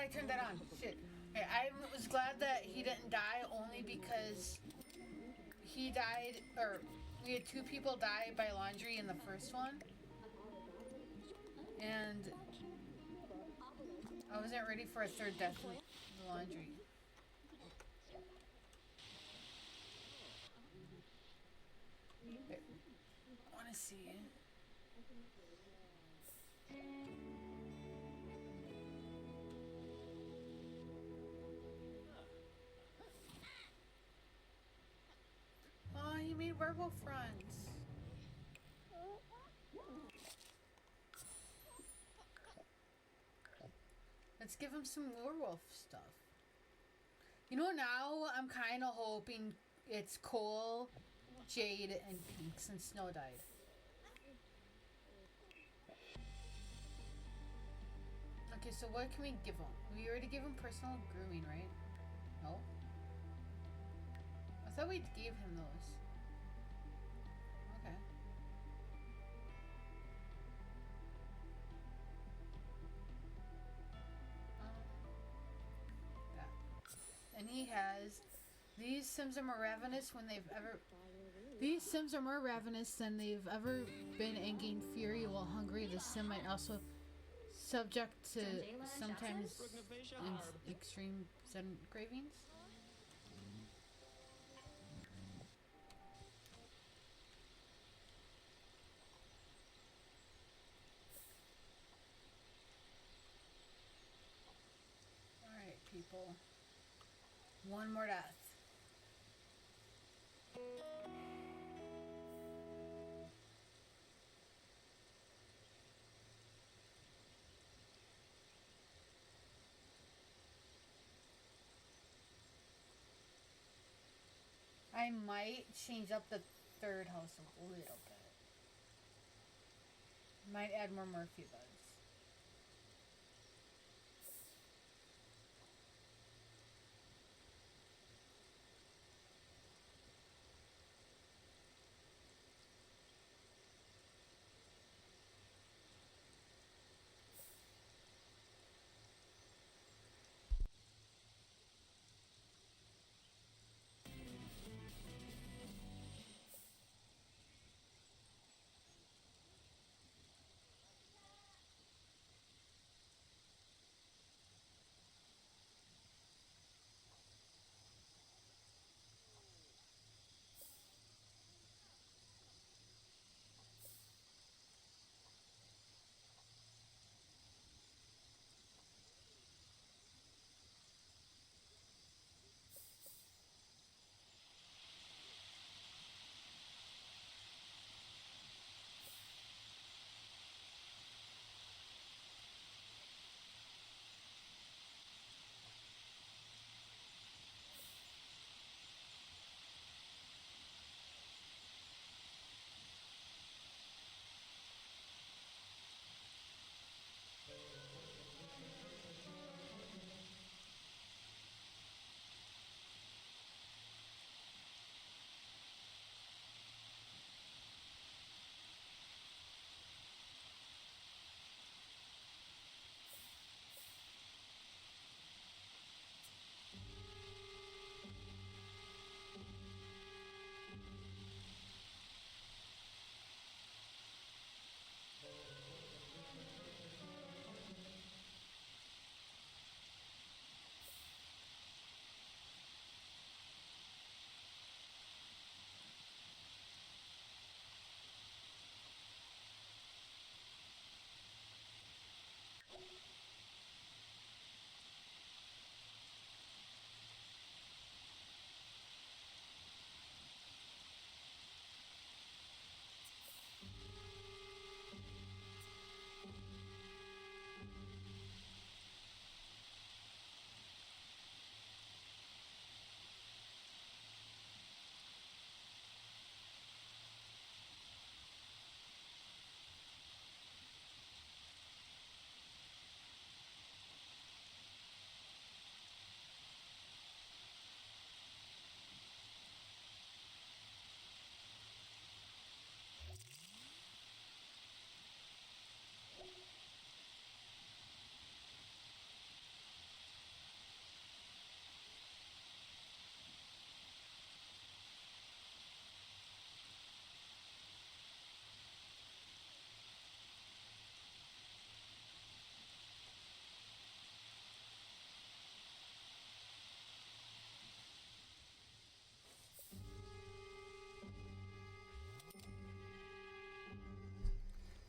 I turned that on. Shit. Okay, I was glad that he didn't die only because he died, or we had 2 people die by laundry in the first one. And I wasn't ready for a 3rd death with the laundry. Wait, I want to see. Oh, you made werewolf friends. Let's give him some werewolf stuff. You know, now I'm kind of hoping it's Cole, Jade, and Pink since Snow died. Okay, so what can we give him? We already gave him personal grooming, right? No? I thought we gave him those. Okay. Yeah. And he has... These Sims are more ravenous when they've ever... These Sims are more ravenous than they've ever been and gain fury while hungry. The Sim might also subject to sometimes extreme sudden cravings. Alright, people. One more death. I might change up the 3rd house a little bit. Might add more Murphy buds.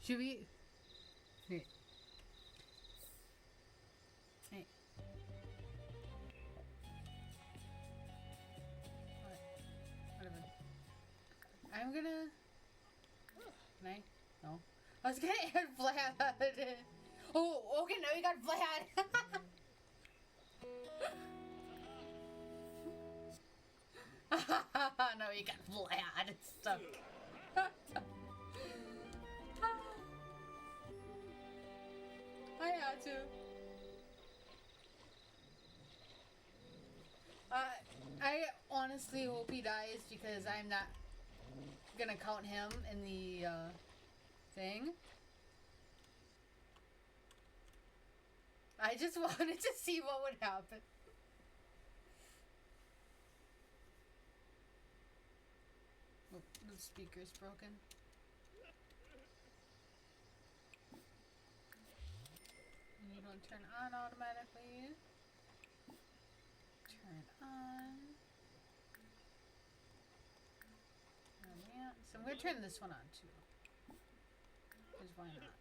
Should we? Wait. Hey. Whatever. I'm gonna. Can I? No. I was gonna add Vlad. Oh, okay. Now we got Vlad. Now we got Vlad and stuff. I had to. I honestly hope he dies because I'm not gonna count him in the thing. I just wanted to see what would happen. Oh, the speaker's broken. You don't turn on automatically. Turn on. Oh, yeah. So I'm gonna turn this one on too. Because why not?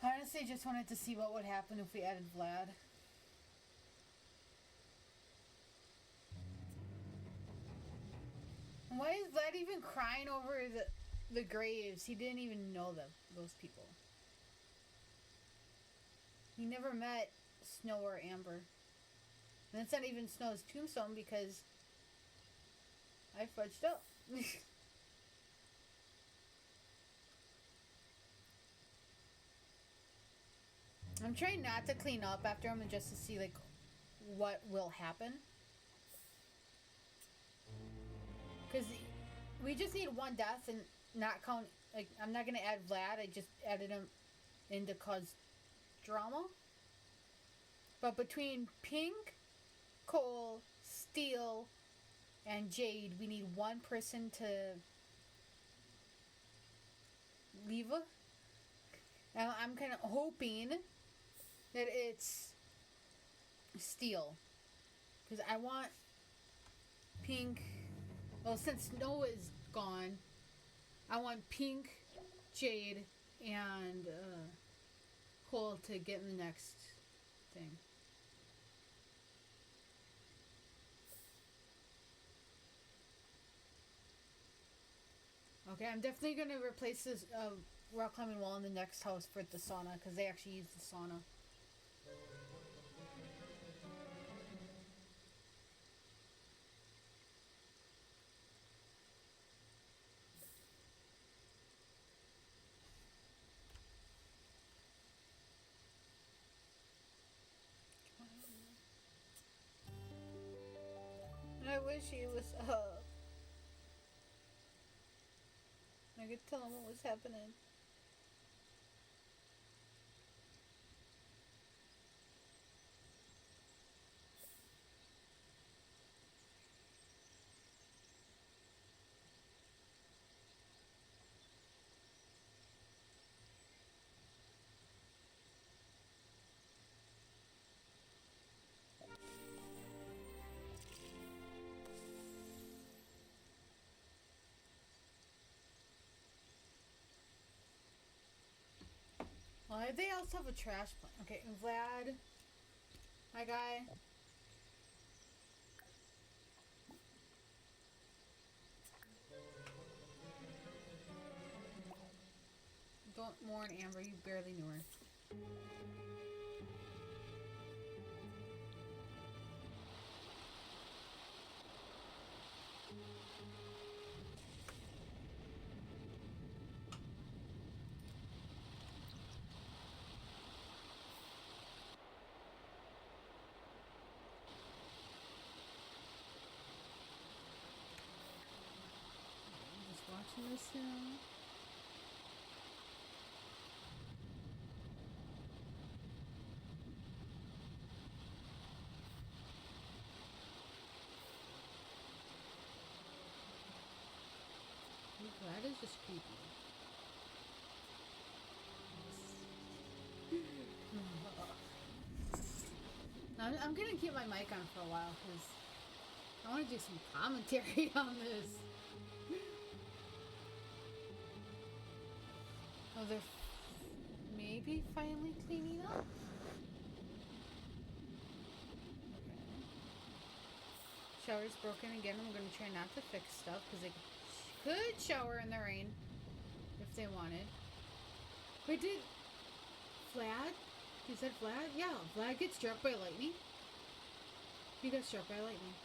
I honestly just wanted to see what would happen if we added Vlad. Why is Vlad even crying over the graves? He didn't even know those people. He never met Snow or Amber. And it's not even Snow's tombstone because I fudged up. I'm trying not to clean up after him and just to see like what will happen. Because we just need one death and not count, like, I'm not going to add Vlad. I just added him in to cause drama. But between Pink, Cole, Steel, and Jade, we need one person to leave. Now, I'm kind of hoping that it's Steel. Because I want Pink... Well, since Noah is gone, I want Pink, Jade, and Cole to get in the next thing. Okay, I'm definitely going to replace this rock climbing wall in the next house for the sauna, because they actually use the sauna. I wish he was up. I could tell him what was happening. Well, they also have a trash plan. Okay, Vlad. Hi, guy. Don't mourn Amber, you barely knew her. Watching this now. That is just creepy. I'm gonna keep my mic on for a while because I want to do some commentary on this. Oh, they're maybe finally cleaning up? Okay. Shower's broken again. I'm going to try not to fix stuff because they could shower in the rain if they wanted. Wait, did Vlad? You said Vlad? Yeah, Vlad gets struck by lightning. He got struck by lightning.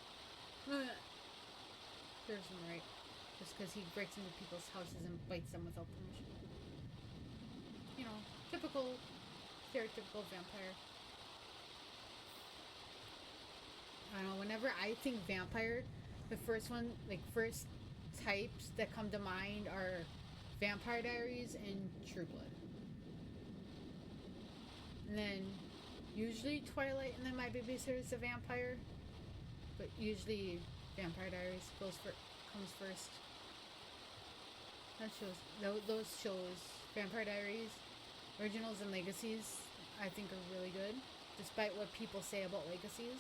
Serves him right. Just because he breaks into people's houses and bites them without permission. You know, typical, stereotypical vampire. I don't know, whenever I think vampire, the first types that come to mind are Vampire Diaries and True Blood. And then usually Twilight and then My Babysitter's a vampire. But usually Vampire Diaries comes first. Those shows, Vampire Diaries, Originals and Legacies, I think are really good, despite what people say about Legacies.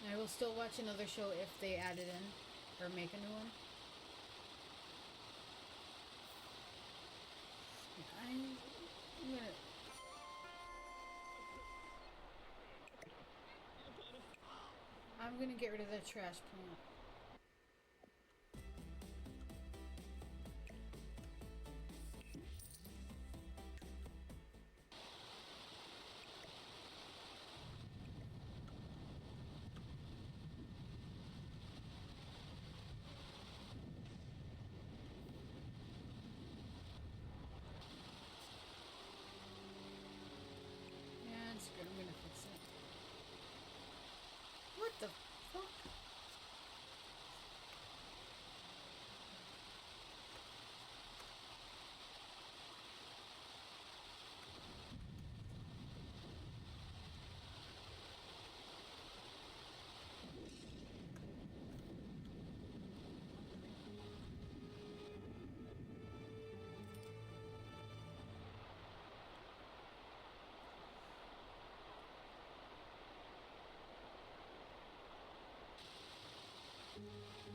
And I will still watch another show if they add it in or make a new one. I'm gonna get rid of the trash plant. Yeah, it's good. I'm gonna fix it. What the fuck?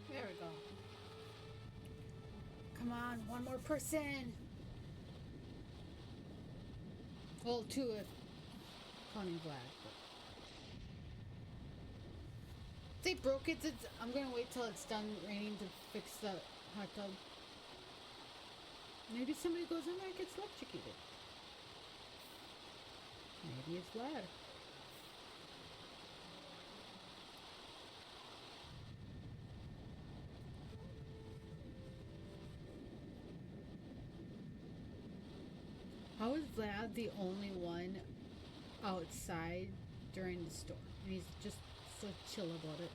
There we go. Come on, one more person. Well, two if counting Vlad. But they broke it. I'm gonna wait till it's done raining to fix the hot tub. Maybe somebody goes in there and gets electrocuted. Maybe it's Vlad. How is Vlad the only one outside during the storm? And he's just so chill about it.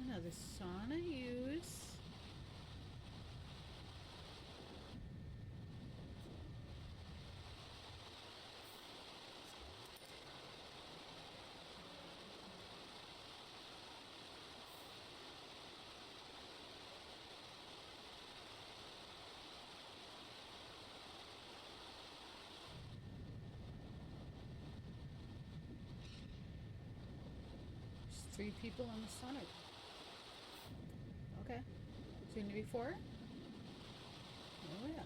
Another sauna use. There's 3 people on the sauna. Okay. Soon to be 4? Oh yeah.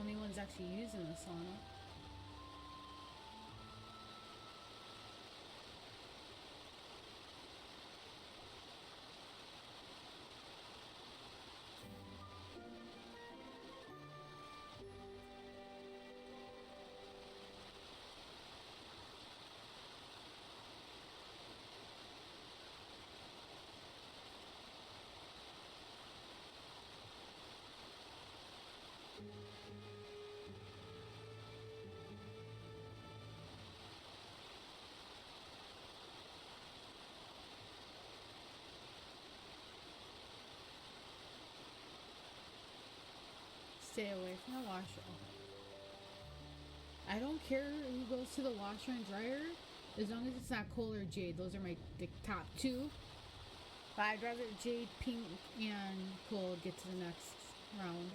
Only one's actually using the sauna. Stay away from the washer. I don't care who goes to the washer and dryer. As long as it's not coal or jade, those are my top two. But I'd rather jade, pink, and coal get to the next round.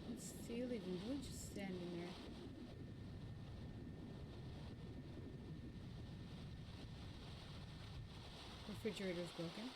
What's the living village just standing there? Refrigerator's broken.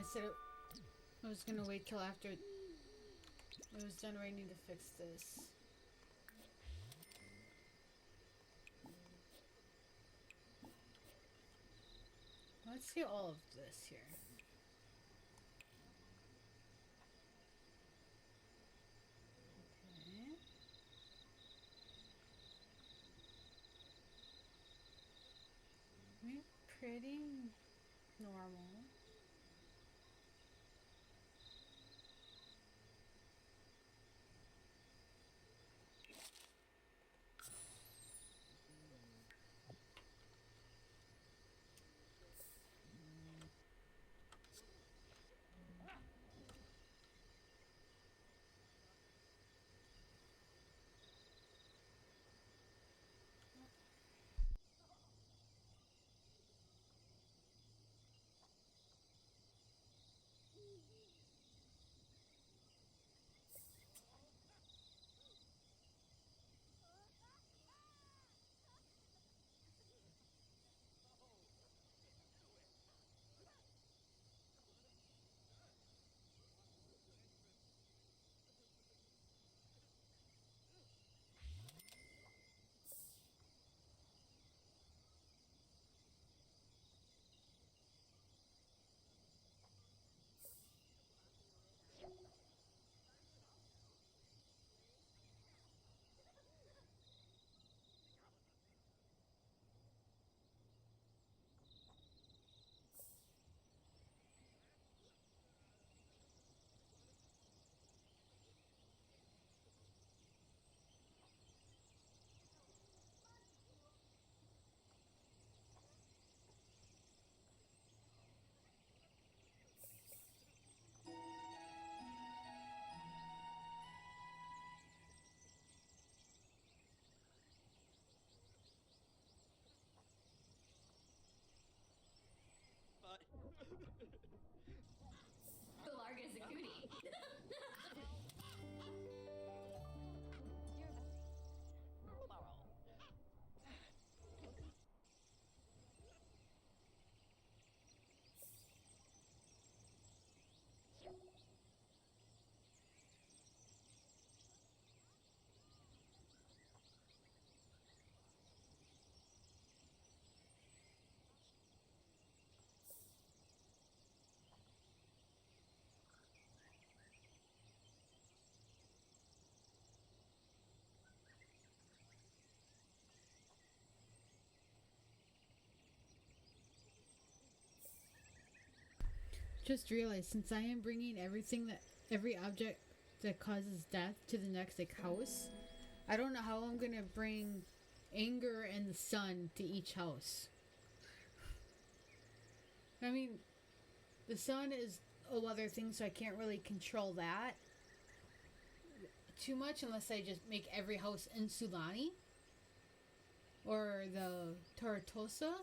I said I was gonna wait till after it was done raining to fix this. Let's see all of this here. Okay. Pretty normal. Just realized, since I am bringing every object that causes death to the next like house, I don't know how I'm gonna bring anger and the sun to each house. I mean, the sun is a weather thing, so I can't really control that too much unless I just make every house in Sulani or the Tortosa.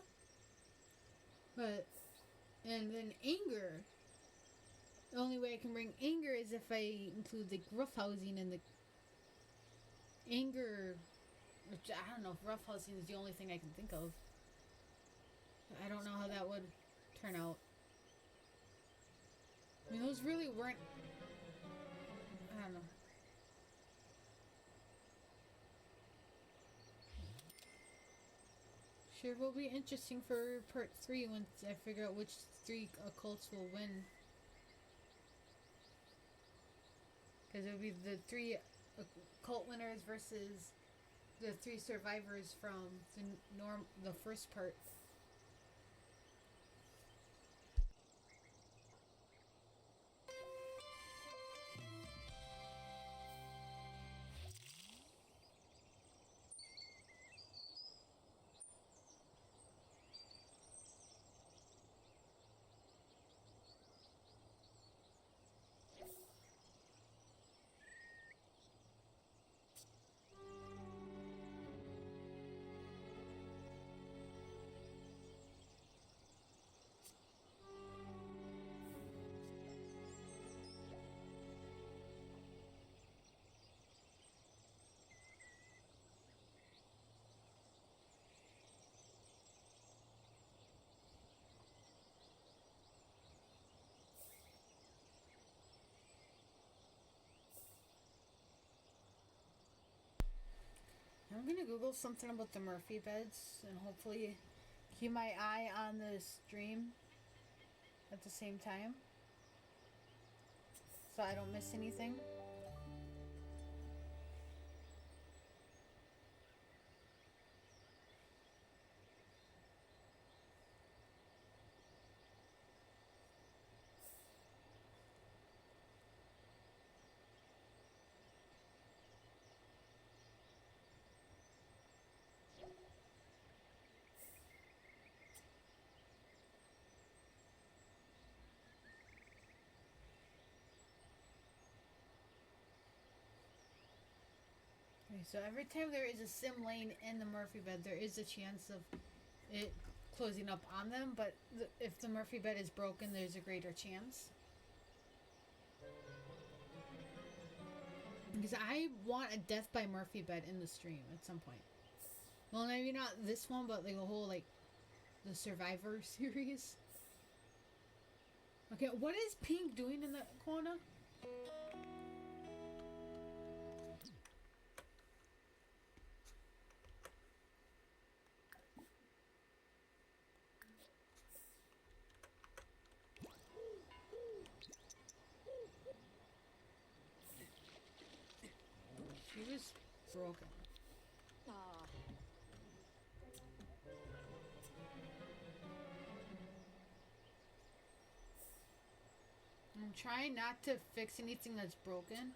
But and then anger. The only way I can bring anger is if I include the rough housing and the anger, which I don't know if rough housing is the only thing I can think of. I don't know how that would turn out. I mean, those really weren't. I don't know. Sure will be interesting for part 3 once I figure out which 3 occults will win. Because it would be the 3 occult winners versus the 3 survivors from the first part. I'm gonna Google something about the Murphy beds and hopefully keep my eye on the stream at the same time so I don't miss anything. Okay, so every time there is a sim lane in the Murphy bed, there is a chance of it closing up on them, but if the Murphy bed is broken, there's a greater chance. Because I want a death by Murphy bed in the stream at some point. Well, maybe not this one, but like a whole, like, the Survivor series. Okay, what is Pink doing in the corner? She was broken. Ah. I'm trying not to fix anything that's broken.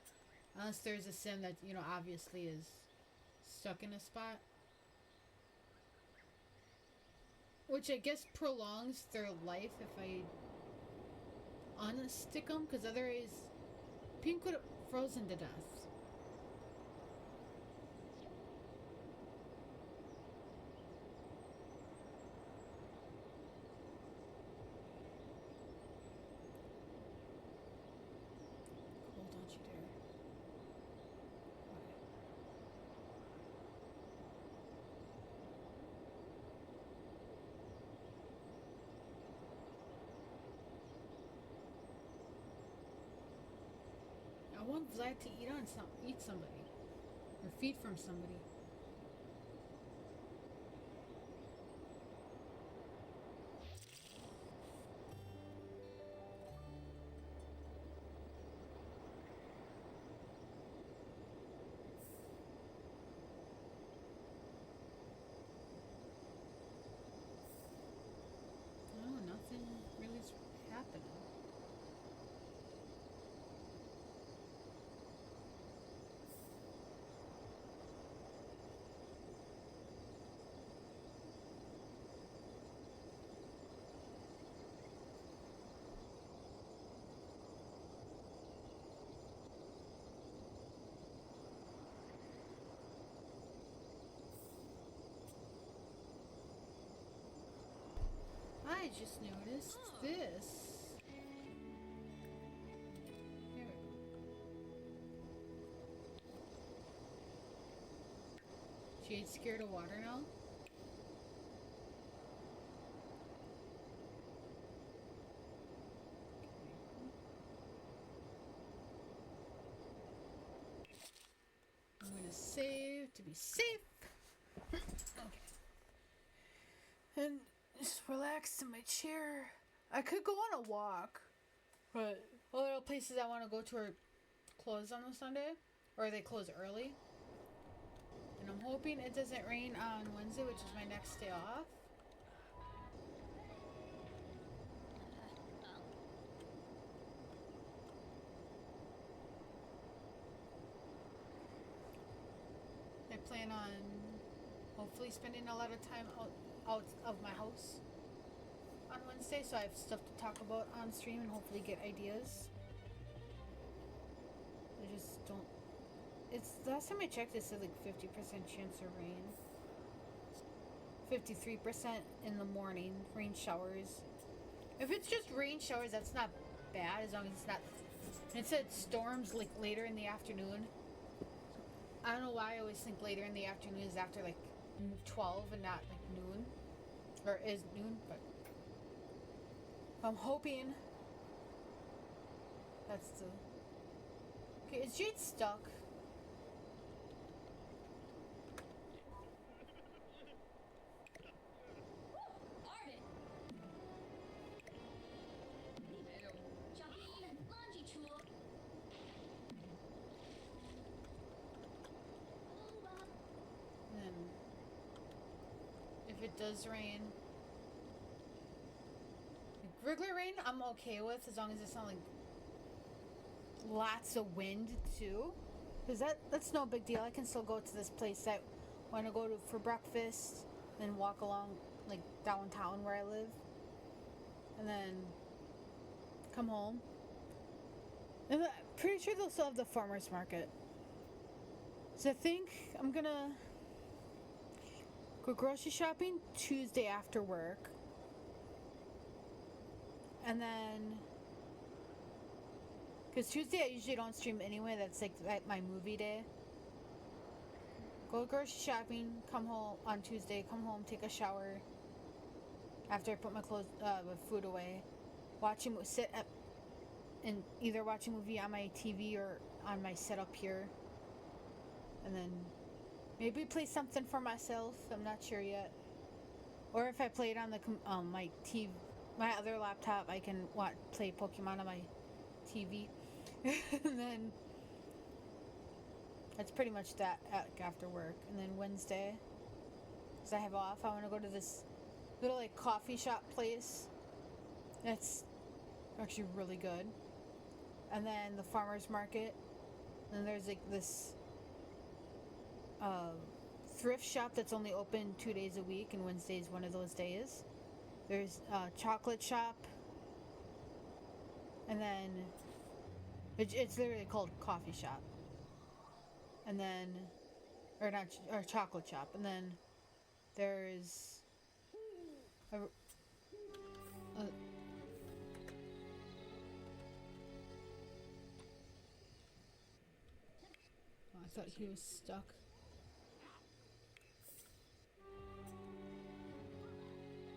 Unless there's a sim that, you know, obviously is stuck in a spot. Which I guess prolongs their life if I unstick them. Because otherwise, Pink would have frozen to death. I want Vlad to eat somebody. Or feed from somebody. No, nothing really's happening. just noticed this. Here we go. Jade's scared of water now? I'm gonna save to be safe. Okay. And just relax in my chair. I could go on a walk, but all the places I want to go to are closed on a Sunday, or they close early. And I'm hoping it doesn't rain on Wednesday, which is my next day off. I plan on hopefully spending a lot of time out of my house on Wednesday, so I have stuff to talk about on stream and hopefully get ideas. I just don't. It's the last time I checked, it said like 50% chance of rain. 53% in the morning, rain showers. If it's just rain showers, that's not bad as long as it's not. It said storms like later in the afternoon. I don't know why I always think later in the afternoon is after like 12 and not like noon. Or is noon, but I'm hoping that's the. Okay, is Jade stuck? It does rain. Like regular rain, I'm okay with as long as it's not like lots of wind too, because that's no big deal. I can still go to this place that I want to go to for breakfast, then walk along like downtown where I live, and then come home. And I'm pretty sure they'll still have the farmers market. So I think I'm gonna go grocery shopping Tuesday after work. And then, because Tuesday I usually don't stream anyway, that's like my movie day. Go grocery shopping, come home on Tuesday, come home, take a shower. After I put my food away. Sit up and either watch a movie on my TV or on my setup here. And then maybe play something for myself. I'm not sure yet. Or if I play it on the my TV, my other laptop, I can play Pokemon on my TV. And then that's pretty much that after work. And then Wednesday, because I have off, I want to go to this little like coffee shop place. That's actually really good. And then the farmers market. And then there's like this thrift shop that's only open 2 days a week, and Wednesday is one of those days. There's a chocolate shop, and then it's literally called coffee shop, and then or chocolate shop, and then there's I thought he was stuck.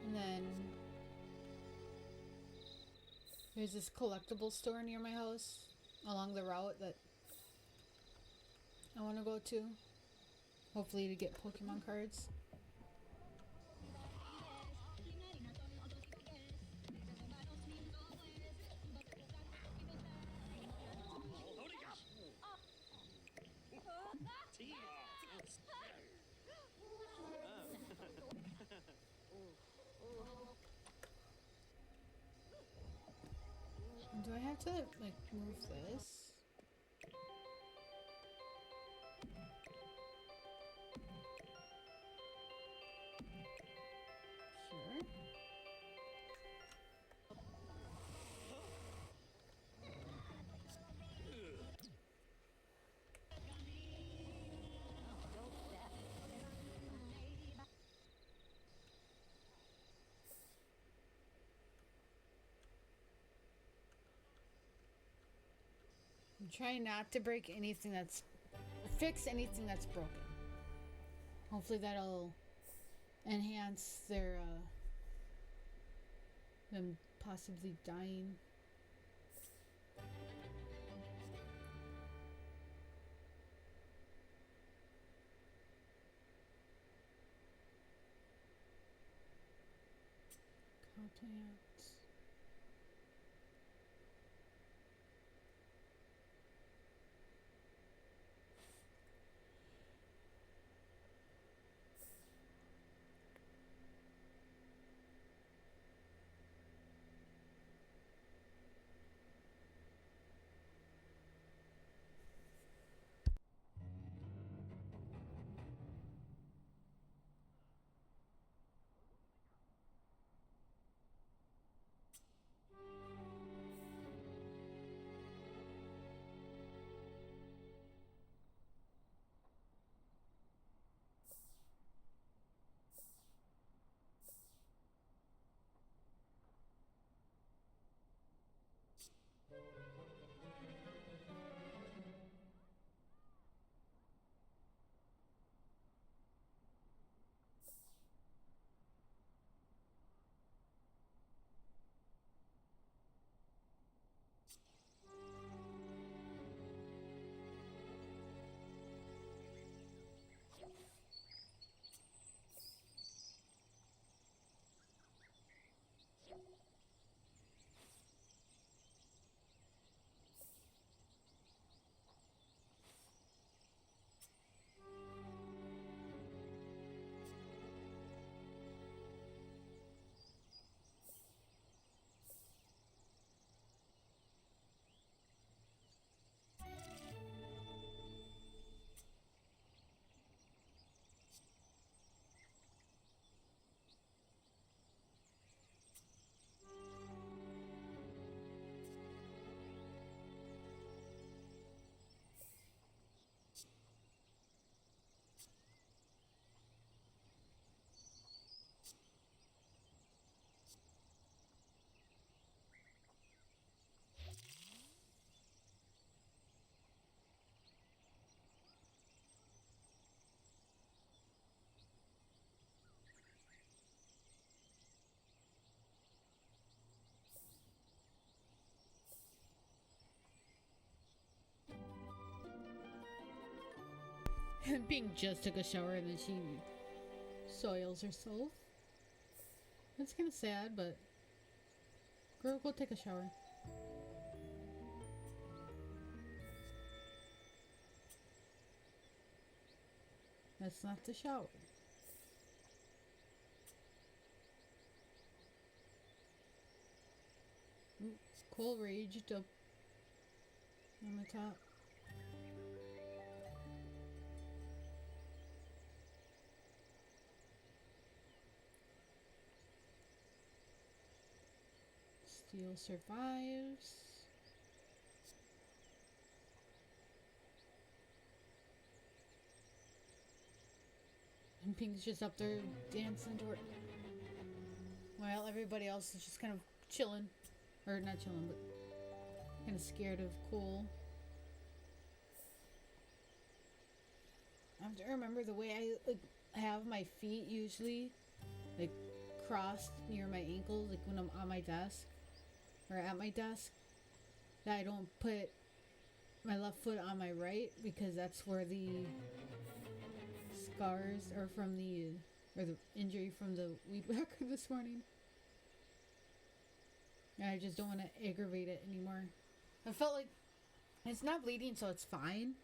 And then there's this collectible store near my house along the route that I want to go to. Hopefully to get Pokemon cards. Do I have to like move this? Sure. I'm trying not to break anything fix anything that's broken. Hopefully that'll enhance their, them possibly dying. Contents. Pink just took a shower and then she soils herself. That's kind of sad, but girl, go take a shower. That's not the shower. Ooh, Cole raged up on the top. Steel survives. And Pink's just up there dancing to it. While everybody else is just kind of chilling. Or not chilling, but kind of scared of Cole. I have to remember the way I have my feet usually like crossed near my ankles, like when I'm on my desk or at my desk, that I don't put my left foot on my right because that's where the scars are from the injury from the weed whacker this morning. And I just don't want to aggravate it anymore. I felt like it's not bleeding, so it's fine.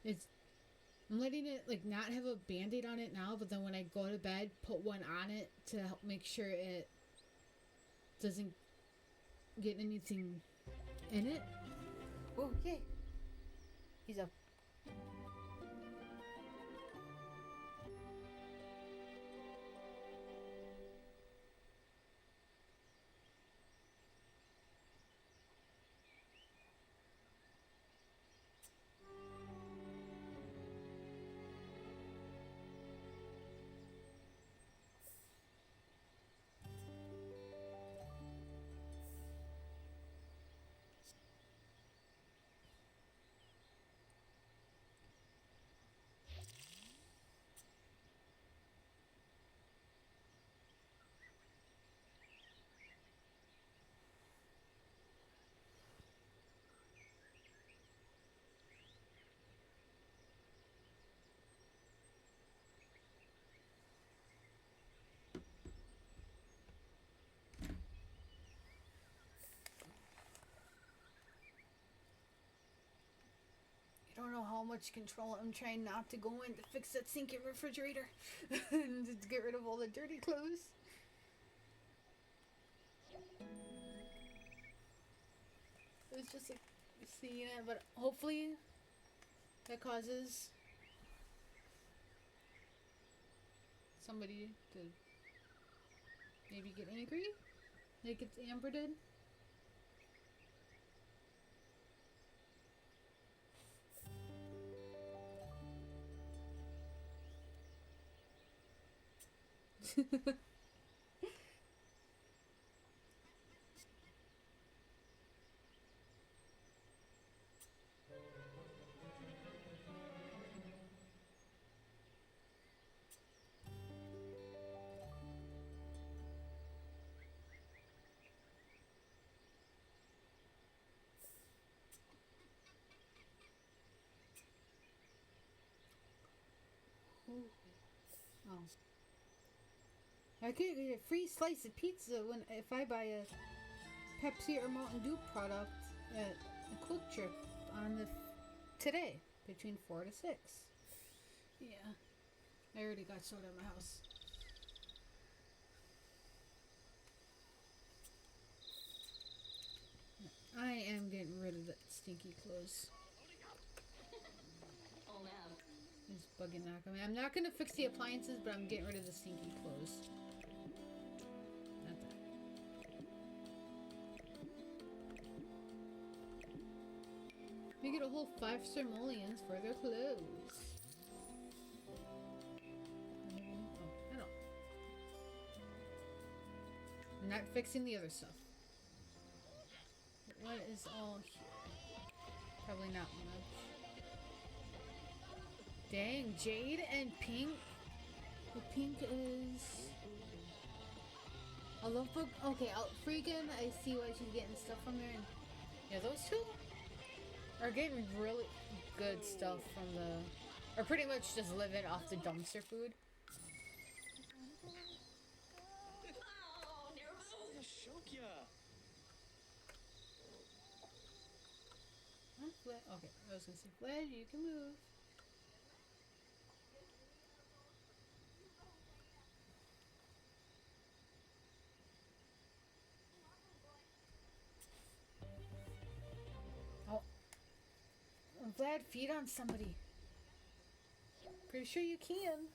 I'm letting it like not have a band-aid on it now, but then when I go to bed, put one on it to help make sure it doesn't get anything in it. Oh, yay. He's up. how much control. I'm trying not to go in to fix that stinking refrigerator and to get rid of all the dirty clothes. It was just like seeing it, but hopefully that causes somebody to maybe get angry, like it's Amber did. Oh. I could get a free slice of pizza if I buy a Pepsi or Mountain Dew product at a Quick Trip on today between 4 to 6. Yeah, I already got soda in my house. I am getting rid of the stinky clothes. Oh man. It's bugging knock on me. I'm not gonna fix the appliances, but I'm getting rid of the stinky clothes. Not that. We get a whole 5 simoleons for their clothes. Oh, I don't. I'm not fixing the other stuff. What is all here? Probably not much. Dang, Jade and Pink. The Pink is a love book. Okay, freaking. I see why she's getting stuff from there. And yeah, those two are getting really good stuff from or pretty much just living off the dumpster food. Oh, nervous. Shokya. Okay, I was gonna say, Vlad, you can move. Oh, Vlad, feed on somebody. Pretty sure you can.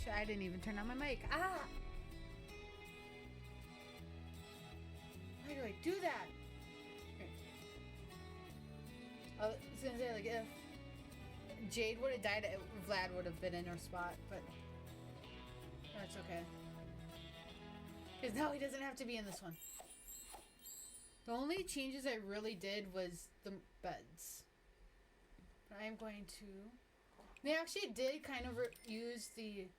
shit, I didn't even turn on my mic. Ah! Why do I do that? Here. I was gonna say, like, if Jade would have died, Vlad would have been in her spot, but that's okay. Because now he doesn't have to be in this one. The only changes I really did was the beds. But I am going to... They actually did kind of use the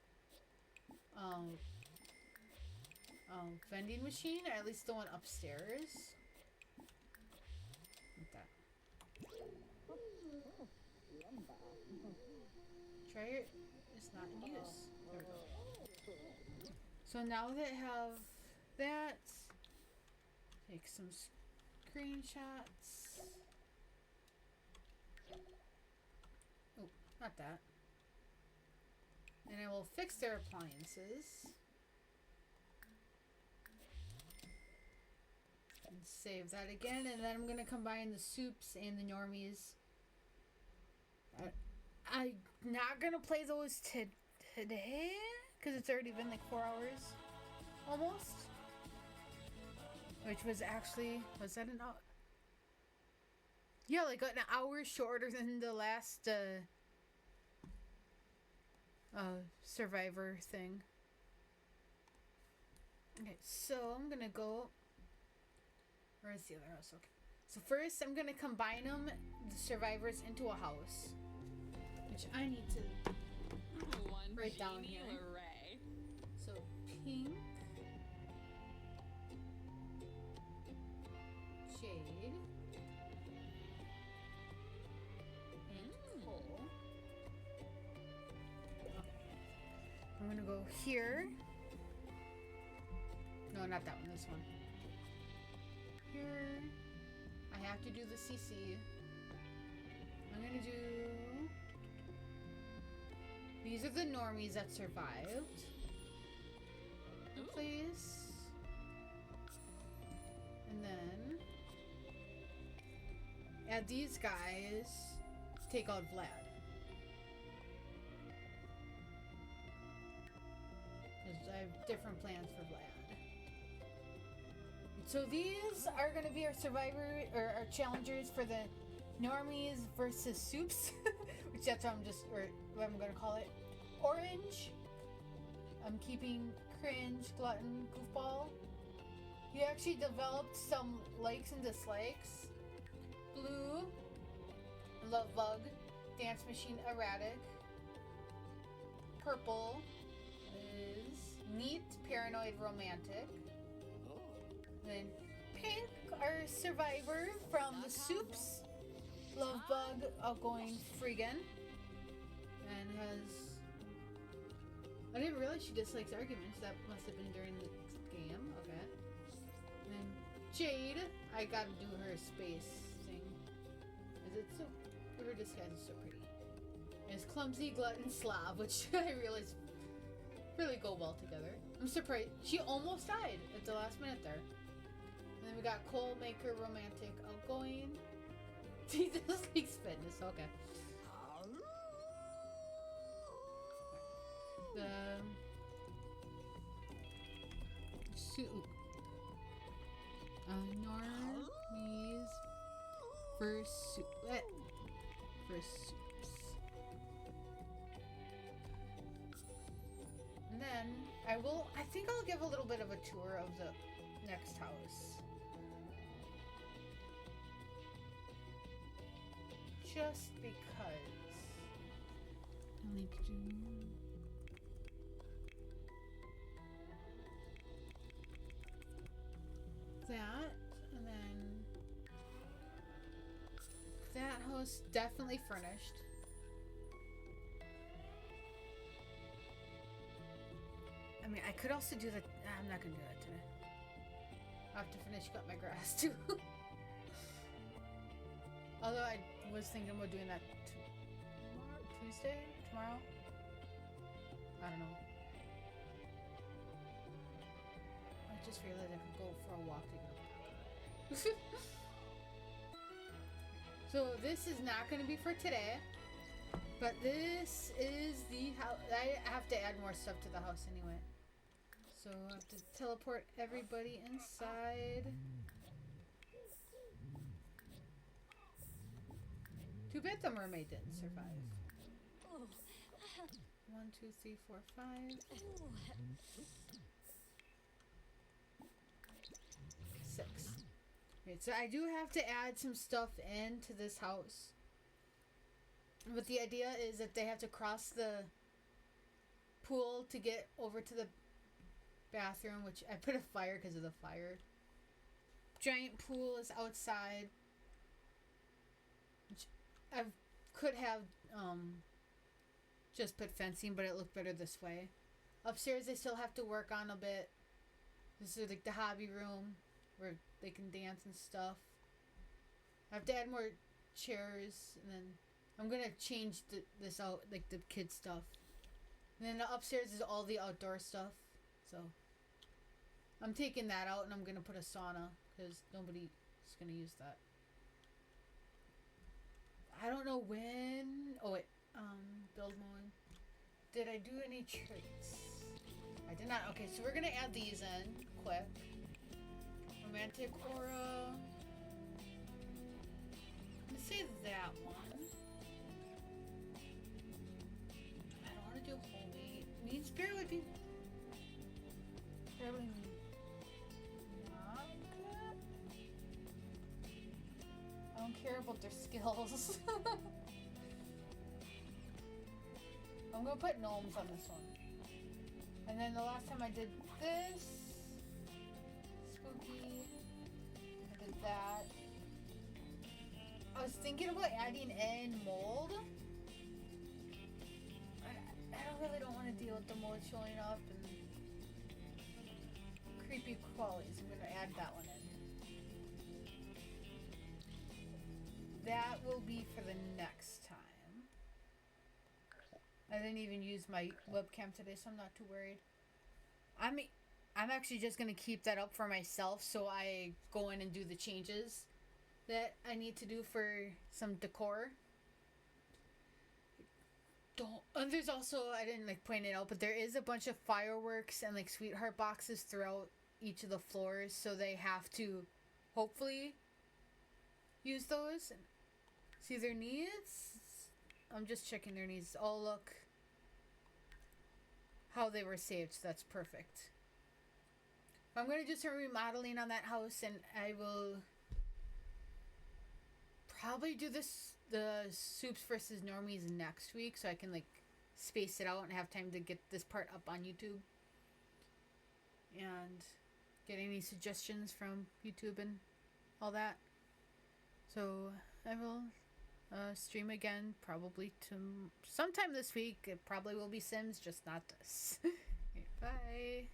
vending machine, or at least the one upstairs. Like that. Dryer is not in use. There we go. So now that I have that, take some screenshots. Oh, not that. And I will fix their appliances. And save that again, and then I'm going to combine the soups and the normies. I'm not going to play those today, because it's already been like 4 hours. Almost. Which was actually, was that an hour? Yeah, like an hour shorter than the last Survivor thing. Okay, so I'm gonna go. Where's the other house? Okay. So first, I'm gonna combine them, the survivors, into a house, which I need to write down here. So pink, Jade, and Cole. Okay. I'm gonna go here. No, not that one. This one. Here. I have to do the CC. I'm gonna do... These are the normies that survived. Please. And then... add these guys. Take out Vlad. Because I have different plans for Vlad. So these are going to be our survivor, or our challengers for the normies versus soups, which that's what I'm just, or what I'm going to call it. Orange, I'm keeping cringe, glutton, goofball. He actually developed some likes and dislikes. Blue, love bug, dance machine, erratic. Purple is neat, paranoid, romantic. Then pink, our survivor from the soups, love bug, outgoing, freegan, and has... I didn't realize she dislikes arguments. That must have been during the game. Okay. And then Jade, I gotta do her space thing. Is it so... her disguise is so pretty. And it's clumsy, glutton, Slav, which I realized really go well together. I'm surprised. She almost died at the last minute there. And then we got Cole, Maker, Romantic, Outgoing. He just likes fitness, okay. The normies first soups. And then I think I'll give a little bit of a tour of the next house. Just because I need to do that, and then that house definitely furnished. I mean, I could also do that. I'm not gonna do that today. I have to finish cut my grass too. Although I was thinking about doing that tomorrow. I don't know. I just realized I could go for a walk to get So this is not going to be for today. But this is the house. I have to add more stuff to the house anyway. So I have to teleport everybody inside. Too bad the mermaid didn't survive. 1, 2, 3, 4, 5. 6. Right, so I do have to add some stuff into this house. But the idea is that they have to cross the pool to get over to the bathroom, which I put a fire because of the fire. Giant pool is outside. Which I could have just put fencing, but it looked better this way. Upstairs they still have to work on a bit. This is like the hobby room where they can dance and stuff. I have to add more chairs, and then I'm gonna change this out, like the kid stuff. And then the upstairs is all the outdoor stuff. So I'm taking that out, and I'm gonna put a sauna because nobody is gonna use that. I don't know when. Oh wait, build mode. Did I do any traits? I did not. Okay, so we're gonna add these in quick. Romantic aura. Let's say that one. I don't want to do holy. Mean spirit would be fairly not good. I don't care about their skills. I'm gonna put gnomes on this one. And then the last time I did this, spooky, I did that. I was thinking about adding in mold. I don't want to deal with the mold showing up and creepy qualities. I'm gonna add that one in. That will be for the next time. I didn't even use my webcam today, so I'm not too worried. I'm actually just gonna keep that up for myself, so I go in and do the changes that I need to do for some decor. There's also, I didn't like point it out, but there is a bunch of fireworks and like sweetheart boxes throughout each of the floors, so they have to hopefully use those. See their needs. I'm just checking their needs. Oh, look how they were saved. So that's perfect. I'm going to do some remodeling on that house, and I will probably do the soups versus normies next week, so I can like space it out and have time to get this part up on YouTube and get any suggestions from YouTube and all that. So I will stream again probably sometime this week. It probably will be Sims, just not this. Bye.